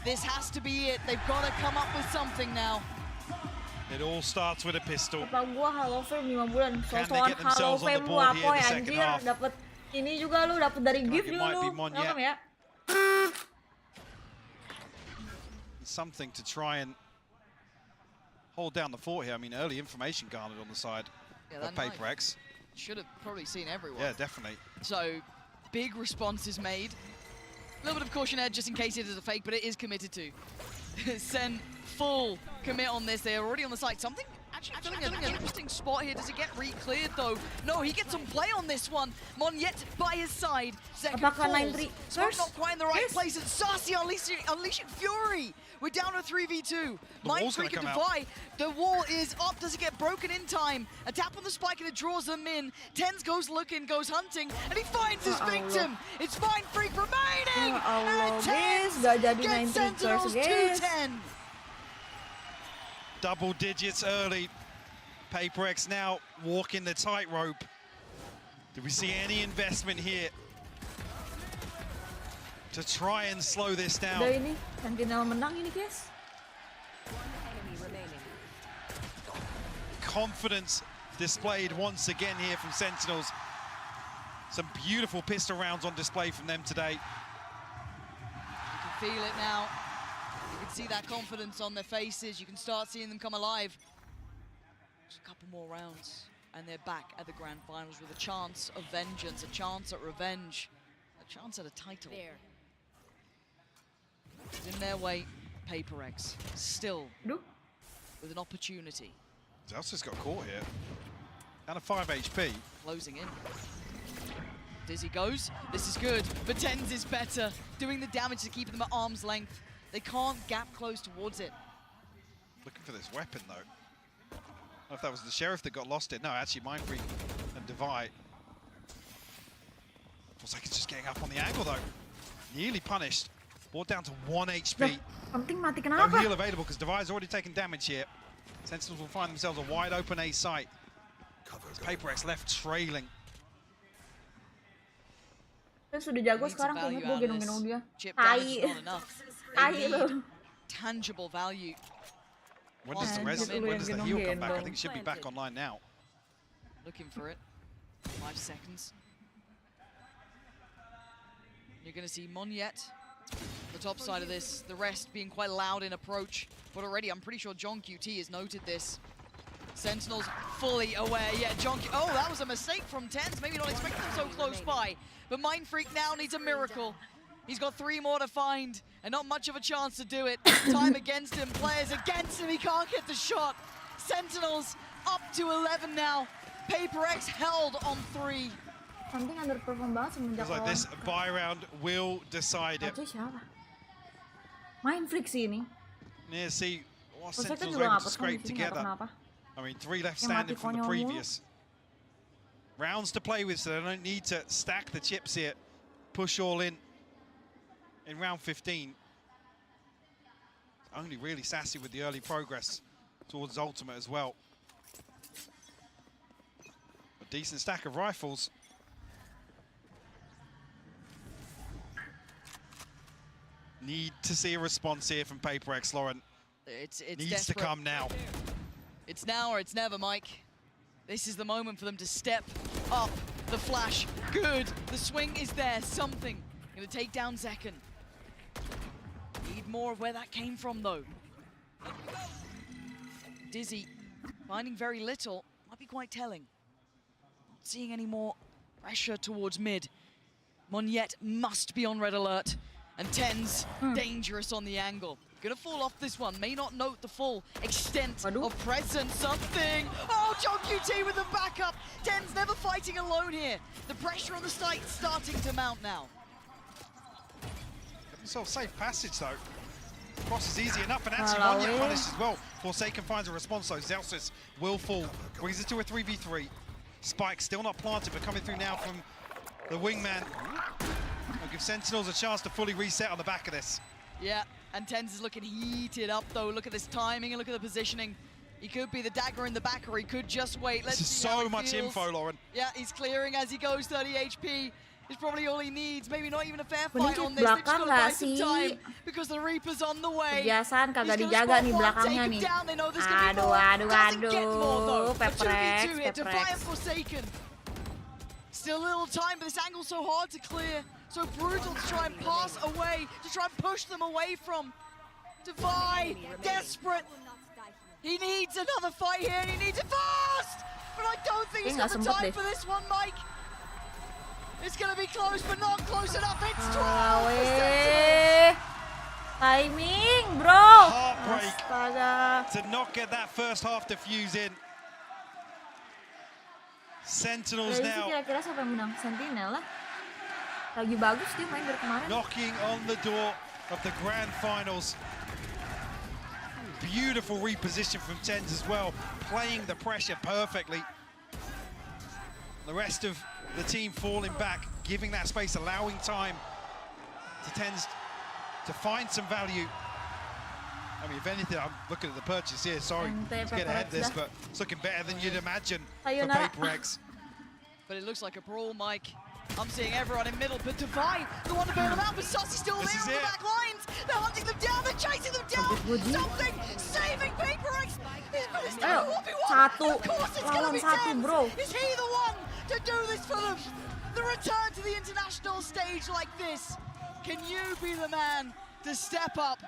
This has to be it. They've got to come up with something now. It all starts with a pistol. Apa gua Halo Fame 5 bulan. So-soan Halo Fame lu apa ya anjir. Dapat ini juga lu, dapat dari gift lu. Welcome ya. Something to try and hold down the fort here. I mean, early information garnered on the side of PaperX. Should have probably seen everyone. Yeah, definitely. So, big responses made. A little bit of caution edge just in case it is a fake, but it is committed to. Sen full commit on this. They're already on the site. Something actually filling an interesting spot here. Does it get re-cleared though? No, he gets some play on this one. Monyet by his side. Second falls. Smoke not quite in the right place. And Sassy unleashing fury. We're down to 3v2. Mind Freak and Defy. The wall is up. Does it get broken in time? A tap on the spike and it draws them in. Tens goes looking, goes hunting, and he finds his victim. It's Mind Freak remaining. And Tens gets Sentinels 2-10. Double digits early. PaperX now walking the tightrope. Do we see any investment here to try and slow this down? Udah ini, Sentinel menang ini, guys. Confidence displayed once again here from Sentinels. Some beautiful pistol rounds on display from them today. You can feel it now. You can see that confidence on their faces. You can start seeing them come alive. Just a couple more rounds, and they're back at the grand finals with a chance of vengeance, a chance at revenge, a chance at a title. In their way, PaperX still with an opportunity. Zelsa's got caught here. Down to 5 HP. Closing in. Dizzy goes. This is good, but Tens is better. Doing the damage to keep them at arm's length. They can't gap close towards it. Looking for this weapon, though. I don't know if that was the Sheriff that got lost it. No, actually, Mindfreak and Divide. Looks like it's just getting up on the angle, though. Nearly punished. Brought down to 1 HP. Something mati No kenapa? heal available because Divide's already taken damage here. Sentinels will find themselves a wide open A site. PaperX left trailing. Dia sudah jago sekarang kayaknya gue gendong-gendong dia. Chip damage Tai. not enough. Tai They loh. need tangible value. When does the heal come back? I think it should be back online now. Looking for it. 5 seconds. You're going to see Monyet, the top side of this, the rest being quite loud in approach. But already, I'm pretty sure John QT has noted this. Sentinels fully aware. Yeah, John Q. Oh, that was a mistake from Tens. Maybe not expecting them so close by. But Mindfreak now needs a miracle. He's got 3 more to find, and not much of a chance to do it. Time against him, players against him. He can't get the shot. Sentinels up to 11 now. PaperX held on 3. Something underperform banget semenjak Feels like this buy round will decide it. siapa? Mindfreak sih ini. Yeah, see what Maksudnya kan Sentinels juga were able nggak to perform scrape di sini, nggak tahu together. kenapa. I mean, 3 left Yang standing mati from the konyol mulu. previous. Rounds to play with, so they don't need to stack the chips here. Push all in round 15. Only really Sassy with the early progress towards Ultimate as well. A decent stack of rifles. Need to see a response here from PaperX, Lauren. It's Needs desperate. to come now. It's now or it's never, Mike. This is the moment for them to step up. The flash, good. The swing is there, something. Gonna take down Zekken. Need more of where that came from, though. Dizzy, finding very little, might be quite telling. Not seeing any more pressure towards mid. Monyet must be on red alert. And Tens, dangerous on the angle. Gonna fall off this one, may not note the full extent of presence. Something! Oh, John QT with the backup! Tens never fighting alone here. The pressure on the site starting to mount now. So safe passage though. Cross is easy enough, and actually one get punished as well. Forsaken finds a response though. Zelsis will fall, brings it to a 3v3. Spike still not planted, but coming through now from the wingman. Will give Sentinels a chance to fully reset on the back of this. Yeah, and Tens is looking heated up though. Look at this timing and look at the positioning. He could be the dagger in the back, or he could just wait. Let's This is see how so it much feels. info, Lauren. Yeah, he's clearing as he goes. 30 HP is probably all he needs. Maybe not even a fair Mending fight on di this. They just belakang gotta buy nggak some sih? time because the Reaper's on the way. Kebiasaan kagak He's gonna dijaga spot nih one, belakangnya take him nih. down. They know there's gonna be Aduh, more. aduh, Doesn't get more though. aduh. A 2v2 here, PaperX. Defiant Forsaken. Still a little time, but this angle's so hard to clear. So brutal to try and pass away, to try and push them away from. Divide, desperate. He needs another fight here, and he needs it fast! But I don't think he's got the time for this one, Mike. It's gonna be close, but not close enough. It's 12. Timing, bro. Heartbreak Astaga. to not get that first half defuse in. Sentinels Jadi sih now kira-kira siapa yang menang? Sentinel lah. Lagi bagus dia main dari kemarin. knocking on the door of the grand finals. Beautiful reposition from Tens as well, playing the pressure perfectly. The rest of the team falling back, giving that space, allowing time to Tens to find some value. I mean, if anything, I'm looking at the purchase here. Sorry to get ahead of this, but it's looking better than you'd imagine for PaperX. But it looks like a brawl, Mike. I'm seeing everyone in middle, but Divide, the one to bail them out, but Sussie's still there on the back lines. They're hunting them down, they're chasing them down. Something saving PaperX. But it's not a 1v1. Satu Of course it's going to lawan be satu, Tens. bro. Is he the one to do this for them? The return to the international stage like this. Can you be the man to step up?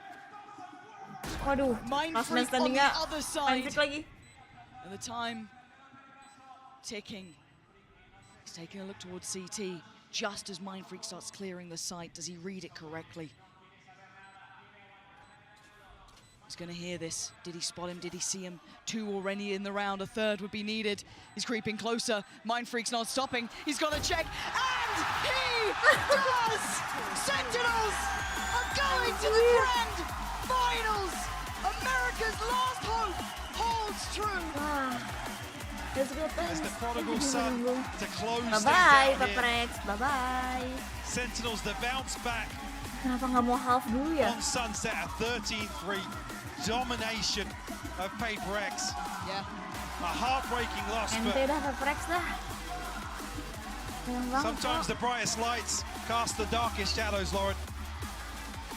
Waduh, pas main standingnya Mindfreak lagi. And the time ticking. He's taking a look towards CT. Just as Mindfreak starts clearing the site, does he read it correctly? He's going to hear this. Did he spot him? Did he see him? 2 already in the round. A 3rd would be needed. He's creeping closer. Mindfreak's not stopping. He's got to check. And he does! Sentinels are going to the grand finals! America's last hope holds true. Let's go, As the prodigal son to close bye-bye, things out Paprex. Bye-bye. Sentinels the bounce back. Kenapa nggak mau half dulu ya? On Sunset, a 13-3 domination of PaperX. Yeah. A heartbreaking loss, Ente but dah Paprex dah. sometimes the brightest lights cast the darkest shadows, Lauren.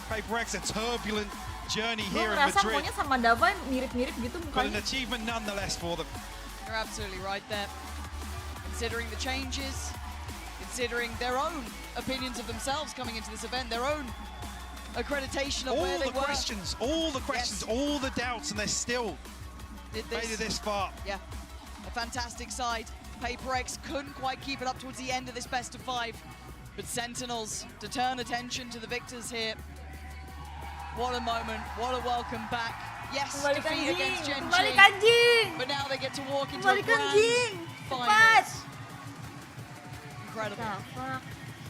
PaperX, a turbulent journey here in Madrid, pokoknya sama Dava mirip-mirip gitu but an mukanya. achievement nonetheless for them. You're absolutely right there. Considering the changes, considering their own opinions of themselves coming into this event, their own accreditation of where they were. All the questions, all the doubts, and they're still made it this far. Yeah, a fantastic side. PaperX couldn't quite keep it up towards the end of this best of 5, but Sentinels to turn attention to the victors here. What a moment, what a welcome back. Yes, defeat against Gen G, but now they get to walk into a grand finals. Incredible.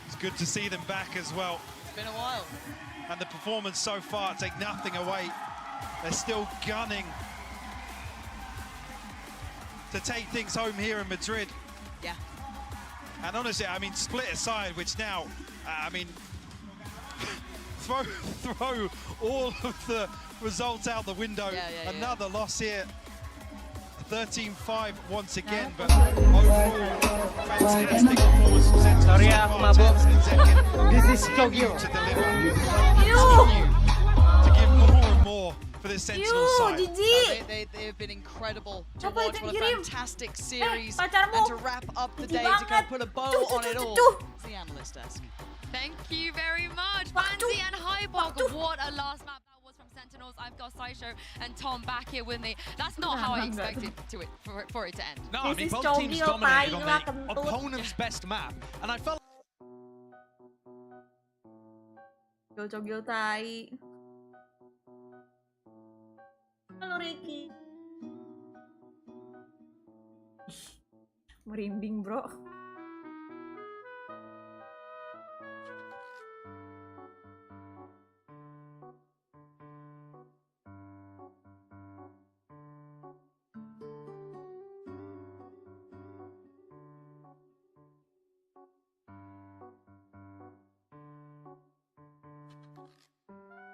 It's good to see them back as well. It's been a while. And the performance so far, take nothing away. They're still gunning to take things home here in Madrid. Yeah. And honestly, I mean, split aside, which now, I mean, throw all of the results out the window. Another loss here. 13-5 once again, but overall, fantastic performance from Sentinels. Sorry, aku mabuk. This is Tokyo. To deliver, continue to give more and more for this Sentinels side. They've been incredible to watch. What a fantastic series. And to wrap up the day, to kind of put a bow on it all. It's the analyst desk. Thank you very much, Pansy and Hypok. What a last map that was from Sentinels. I've got Sideshow and Tom back here with me. That's not how I expected for it to end. No, I mean, both teams dominated on their opponent's best map, and I felt Cogil tai. Halo Ricky. Merinding, bro.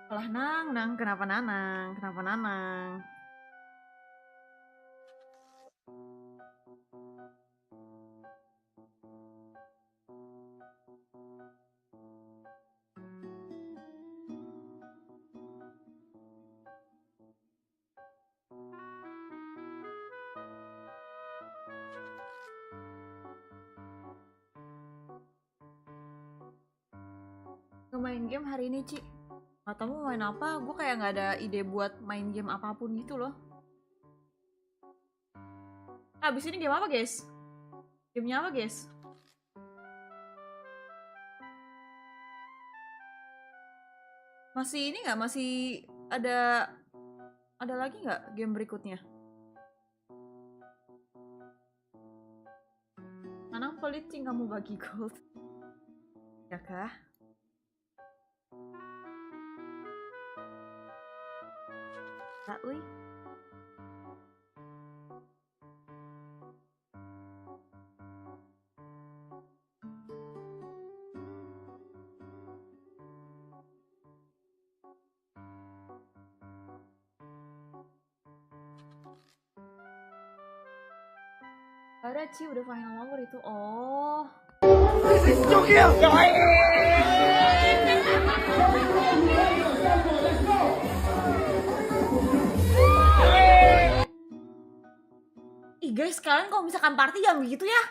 Alah Nang, kenapa Nanang? Kenapa Nanang? Gak main game hari ini, Ci. Gak tau mau main apa, gue kayak gak ada ide buat main game apapun gitu loh. Abis ini game apa guys? Gamenya apa guys? Masih ini gak? Masih ada lagi gak game berikutnya? Nanang pelit sih kamu bagi gold. Ya kah? That way. Ada Ci, udah final over itu. Oh. Ih guys, kalian kalau misalkan party jangan begitu ya.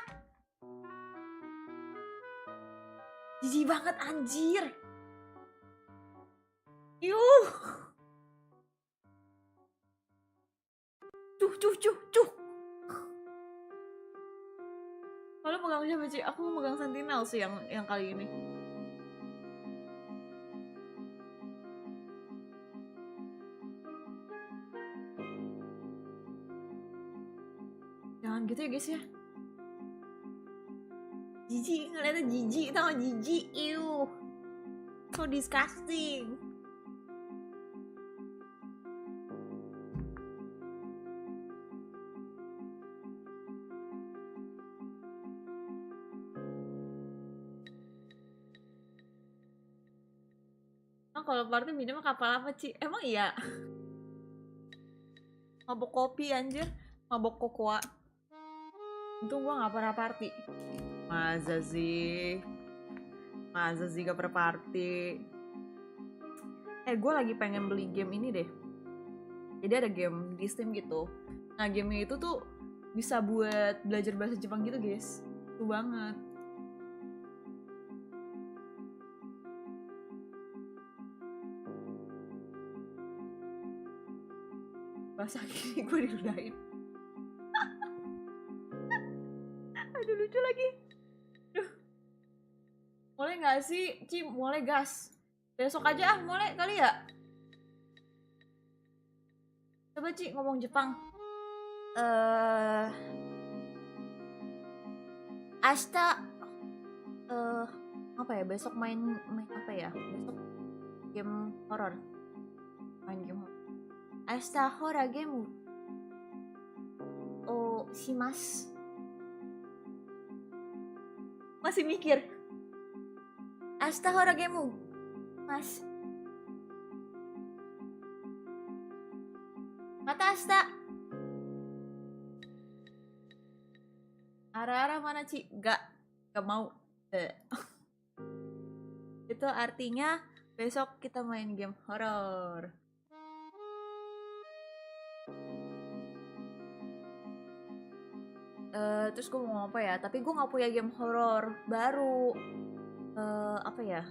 Jijik banget anjir. Yuh. Cuh. Kalau megang siapa sih? Aku megang Sentinel sih yang kali ini. Jangan gitu ya guys ya. Jijik, ngeliatnya jijik, tau gak? Jijik, ew. So disgusting. Kalau party minum kapal apa, Ci? Emang iya? Mabok kopi anjir, mabok kokoa. Untung gua gak pernah party. Masa sih gak pernah party. Gue lagi pengen beli game ini deh. Jadi ada game di Steam gitu. Nah gamenya itu tuh bisa buat belajar bahasa Jepang gitu guys. Seru banget. Bahasa kiri gue diludahin. Aduh lucu lagi. Duh. Mulai gak sih? Ci, mulai gas. Besok aja mulai kali ya. Coba Ci ngomong Jepang. Ashita apa ya? Besok main apa ya? Besok game horror. Main game horror. Ashita horror game shimasu. Masih mikir. Ashita horror game Mas. Mata ashita. Arah-arah mana Ci? Gak mau. Itu artinya besok kita main game horror. Terus gue mau ngomong apa ya? Tapi gue gak punya game horror baru. Apa ya?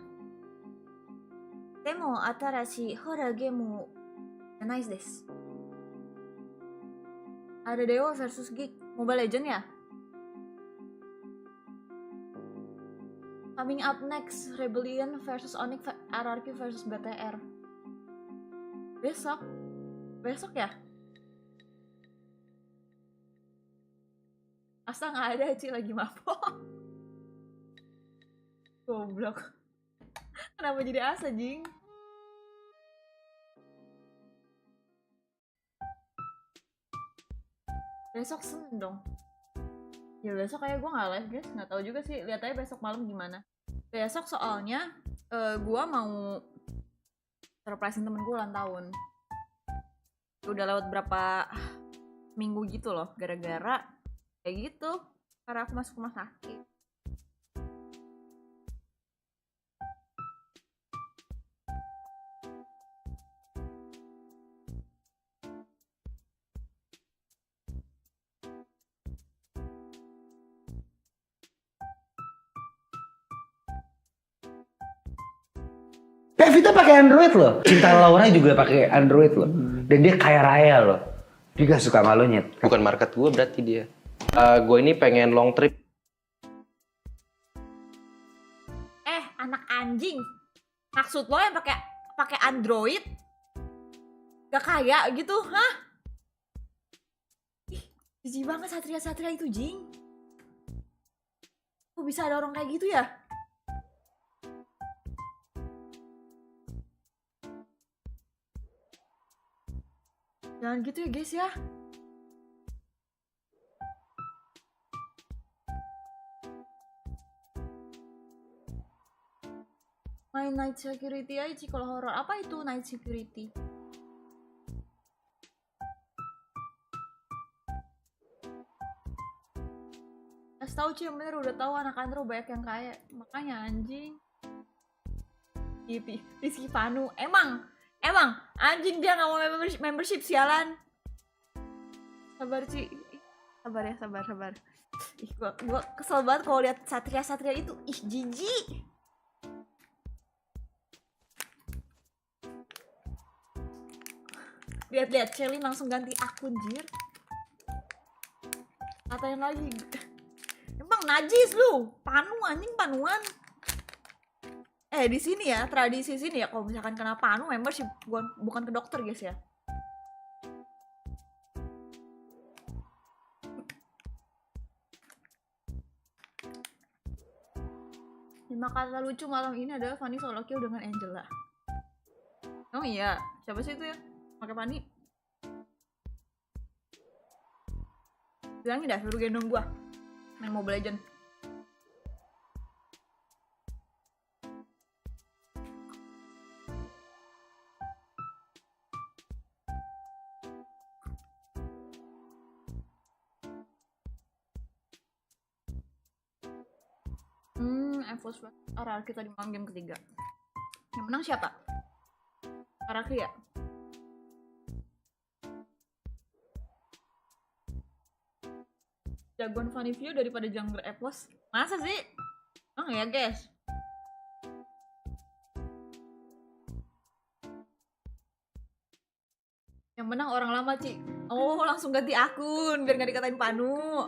Demo atarashi horror game janai desu. Ada Dewa versus Geek Mobile Legend ya? Coming up next, Rebellion versus Onyx, RRQ versus BTR. Besok ya? Asa nggak ada Ci, lagi mabok. Goblok. Kenapa jadi Asa jing? Besok Senin dong. Ya besok kayak gue nggak live guys, nggak tahu juga sih. Lihat aja besok malam gimana. Besok soalnya gue mau surprisein temen gue ulang tahun. Udah lewat berapa minggu gitu loh, gara-gara kayak gitu, karena aku masuk rumah sakit. Vita pakai Android loh. Cinta Laura juga pakai Android loh. Dan dia kaya raya loh. Dia gak suka malu nyet. Bukan market gue berarti dia. Gue ini pengen long trip. Anak anjing. Maksud lo yang pakai Android? Gak kaya gitu, hah? Ih, jijik banget satria-satria itu, Jing. Kok bisa ada orang kayak gitu ya? Jangan gitu ya guys ya. Main night security aja sih kalau horror. Apa itu night security? Kasih tau Ci yang bener, udah tahu anak Andro banyak yang kaya. Makanya anjing. Rizky Panu. Emang anjing dia nggak mau membership sialan. Sabar Ci, sabar. Ih, gua kesel banget kalau lihat satria itu. Ih, jijik. Lihat Celin langsung ganti akun jir. Katain lagi. Emang najis lu, anjing panuan. Di sini ya, tradisi sini ya, kalau misalkan kena panu membership, bukan ke dokter guys ya. 5 kata lucu malam ini adalah Fanny solo kill dengan Angela. Oh iya, siapa sih itu ya? Pakai Fanny. Bilangin dah suruh gendong gua main Mobile Legends. EVOS RRQ tadi malam game ketiga. Yang menang siapa? RRQ ya? Jagoan Funny View daripada jungler EVOS. Masa sih? Oh ya guys. Yang menang orang lama, Ci. Oh, langsung ganti akun biar gak dikatain Panu.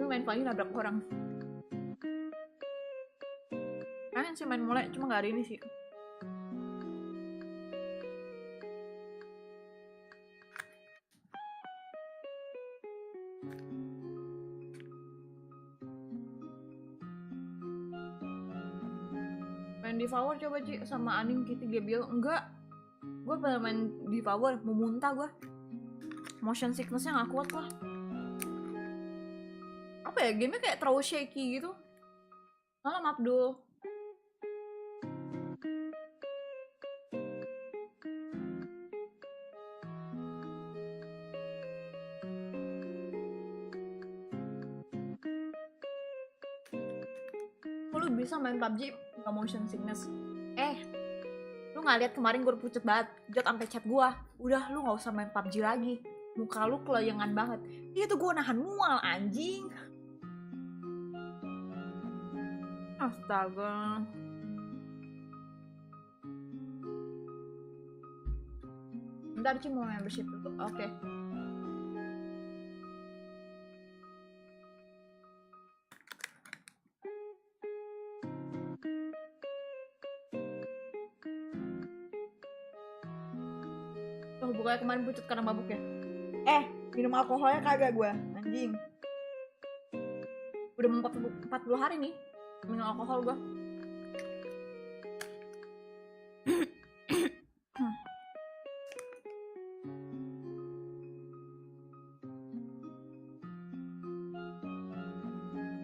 Main Fanny nabrak orang. Kalian sih main mulai, cuma gak hari ini sih. Main Devour coba Ci, sama Aning Kitty Gebil. Enggak, gue pernah main Devour, mau muntah gue. Motion sickness-nya gak kuat lah. Apa ya, gamenya kayak terlalu shaky gitu. Malam Abdul. Lu bisa main PUBG nggak motion sickness? Lu nggak lihat kemarin gue pucet banget, Jot sampai chat gua. Udah lu nggak usah main PUBG lagi. Muka lu kelayangan banget. Itu gue nahan mual anjing. Astaga. Bentar Ci mau membership dulu. Oke. Oh, bukannya kemarin pucet karena mabuk ya? Minum alkoholnya kagak gue, anjing. Udah 40 hari nih minum alkohol gue.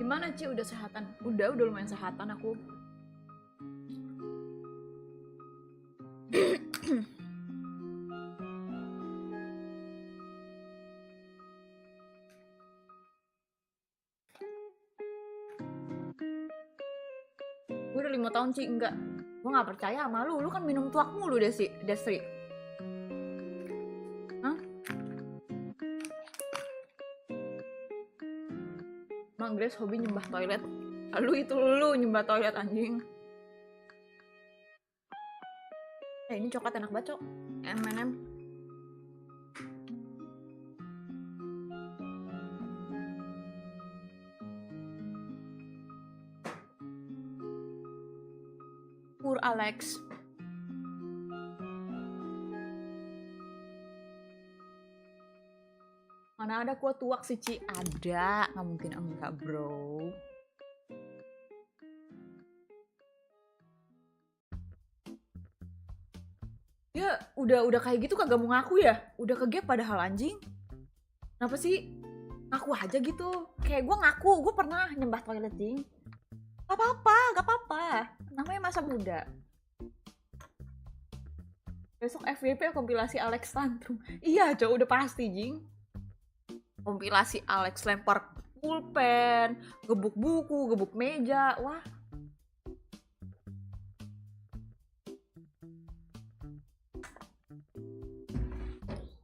Gimana Ci, udah sehatan? Udah lumayan sehatan aku. Gue udah 5 tahun Ci, enggak. Gue gak percaya sama lu kan minum tuak mulu Destri. Hah? Emang Grace hobi nyembah toilet? Lu nyembah toilet anjing. Ini coklat enak banget, Cok. M&M. Pur Alex. Mana ada kuat tuak sih, Ci? Ada, nggak mungkin enggak, bro. Ya, udah kayak gitu kagak mau ngaku ya? Udah ke gap padahal anjing. Kenapa sih? Ngaku aja gitu. Kayak gue ngaku, gue pernah nyembah toilet, Jing. Gak apa-apa. Namanya masa muda. Besok FYP kompilasi Alex tantrum. Iya, Cok, udah pasti, Jing. Kompilasi Alex lempar pulpen, gebuk buku, gebuk meja. Wah.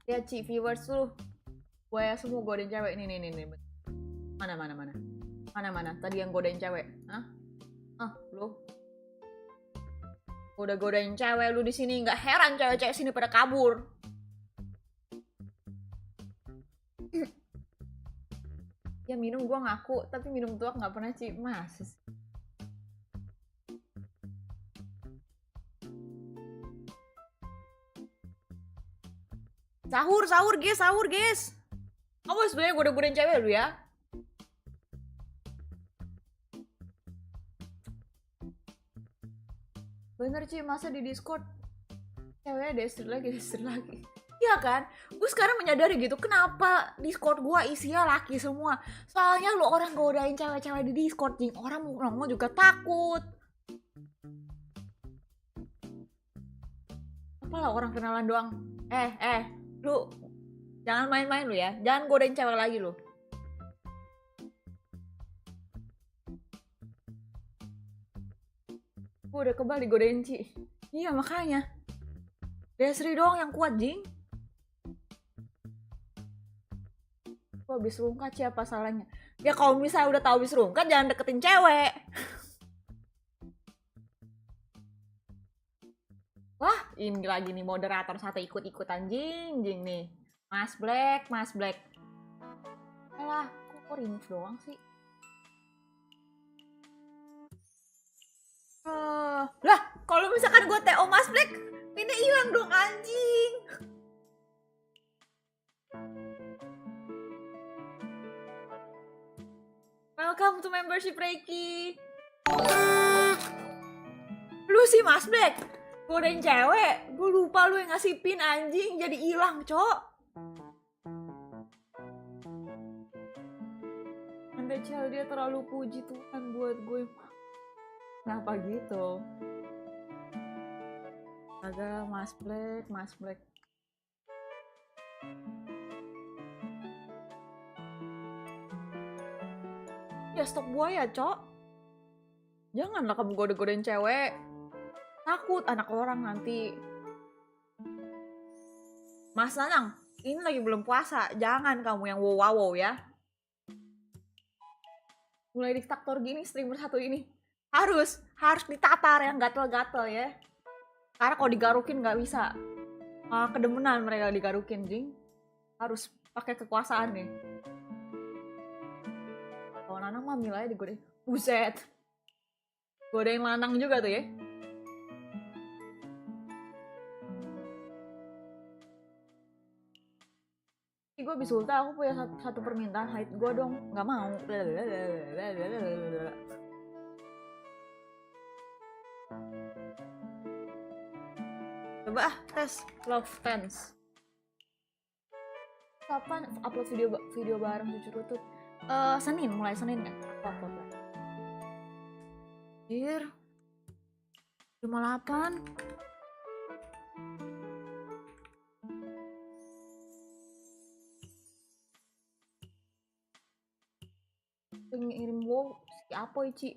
Ya, Ci, viewers lu. Gue ya semua godain cewek. Nih. Mana? Tadi yang godain cewek. Hah? Lu? Udah godain cewek lu di sini, nggak heran cewek-cewek sini pada kabur. Ya minum gua ngaku, tapi minum tuak nggak pernah, Ci. Masa sih? Sahur guys. Awas sebenarnya gue udah godain cewek lu ya. Bener Ci, masa di Discord ceweknya destri lagi. Iya kan? Gue sekarang menyadari gitu, kenapa Discord gue isinya laki semua. Soalnya lu orang godain cewek-cewek di Discord, jing. Orang mau ngomong juga takut. Apalah orang kenalan doang. Lu jangan main-main lu ya. Jangan godain cewek lagi lu. Gue udah kebal digodain Ci. Iya makanya. Desri doang yang kuat jing. Gue habis rungkat siapa salahnya? Ya kalau misalnya udah tahu habis rungkat jangan deketin cewek. Wah ini lagi nih moderator satu ikut-ikutan jing nih. Mas Black. Alah kok remove doang sih? Lah kalau misalkan gue TO Mas Black ini hilang dong anjing. Welcome to membership Reiki. Lu sih Mas Black godain cewek, gue lupa lu yang ngasih pin anjing jadi hilang cok. Anda cel dia terlalu puji Tuhan buat gue. Kenapa gitu? Agak Mas Black. Ya stop buaya, Cok. Janganlah kamu goda-godain cewek. Takut anak orang nanti. Mas Nanang, ini lagi belum puasa. Jangan kamu yang wow ya. Mulai diktator gini streamer satu ini. Harus ditatar yang gatel-gatel ya. Karena kalau digarukin nggak bisa. Kedemenan mereka digarukin, jing. Harus pakai kekuasaan nih. Kalau Nanang mah milanya digodain. Buset. Godain lanang juga tuh ya. Gue habis ulta, aku punya satu permintaan. HYTE gue dong. Nggak mau. Coba tes love tense. Kapan upload video bareng cucu kutub? Senin, mulai Senin kan? Aku upload lah. Anjir 58. Ngirim wow Siapa Ci?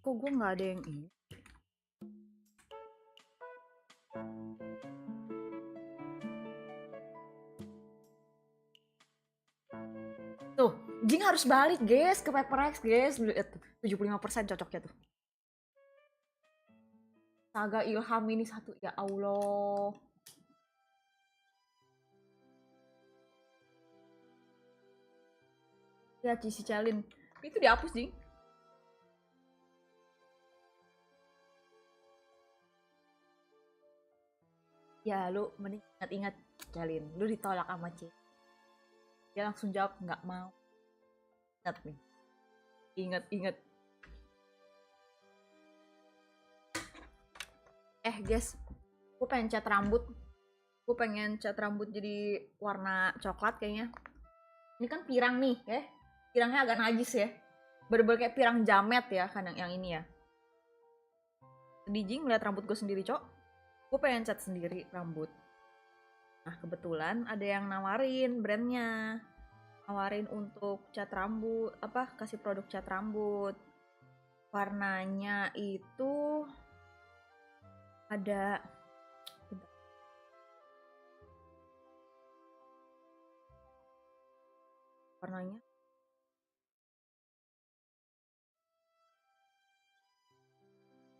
Kok gue nggak ada yang ini? Tuh, Jing harus balik guys ke Peripherals guys. 75% cocoknya tuh. Saga Ilham ini satu, ya Allah. Ya Cici Celin, itu dihapus Jing. Ya lu mending ingat-ingat Celin, lu ditolak sama Cici. Dia langsung jawab nggak mau. Ingat nih. Ingat. Guys, gue pengen cat rambut. Gue pengen cat rambut jadi warna coklat kayaknya. Ini kan pirang nih, ya. Pirangnya agak najis ya. Bener-bener kayak pirang jamet ya, kan yang ini ya. Sedih Jing ngeliat rambut gue sendiri, Cok. Gue pengen cat sendiri rambut. Nah, kebetulan ada yang nawarin brandnya. Nawarin untuk cat rambut, kasih produk cat rambut. Warnanya itu ada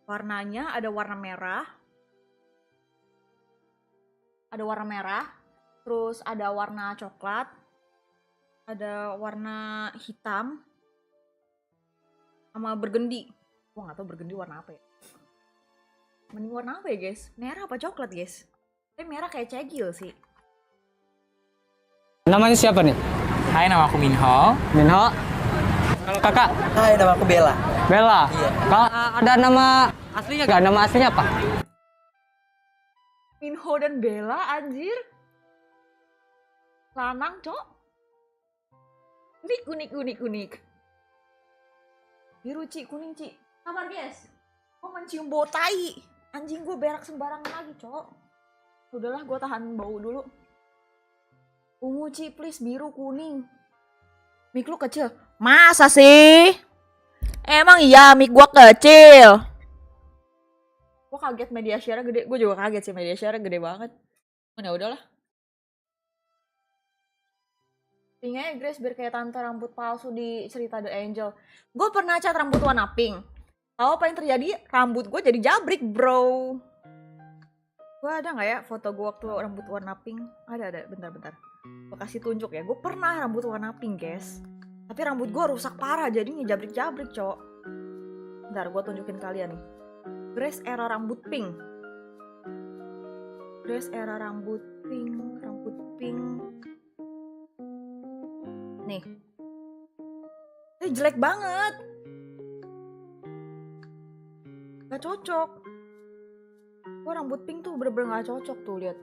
warnanya ada warna merah. Terus ada warna coklat, ada warna hitam, sama bergendi. Gua nggak tahu bergendi warna apa ya. Mending warna apa ya guys? Merah apa coklat guys? Tapi merah kayak cegil sih. Namanya siapa nih? Hai, nama aku Minho. Kalau kakak? Hai, nama aku Bella. Bella. Kalau ada nama aslinya gak? Nama aslinya apa? Minho dan Bella, anjir. Lanang, Cok. Unik. Biru, Ci, kuning, Ci. Sabar, guys. Gue mencium bau tai. Anjing gue berak sembarangan lagi, Cok. Udahlah, gue tahan bau dulu. Ungu, Ci, please. Biru, kuning. Mic lu kecil. Masa sih? Emang iya mic gua kecil. Gua kaget media share gede. Gua juga kaget sih media share gede banget. Ya udahlah. Pingnya Grace biar kayak tante rambut palsu di cerita The Angel. Gue pernah cat rambut warna pink. Tahu apa yang terjadi? Rambut gue jadi jabrik, bro. Gue ada nggak ya foto gue waktu rambut warna pink? Ada. Bentar. Gue kasih tunjuk ya. Gue pernah rambut warna pink, guys. Tapi rambut gue rusak parah, jadinya jabrik-jabrik, Cok. Bentar, gue tunjukin kalian nih. Grace era rambut pink. Grace era rambut pink. Nih. Ini jelek banget. Gak cocok. Gue rambut pink tuh bener-bener gak cocok tuh, lihat.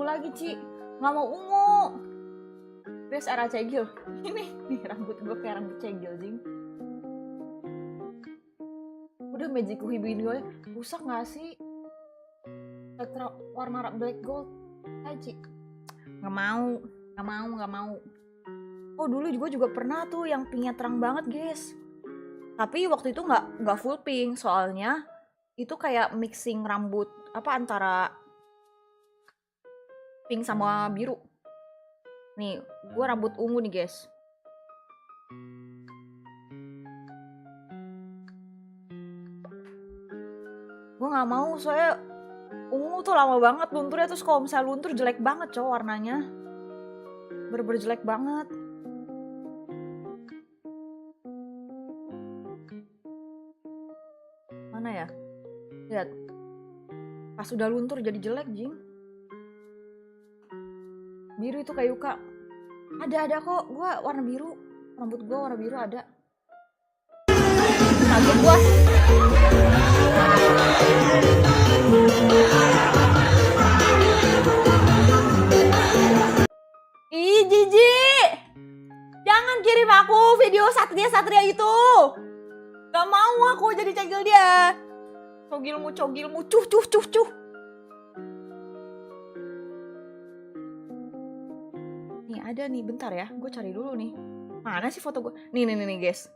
Lagi Ci, nggak mau ungu. Grace era cegil. Nih rambut gue kayak rambut cegil, jing. Udah magic hibin gue rusak nggak sih? Warna black gold. Ci, nggak mau. Oh dulu gue juga pernah tuh yang pinknya terang banget, guys. Tapi waktu itu nggak full pink, soalnya itu kayak mixing rambut antara pink sama biru. Nih, gue rambut ungu nih, guys. Gue nggak mau, soalnya ungu tuh lama banget lunturnya. Terus kalau misalnya luntur jelek banget, cowok, warnanya. Bener-bener jelek banget. Mana ya? Lihat. Pas udah luntur jadi jelek, jing. Biru itu kayak Yuka. Ada kok. Gua warna biru. Rambut gua warna biru ada. Kaget gua. Ih, jijik. Jangan kirim aku video Satria itu. Gak mau aku jadi cegil dia. Cogilmu, cuh. Nih ada nih, bentar ya, gue cari dulu nih. Mana sih foto gue? Nih guys.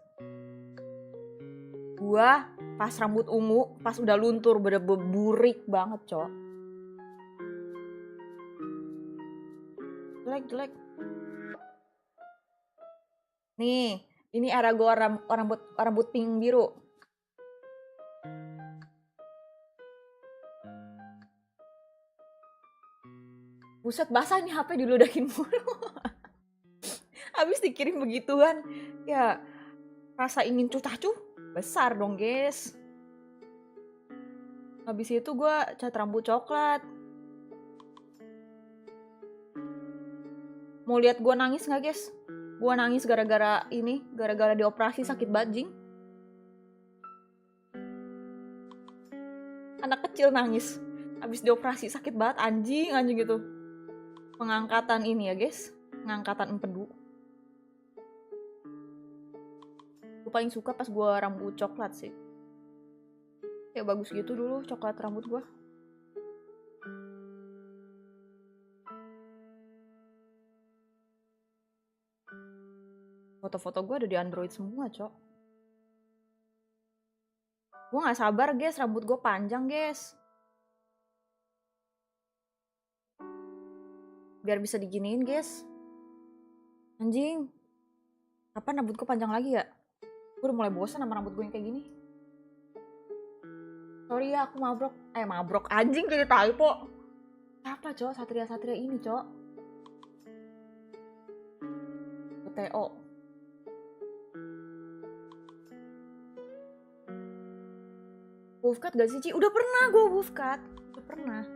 Gue pas rambut ungu, pas udah luntur, bener-bener burik banget, Cok. Jelek. Nih, ini era gue rambut pink biru. Buset, basah nih HP diludahin mulu. Habis dikirim begituan. Ya, rasa ingin cuh besar dong, guys. Habis itu gue cat rambut coklat. Mau lihat gue nangis nggak, guys? Gue nangis gara-gara dioperasi sakit banget, Anak kecil nangis. Habis dioperasi sakit banget, anjing gitu. Pengangkatan ini ya, guys. Pengangkatan empedu. Gue paling suka pas gue rambut coklat sih. Kayak bagus gitu dulu coklat rambut gue. Foto-foto gue ada di Android semua, Cok. Gue gak sabar, guys. Rambut gue panjang, guys. Biar bisa diginiin, guys. Anjing. Kapan rambut gue panjang lagi ya? Gue udah mulai bosan sama rambut gue yang kayak gini. Sorry ya, aku mabrok. Mabrok. Anjing, jadi typo. Siapa, Cok? Satria ini, Cok. TO. Wolfcut gak sih, Ci? Udah pernah gue Wolfcut. Udah pernah.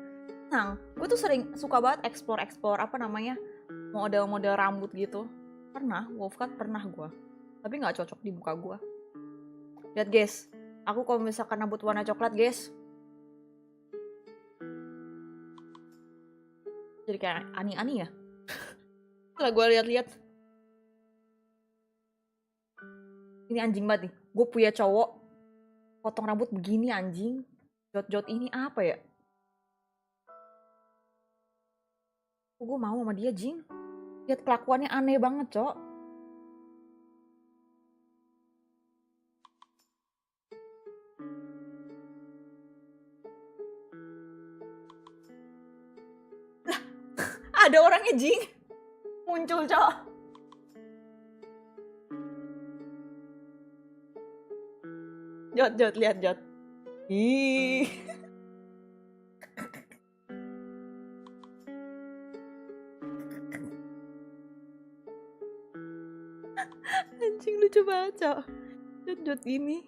Nah, gue tuh sering suka banget explore apa namanya, model-model rambut gitu. Pernah, Wolfcut pernah gue. Tapi gak cocok di muka gue. Lihat guys, aku kalau misalkan rambut warna coklat guys, jadi kayak ani-ani ya. Setelah gue lihat-lihat, ini anjing banget nih. Gue punya cowok potong rambut begini anjing. Jot-jot ini apa ya? Gue mau sama dia, jing. Lihat kelakuannya aneh banget, cok. Lah, ada orangnya, jing. Muncul, cok. Jot, lihat, Jot. Ih. Anjing lucu banget, Cok. Jot gini.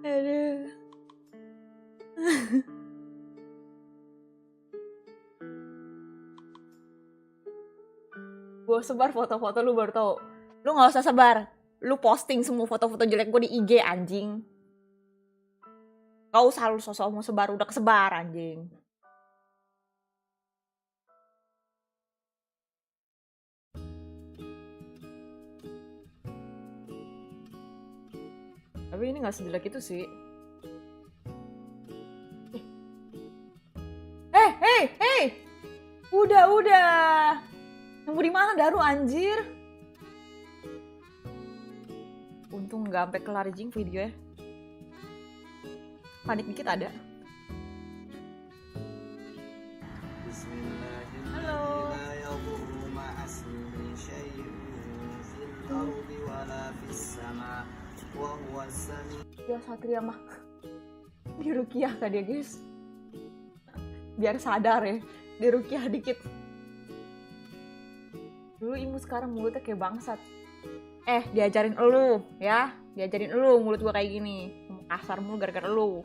Aduh. Gue sebar foto-foto lu baru tau. Lu gak usah sebar. Lu posting semua foto-foto jelek gue di IG anjing. Gak usah lu sosok mau sebar, udah kesebar anjing. Tapi ini gak sejelek itu sih. Hey! Udah. Nunggu di mana Daru anjir? Untung nggak sampai kelar jing videonya. Panik dikit ada. Halo. Ya Satria mah dirukiah kah dia guys? Biar sadar ya, dirukiah dikit. Dulu imu sekarang mulutnya kayak bangsat. Diajarin elu ya, diajarin elu mulut gua kayak gini. Kasar mulu gara-gara elu.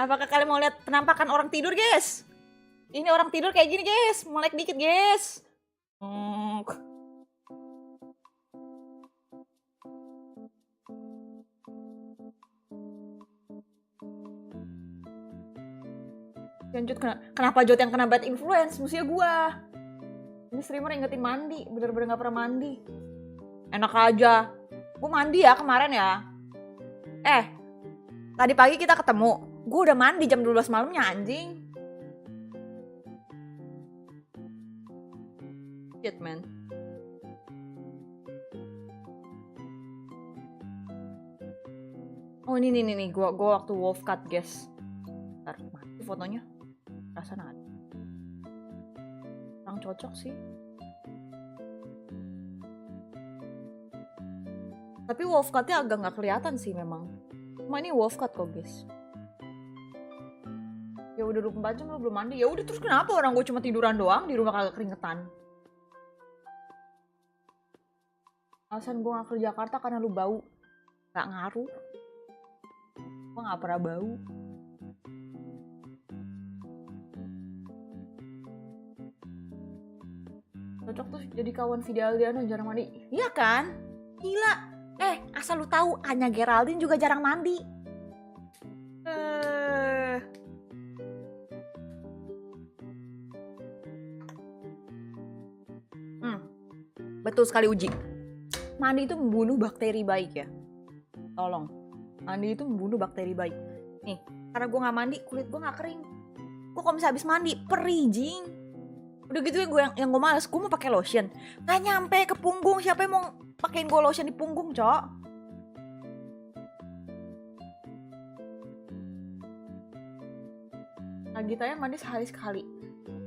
Apakah kalian mau lihat penampakan orang tidur, guys? Ini orang tidur kayak gini, guys. Melek dikit, guys. Jot, kenapa Jot yang kena bad influence? Musuhnya gua. Ini streamer ingetin mandi. Bener-bener gak pernah mandi. Enak aja. Gua mandi ya kemarin ya. Tadi pagi kita ketemu. Gue udah mandi jam 12 malamnya anjing. Shit man. Oh ini gue waktu Wolfcut guys. Ntar mati fotonya. Rasanya ada. Kurang cocok sih. Tapi Wolfcutnya agak nggak kelihatan sih memang. Cuma ini Wolfcut kok guys. Ya udah 24 jam lo belum mandi. Ya udah terus kenapa orang gue cuma tiduran doang di rumah kagak keringetan. Alasan gue gak ke Jakarta karena lu bau. Gak ngaruh. Gue gak pernah bau. Cocok tuh jadi kawan Vidaldiano jarang mandi. Iya kan? Gila. Asal lu tahu Anya Geraldine juga jarang mandi. Betul sekali Uji. Mandi itu membunuh bakteri baik ya. Tolong. Mandi itu membunuh bakteri baik. Nih, karena gue gak mandi, kulit gue gak kering. Gue kalau misalnya habis mandi, perih jing. Udah gitu yang gue males, gue mau pakai lotion. Gak nyampe ke punggung, siapa yang mau pakein gue lotion di punggung, cok? Nah, gitu ya mandi sehari sekali.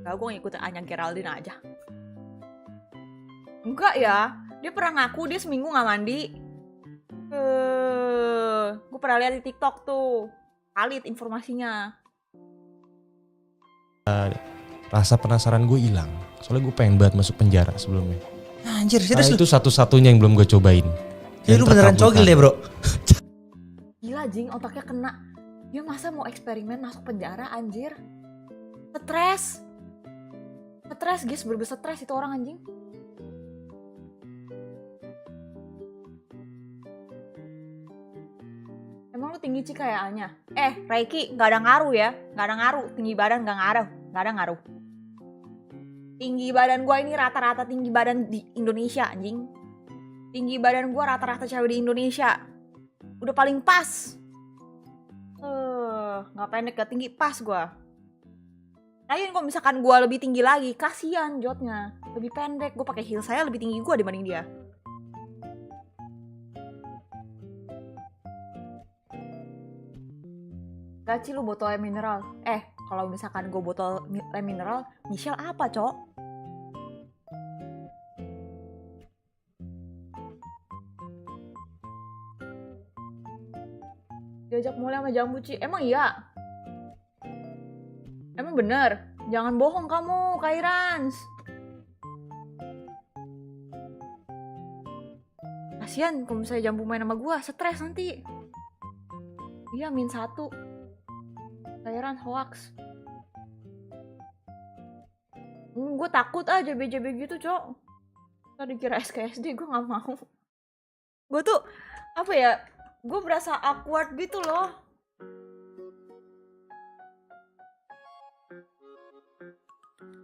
Gak, gue ngikutin Anya Geraldine aja. Enggak ya, dia pernah ngaku dia seminggu nggak mandi. Gue pernah lihat di TikTok tuh, valid informasinya. Rasa penasaran gue hilang, soalnya gue pengen banget masuk penjara sebelumnya. Anjir, serius lu? Itu satu-satunya yang belum gue cobain. Jadi lu beneran cogil deh, bro? Gila Jing, otaknya kena. Dia masa mau eksperimen masuk penjara, anjir. Stres guys, bener-bener stres itu orang anjing. Emang lu tinggi Ci kayaknya? Reiki gak ada ngaruh ya, gak ada ngaruh. Tinggi badan gak ada ngaruh. Tinggi badan gua ini rata-rata tinggi badan di Indonesia anjing. Tinggi badan gua rata-rata cewek di Indonesia. Udah paling pas. Gak pendek, gak tinggi, pas gua. Lain kalau misalkan gua lebih tinggi lagi, kasihan jotnya. Lebih pendek, gua pakai heel saya lebih tinggi gua dibanding dia. Gaci lu botol air mineral. Kalau misalkan gue botol air mineral, Michelle apa, Cok? Diajak mulai sama Jambu, Ci. Emang iya? Emang bener? Jangan bohong kamu, Kairans. Kasian kalau misalnya Jambu main sama gue, stres nanti. Iya, -1. Cairan hoax. Gue takut aja JB gitu, Cok. Tadi kira SKSD, gue gak mau. Gue tuh, apa ya, gue berasa awkward gitu loh.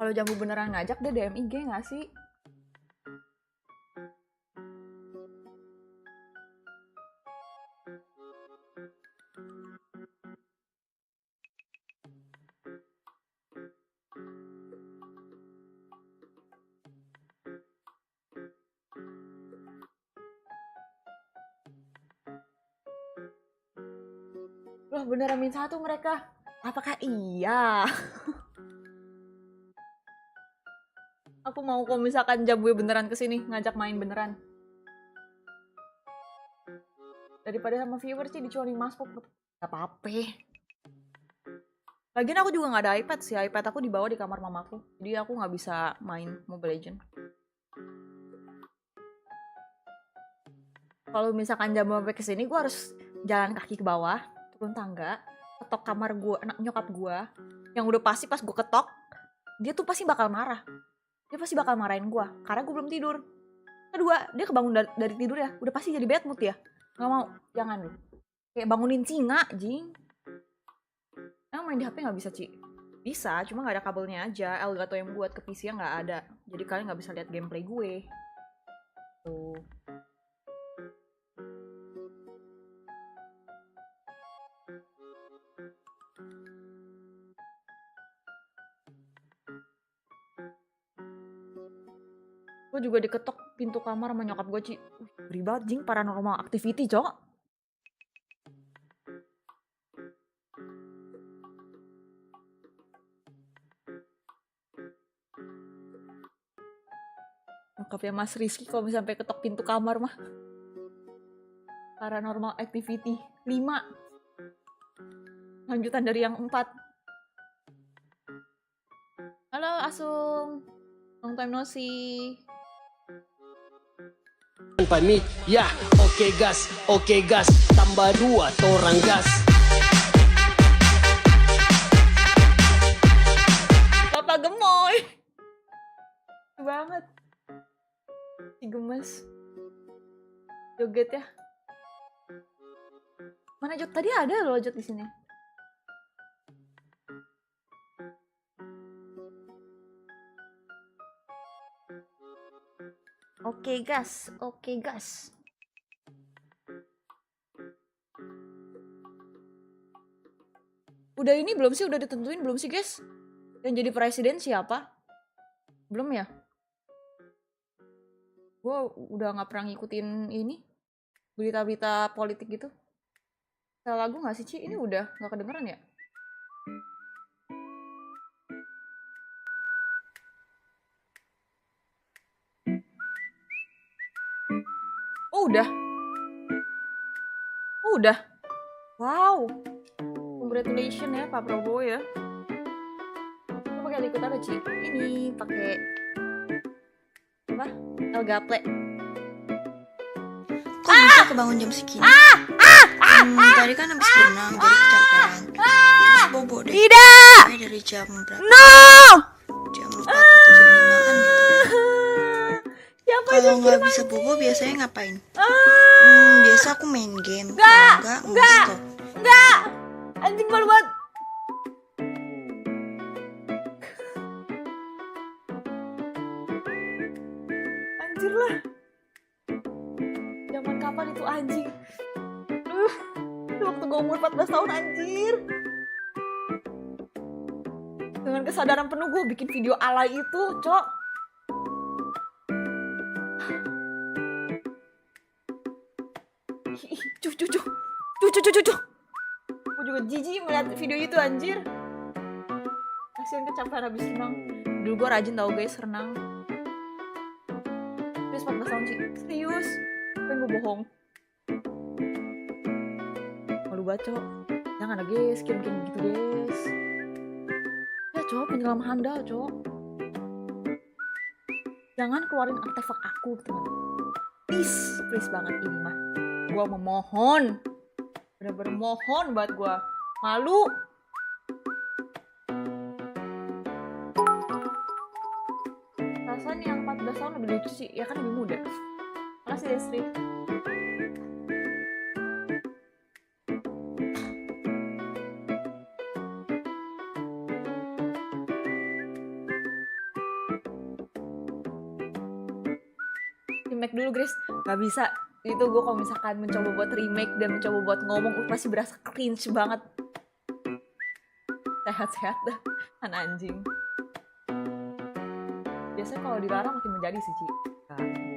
Kalau Jambu beneran ngajak, dia DM IG gak sih? Loh beneran -1 mereka? Apakah iya? Aku mau kalau misalkan Jambu beneran kesini ngajak main beneran. Daripada sama viewer sih dicuanin maspok. Gak apa-apa. Lagian aku juga gak ada iPad sih. iPad aku dibawa di kamar mamaku. Jadi aku gak bisa main Mobile Legends. Kalau misalkan Jambu sampai kesini, gue harus jalan kaki ke bawah, turun tangga, ketok kamar gue, nyokap gue, yang udah pasti pas gue ketok, dia tuh pasti bakal marah. Dia pasti bakal marahin gue, karena gue belum tidur. Kedua, dia kebangun dari tidur ya, udah pasti jadi bad mood ya. Gak mau, jangan deh. Kayak bangunin singa, Jing. Emang main di HP gak bisa, Ci? Bisa, cuma gak ada kabelnya aja. Elgato yang buat ke PC gak ada. Jadi kalian gak bisa lihat gameplay gue. Tuh. Gue juga diketok pintu kamar sama nyokap gue, Ci. Ngeri banget, Jing. Paranormal activity, Cok. Nyokapnya Mas Rizky kalau misalnya sampai ketok pintu kamar mah. Paranormal activity 5. Lanjutan dari yang 4. Halo, Asung. Long time no see. Pamit, ya, oke gas, tambah 2 torang gas. Bapak gemoy. Banget. Si gemes. Joget ya. Mana Jot? Tadi ada loh Jot di sini. Oke gas. Udah ini belum sih? Udah ditentuin belum sih guys? Yang jadi presiden siapa? Belum ya? Gue udah gak pernah ngikutin ini. Berita-berita politik gitu. Salah lagu gak sih Ci? Ini udah gak kedengeran ya? Oh udah. Oh udah. Wow. Congratulations ya Pak Prabowo ya. Lu pakai ikut apa Ci? Ini pakai apa? Elgaple. Kok bisa kebangun jam segini? Tadi kan habis berenang, jadi kecapean. Terus bobo deh. Tidak. Dari jam berapa? No. Jam 4 atau jam 5-an gitu. Kalau nggak bisa bobo biasanya ngapain? Biasa aku main game. Enggak. Anjing malu banget. Anjir lah. Zaman kapan itu anjing? Itu waktu gue umur 14 tahun anjir. Dengan kesadaran penuh gue bikin video alay itu, Cok. Cucu. Gue juga jijik melihat video itu anjir. Kasian kecapean habis renang. Dulu gue rajin tau guys renang. Terus 14 tahun sih. Serius. Pengen gue bohong. Malu banget Cok. Jangan ada guys, bikin gitu guys. Ya Cok, penyelam handal Cok. Jangan keluarin artefak aku gitu. Please banget ini mah. Gue memohon. Bener-bener mohon buat gue. Malu. Rasanya yang 14 tahun lebih lucu sih. Ya kan lebih muda. Makasih Destri. Remake dulu Grace. Gak bisa. Itu gue kalau misalkan mencoba buat remake dan mencoba buat ngomong pasti berasa cringe banget. Sehat-sehat dah kan anjing. Biasanya kalau dilarang makin menjadi sih Ci.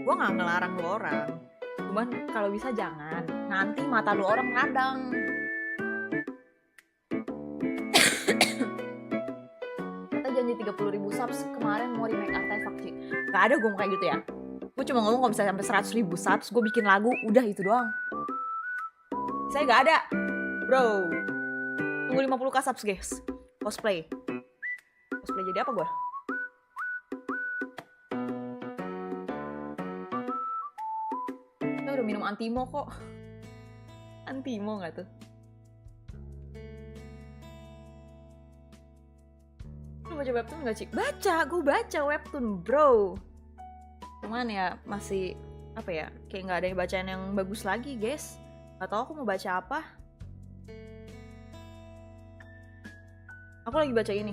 Gue gak ngelarang lu orang, cuman kalau bisa jangan, nanti mata lu orang radang. Kita janji 30.000 subs kemarin mau remake artefak Ci. Gak ada gue mau kayak gitu ya. Gue cuma ngomong kalau bisa sampai 100.000 subs, gue bikin lagu, udah itu doang. Saya gak ada, bro. Tunggu 50k subs guys. Cosplay jadi apa gue? Kita udah minum Antimo kok. Antimo gak tuh? Lu baca webtoon gak Cik? Baca, gue baca webtoon bro. Cuman ya masih apa ya, kayak nggak ada yang bacaan yang bagus lagi guys. Gak tau aku mau baca apa. Aku lagi baca ini.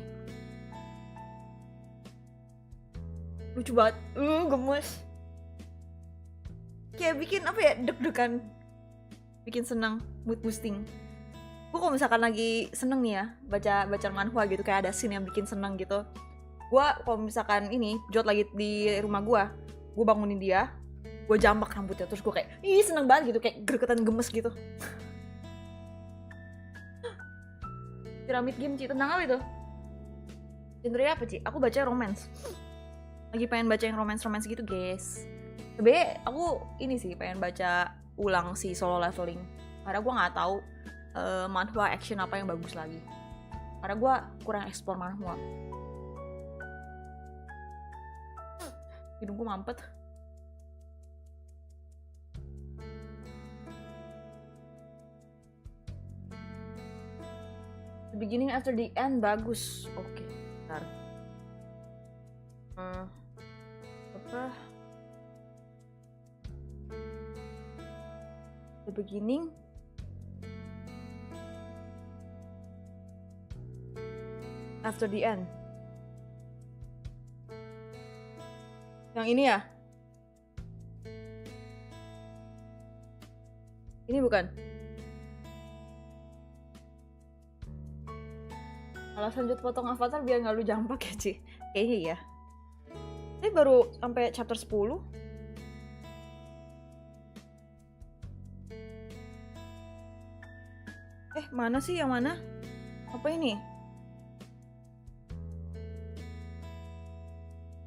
Lucu banget. Gemes. Kayak bikin apa ya, deg-degan. Bikin senang, mood boosting. Gue kalau misalkan lagi seneng nih ya, baca manhwa gitu, kayak ada scene yang bikin seneng gitu. Gue kalau misalkan ini, Jot lagi di rumah gue bangunin dia, gue jambak rambutnya, terus gue kayak, ih seneng banget gitu, kayak gregetan gemes gitu. Pyramid game Ci, tentang apa itu? Genre apa Ci? Aku baca romance. Lagi pengen baca yang romance gitu guys. Sebenernya aku ini sih pengen baca ulang si Solo Leveling, karena gue nggak tahu manhwa action apa yang bagus lagi, karena gue kurang eksplor manhwa. Hidung gue mampet. The beginning after the end bagus. Oke, bentar. Apa? The beginning after the end. Yang ini ya? Ini bukan? Alasan Jod potong avatar biar nggak lu jambak ya Ci? Kayaknya ya. Ini baru sampai chapter 10. Mana sih yang mana? Apa ini?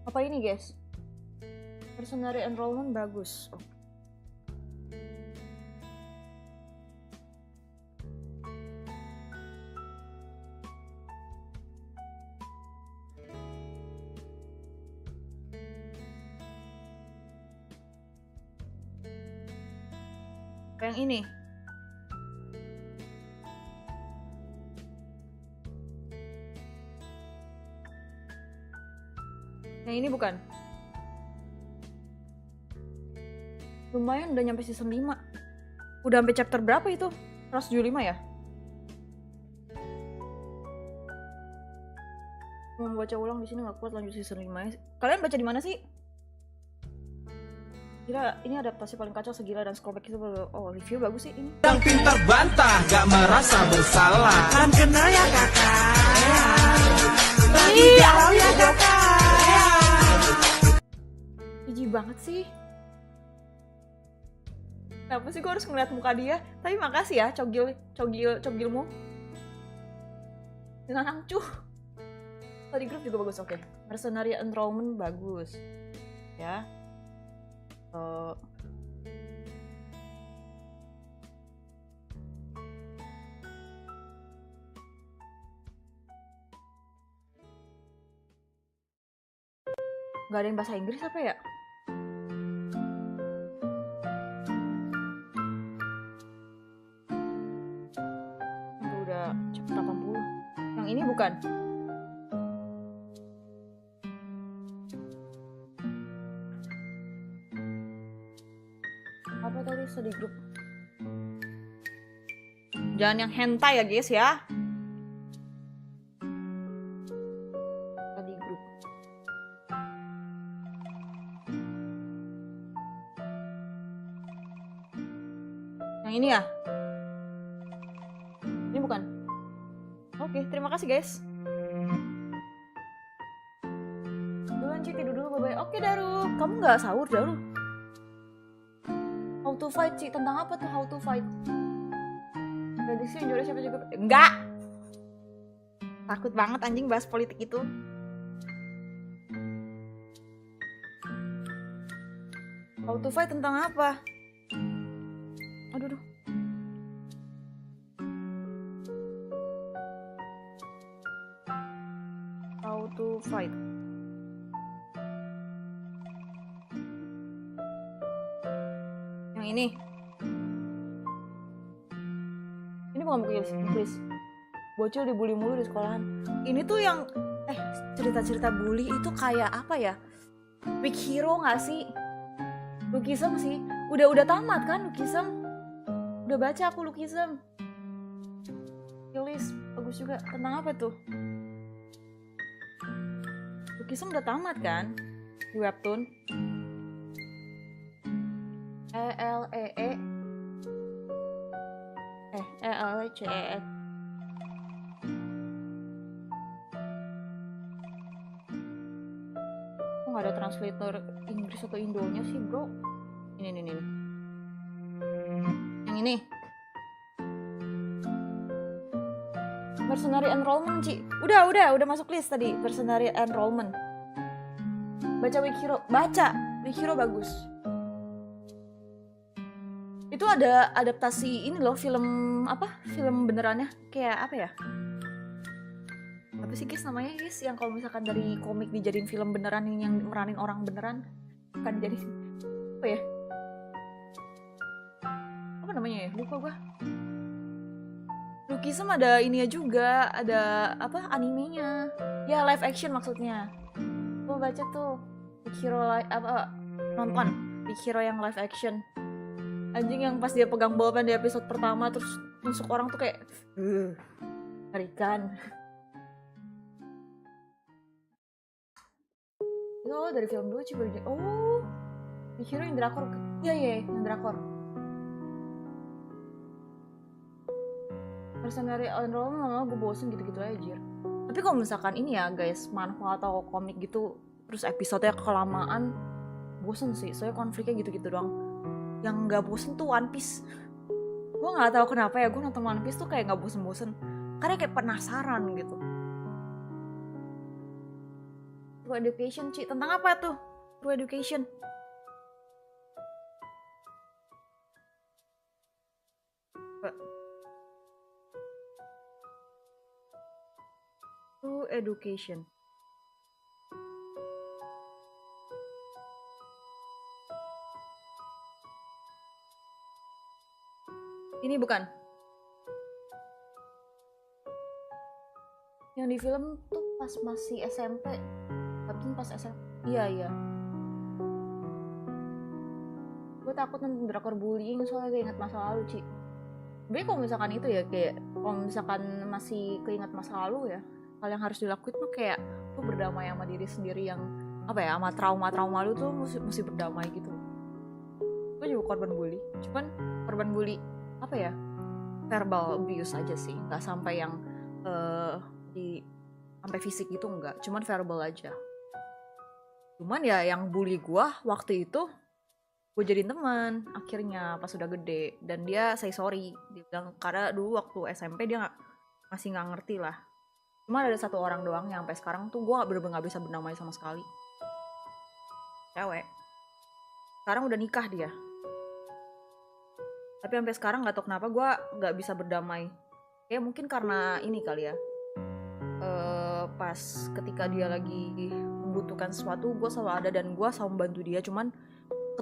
Apa ini guys? Mercenary enrollment bagus. Yang ini. Yang ini bukan. Lumayan udah nyampe season 5. Udah sampai chapter berapa itu? 175 ya? Mau baca ulang di sini nggak kuat, lanjut season 5 ya. Kalian baca di mana sih? Gila, ini adaptasi paling kacau segila dan scrollback itu review bagus sih ini. Yang pintar bantah, gak merasa bersalah. Kan kenal ya kakak. Iya, ya kakak. Jijik banget sih. Kenapa sih gue harus ngeliat muka dia? Tapi makasih ya, cogilmu. Dengan angcuh. Tadi grup juga bagus, oke. Mercenary Enrollment bagus. Ya. Gak ada yang bahasa Inggris apa ya? Udah cepet 80. Yang ini bukan? Apa tadi sedih grup? Jangan yang hentai ya guys ya. Tadi grup. Yang ini ya? Ini bukan? Oke, terima kasih guys. Duluan Ci, tidur dulu, bye-bye. Oke Daru, kamu nggak sahur Daru? How to fight Ci, tentang apa tuh how to fight? Prediksi yang juara siapa juga? Enggak! Takut banget anjing bahas politik itu. How to fight tentang apa? Aduh. How to fight. Yang ini. Ini bukan buku bocil dibully mulu di sekolahan. Ini tuh yang cerita-cerita bully itu kayak apa ya? Big Hero nggak sih? Lukisem sih. Udah tamat kan Lukisem? Udah baca aku Lukisem. Tulis bagus juga. Tentang apa tuh? Lukisem udah tamat kan? Di webtoon. ELECE. Kok nggak ada translator Inggris atau Indonya sih bro? Ini. Yang ini. Mercenary Enrollment Ci. Udah masuk list tadi. Mercenary Enrollment. Baca Week Hero. Week Hero bagus. Itu ada adaptasi ini loh, film benerannya kayak apa ya? Apa sih guys namanya guys? Yang kalau misalkan dari komik dijadiin film beneran yang meranin orang beneran, bukan jadi apa ya? Apa namanya ya? Lupa gua. Lukisem ada ininya juga, ada apa animenya? Ya live action maksudnya. Gua baca tuh Big Hero nonton Big Hero yang live action. Anjing yang pas dia pegang bolpen di episode pertama terus nusuk orang tuh kayak ngerikan. Itu dari film 2 coba. Oh, Big Hero yang drakor. Iya, yang drakor. Mercenary Enrollment lama gue bosen gitu-gitu aja. Tapi kalau misalkan ini ya guys, manhwa atau komik gitu terus episodenya kelamaan, bosen sih. Soalnya konfliknya gitu-gitu doang. Yang nggak bosen tuh One Piece. Gue nggak tahu kenapa ya, gue nonton One Piece tuh kayak nggak bosen-bosen. Karena kayak penasaran gitu. True Education Ci, tentang apa tuh? True Education. True Education. Ini bukan. Yang di film tuh pas masih SMP. Tapi pas SMP. Iya. Gue takut nonton drakor bullying soalnya gue ingat masa lalu, Ci. Sebenernya kalau misalkan itu ya, kayak kalau misalkan masih keinget masa lalu ya, hal yang harus dilakuin tuh kayak lu berdamai sama diri sendiri yang apa ya, sama trauma-trauma lu tuh mesti berdamai gitu. Gue juga korban bully, cuman korban bully apa ya, verbal abuse aja sih, nggak sampai yang sampai fisik gitu, enggak, cuman verbal aja. Cuman ya yang bully gue waktu itu gue jadiin teman akhirnya pas udah gede, dan dia say sorry, dia bilang karena dulu waktu SMP dia masih nggak ngerti lah. Cuma ada satu orang doang yang sampai sekarang tuh gue bener-bener nggak bisa berdamai sama sekali. Cewek. Sekarang udah nikah dia. Tapi sampai sekarang nggak tahu kenapa gue nggak bisa berdamai. Kayak mungkin karena ini kali ya. Pas ketika dia lagi membutuhkan sesuatu, gue selalu ada dan gue selalu membantu dia. Cuman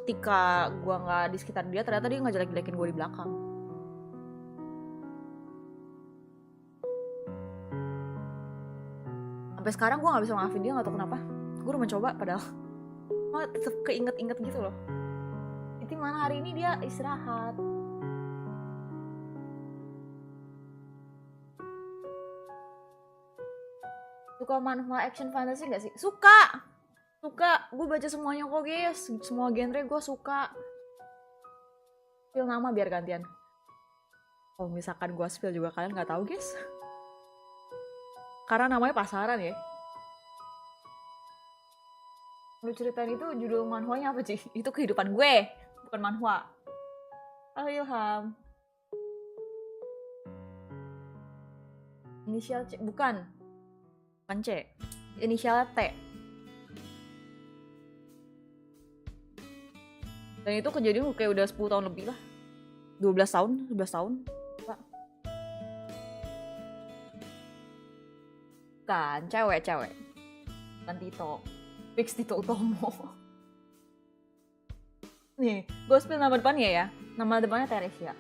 ketika gue nggak di sekitar dia, ternyata dia ngejelek-jelekin gue di belakang. Sampai sekarang gue nggak bisa maafin dia, nggak tahu kenapa. Gue udah mencoba padahal tetep keinget-inget gitu loh. Jadi mana hari ini dia istirahat. Suka manhwa action fantasy gak sih? Suka! Gue baca semuanya kok guys. Semua genre gue suka. Spill nama biar gantian. Kalau misalkan gue spill juga kalian gak tahu guys. Karena namanya pasaran ya. Lu ceritain itu judul manhwanya apa sih? Itu kehidupan gue, bukan manhwa. Halo Ilham. Inisial C, bukan C. Inisial T. Dan itu kejadian kayak udah 10 tahun lebih lah. 12 tahun, 11 tahun. Pak. Kan, cewek. Bukan Tito. Fix Tito Utomo. Nih, gue spill nama depannya ya. Nama depannya Teresia.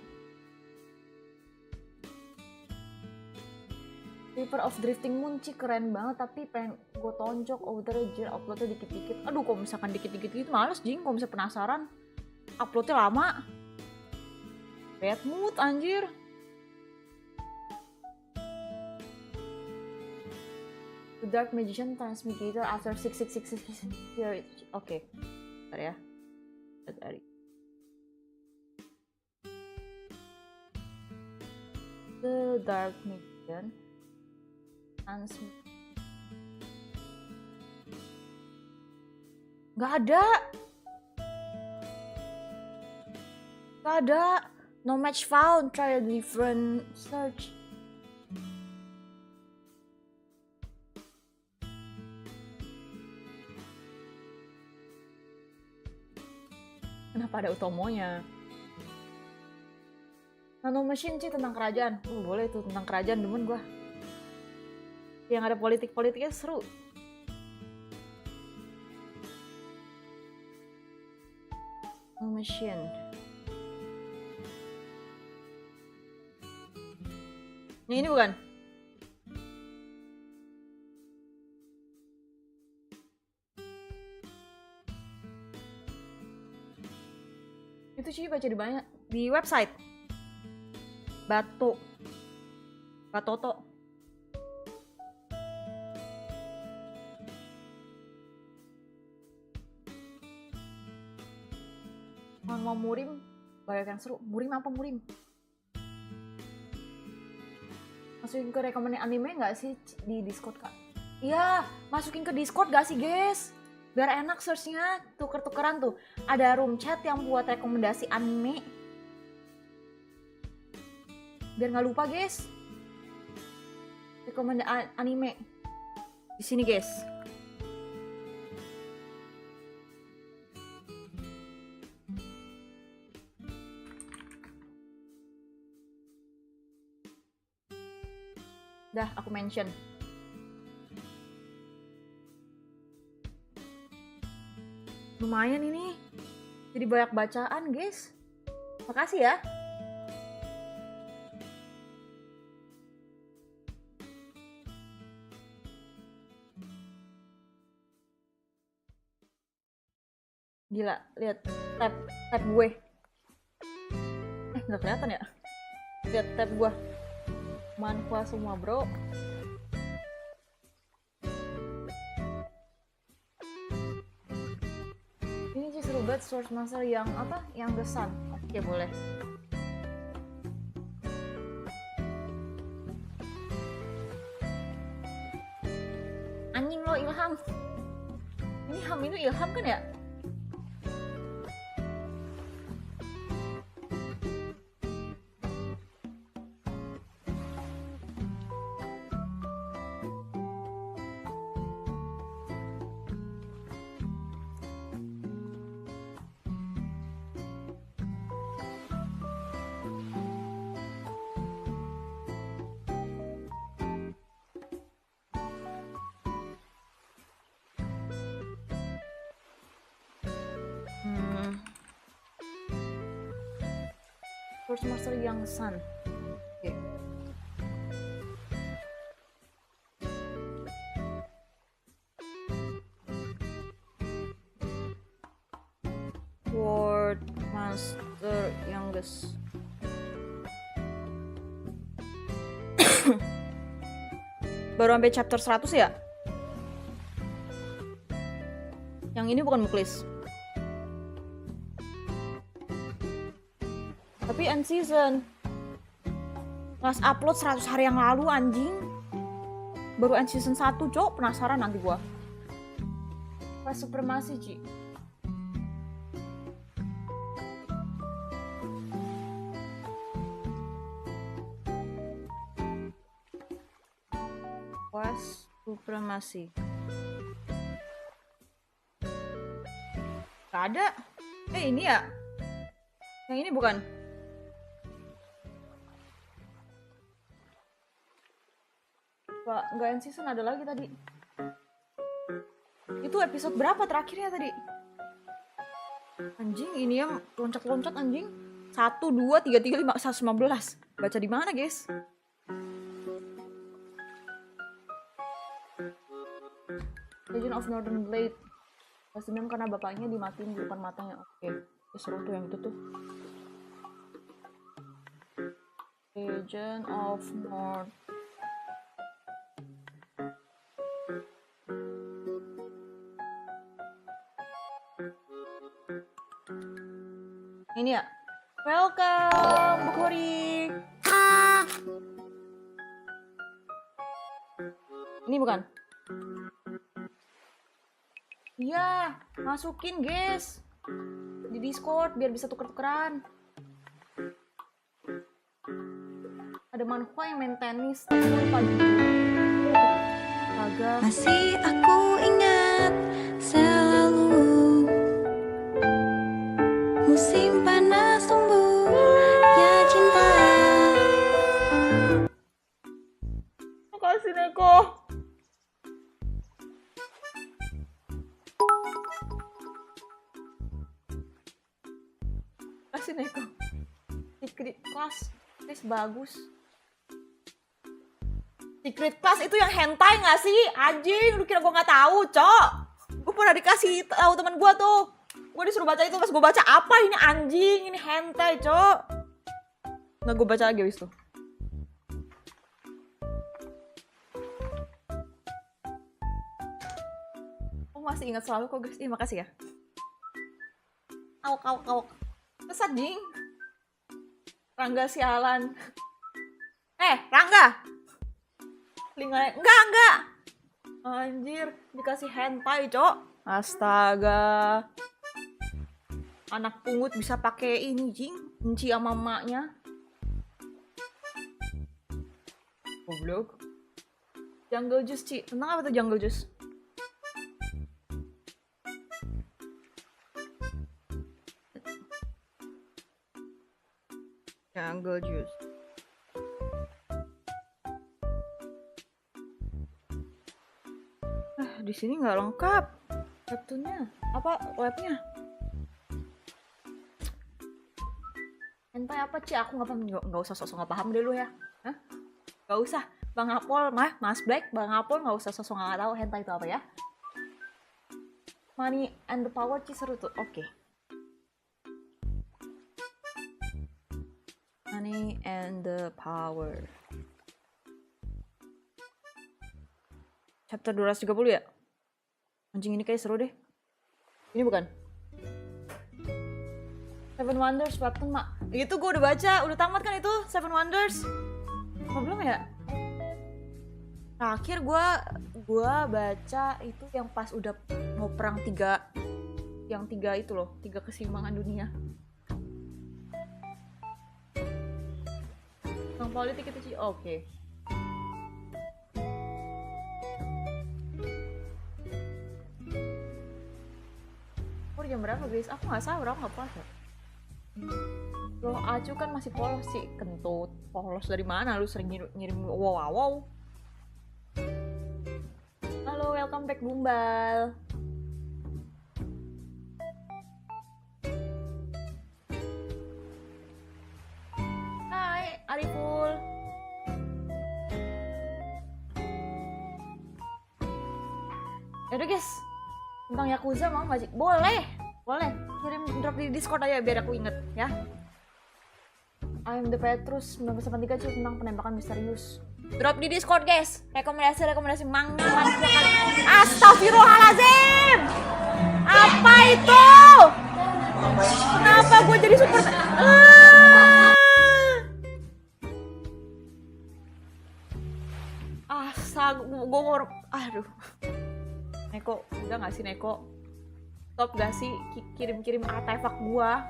River of Drifting Moon, Ci, keren banget, tapi pengen gue tonjok uploadnya dikit-dikit. Aduh, kalau misalkan dikit-dikit gitu males, Jing. Kalau misalkan penasaran, uploadnya lama. Bad mood, anjir. The Dark Magician Transmigrator after 666 here. Oke. Bentar ya. Dari. The Dark Magician Gak ada. No match found. Try a different search. Kenapa ada Utomonya? Nano Machine sih tentang kerajaan. Boleh tuh, tentang kerajaan, demen gua. Yang ada politik-politiknya seru. Nano Machine. Ini bukan? Itu sih baca di banyak di website. Batoto. Mau murim, banyak yang seru. Murim apa murim? Masukin ke rekomendasi anime nggak sih di Discord, Kak? Iya, masukin ke Discord gak sih, guys? Biar enak searchnya, tuker-tukeran tuh. Ada room chat yang buat rekomendasi anime. Biar nggak lupa, guys. Rekomendasi anime di sini, guys. Dah, aku mention. Lumayan ini. Jadi banyak bacaan, guys. Makasih ya. Gila, lihat tab gue. Nggak kelihatan ya? Lihat tab gue. Manfa semua, bro. Ini sih seru banget Source Master yang apa? Yang gesan. Oke, boleh. Anjing lo Ilham. Ini Ham itu Ilham kan ya? Source Master yang Sun. Oke. Sword Master Youngest. Baru sampai chapter 100 ya? Yang ini bukan Muklis. Tapi end season. Ngas upload 100 hari yang lalu anjing. Baru end season 1, Cok. Penasaran nanti gua. Pas supremasi, Ci. Was supremasi. Gak ada. Ini ya? Yang ini bukan? Nggak end season, ada lagi tadi. Itu episode berapa terakhirnya tadi? Anjing, ini yang loncat-loncat anjing. 1, 2, 3, 5, 115. Baca di mana, guys? Legend of Northern Blade. Pas dendam karena bapaknya dimatiin di depan matanya. Oke, seru tuh yang itu tuh. Legend of North. Ini ya. Welcome, Bu Kori. Ini bukan? Iya, masukin guys di Discord biar bisa tuker-tukeran. Ada Manhwa yang main tenis. Agak. Masih aku ingat selalu musim panas tumbuh ya cinta. Makasih Neko. Makasih Neko. Secret Class, guys bagus. Secret Class itu yang hentai nggak sih? Anjing, lu kira gue nggak tahu, Cok? Gue pernah dikasih tahu teman gue tuh. Gue disuruh baca itu, pas gue baca apa ini anjing, ini hentai, Cok. Nah, gue baca lagi abis itu. Oh, masih ingat selalu kok, guys. Terima kasih ya. Awak. Terus anjing. Rangga sialan. Rangga. Enggak. Anjir, dikasih hentai, Cok. Astaga. Anak pungut bisa pakai ini, jing. Benci sama emaknya. Goblok. Jungle Juice, Ci. Tentang apa tuh Jungle Juice? Jungle Juice. Di sini nggak lengkap. Webtoonnya apa? Webnya? Hentai apa, Ci? Aku nggak usah sosok nggak paham deh lu ya. Hah? Nggak usah. Bang Apol, Mas Black, Bang Apol nggak usah sosok nggak tahu hentai itu apa ya. Money and the Power seru tuh. Oke. Money and the Power. Chapter 230 ya? Anjing ini kayak seru deh. Ini bukan? Seven Wonders Weapon mak. Itu gue udah baca, udah tamat kan itu Seven Wonders. Apa belum ya? Terakhir gue baca itu yang pas udah mau perang 3, yang 3 itu loh, 3 keseimbangan dunia. Yang politik itu sih oke. Jam berapa guys? Aku nggak sahur, aku nggak puasa. Loh Acu kan masih polos sih, kentut. Polos dari mana? Lu sering ngirim wow. Halo, welcome back Bumbal. Hai Ariful. Yaudah guys, tentang Yakuza mau nggak sih? Boleh. Kirim drop di Discord aja biar aku inget ya. I'm the Petrus 1983 cerita tentang penembakan misterius. Drop di Discord guys. Rekomendasi manga. Astagfirullahaladzim. Apa itu? Kenapa gue jadi super? Aduh. Neko, udah gak sih Neko? Stop gak sih kirim-kirim artefak gua?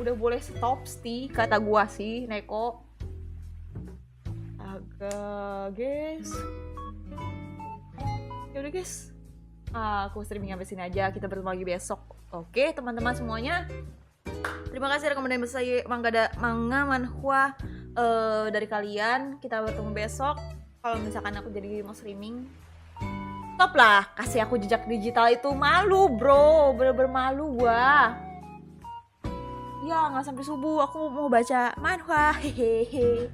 Udah boleh stop sih kata gua sih Neko. Agak guys. Yaudah guys, aku streaming sampai sini aja. Kita bertemu lagi besok. Oke teman-teman semuanya, terima kasih rekomendasi manga manhwa dari kalian. Kita bertemu besok. Kalau misalkan aku jadi mau streaming, stop lah, kasih aku jejak digital itu. Malu bro, bener-bener malu gua. Ya nggak sampai subuh, aku mau baca manhwa. Hehehe.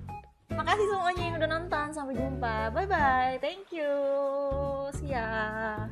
Makasih semuanya yang udah nonton, sampai jumpa, bye bye, thank you, see ya.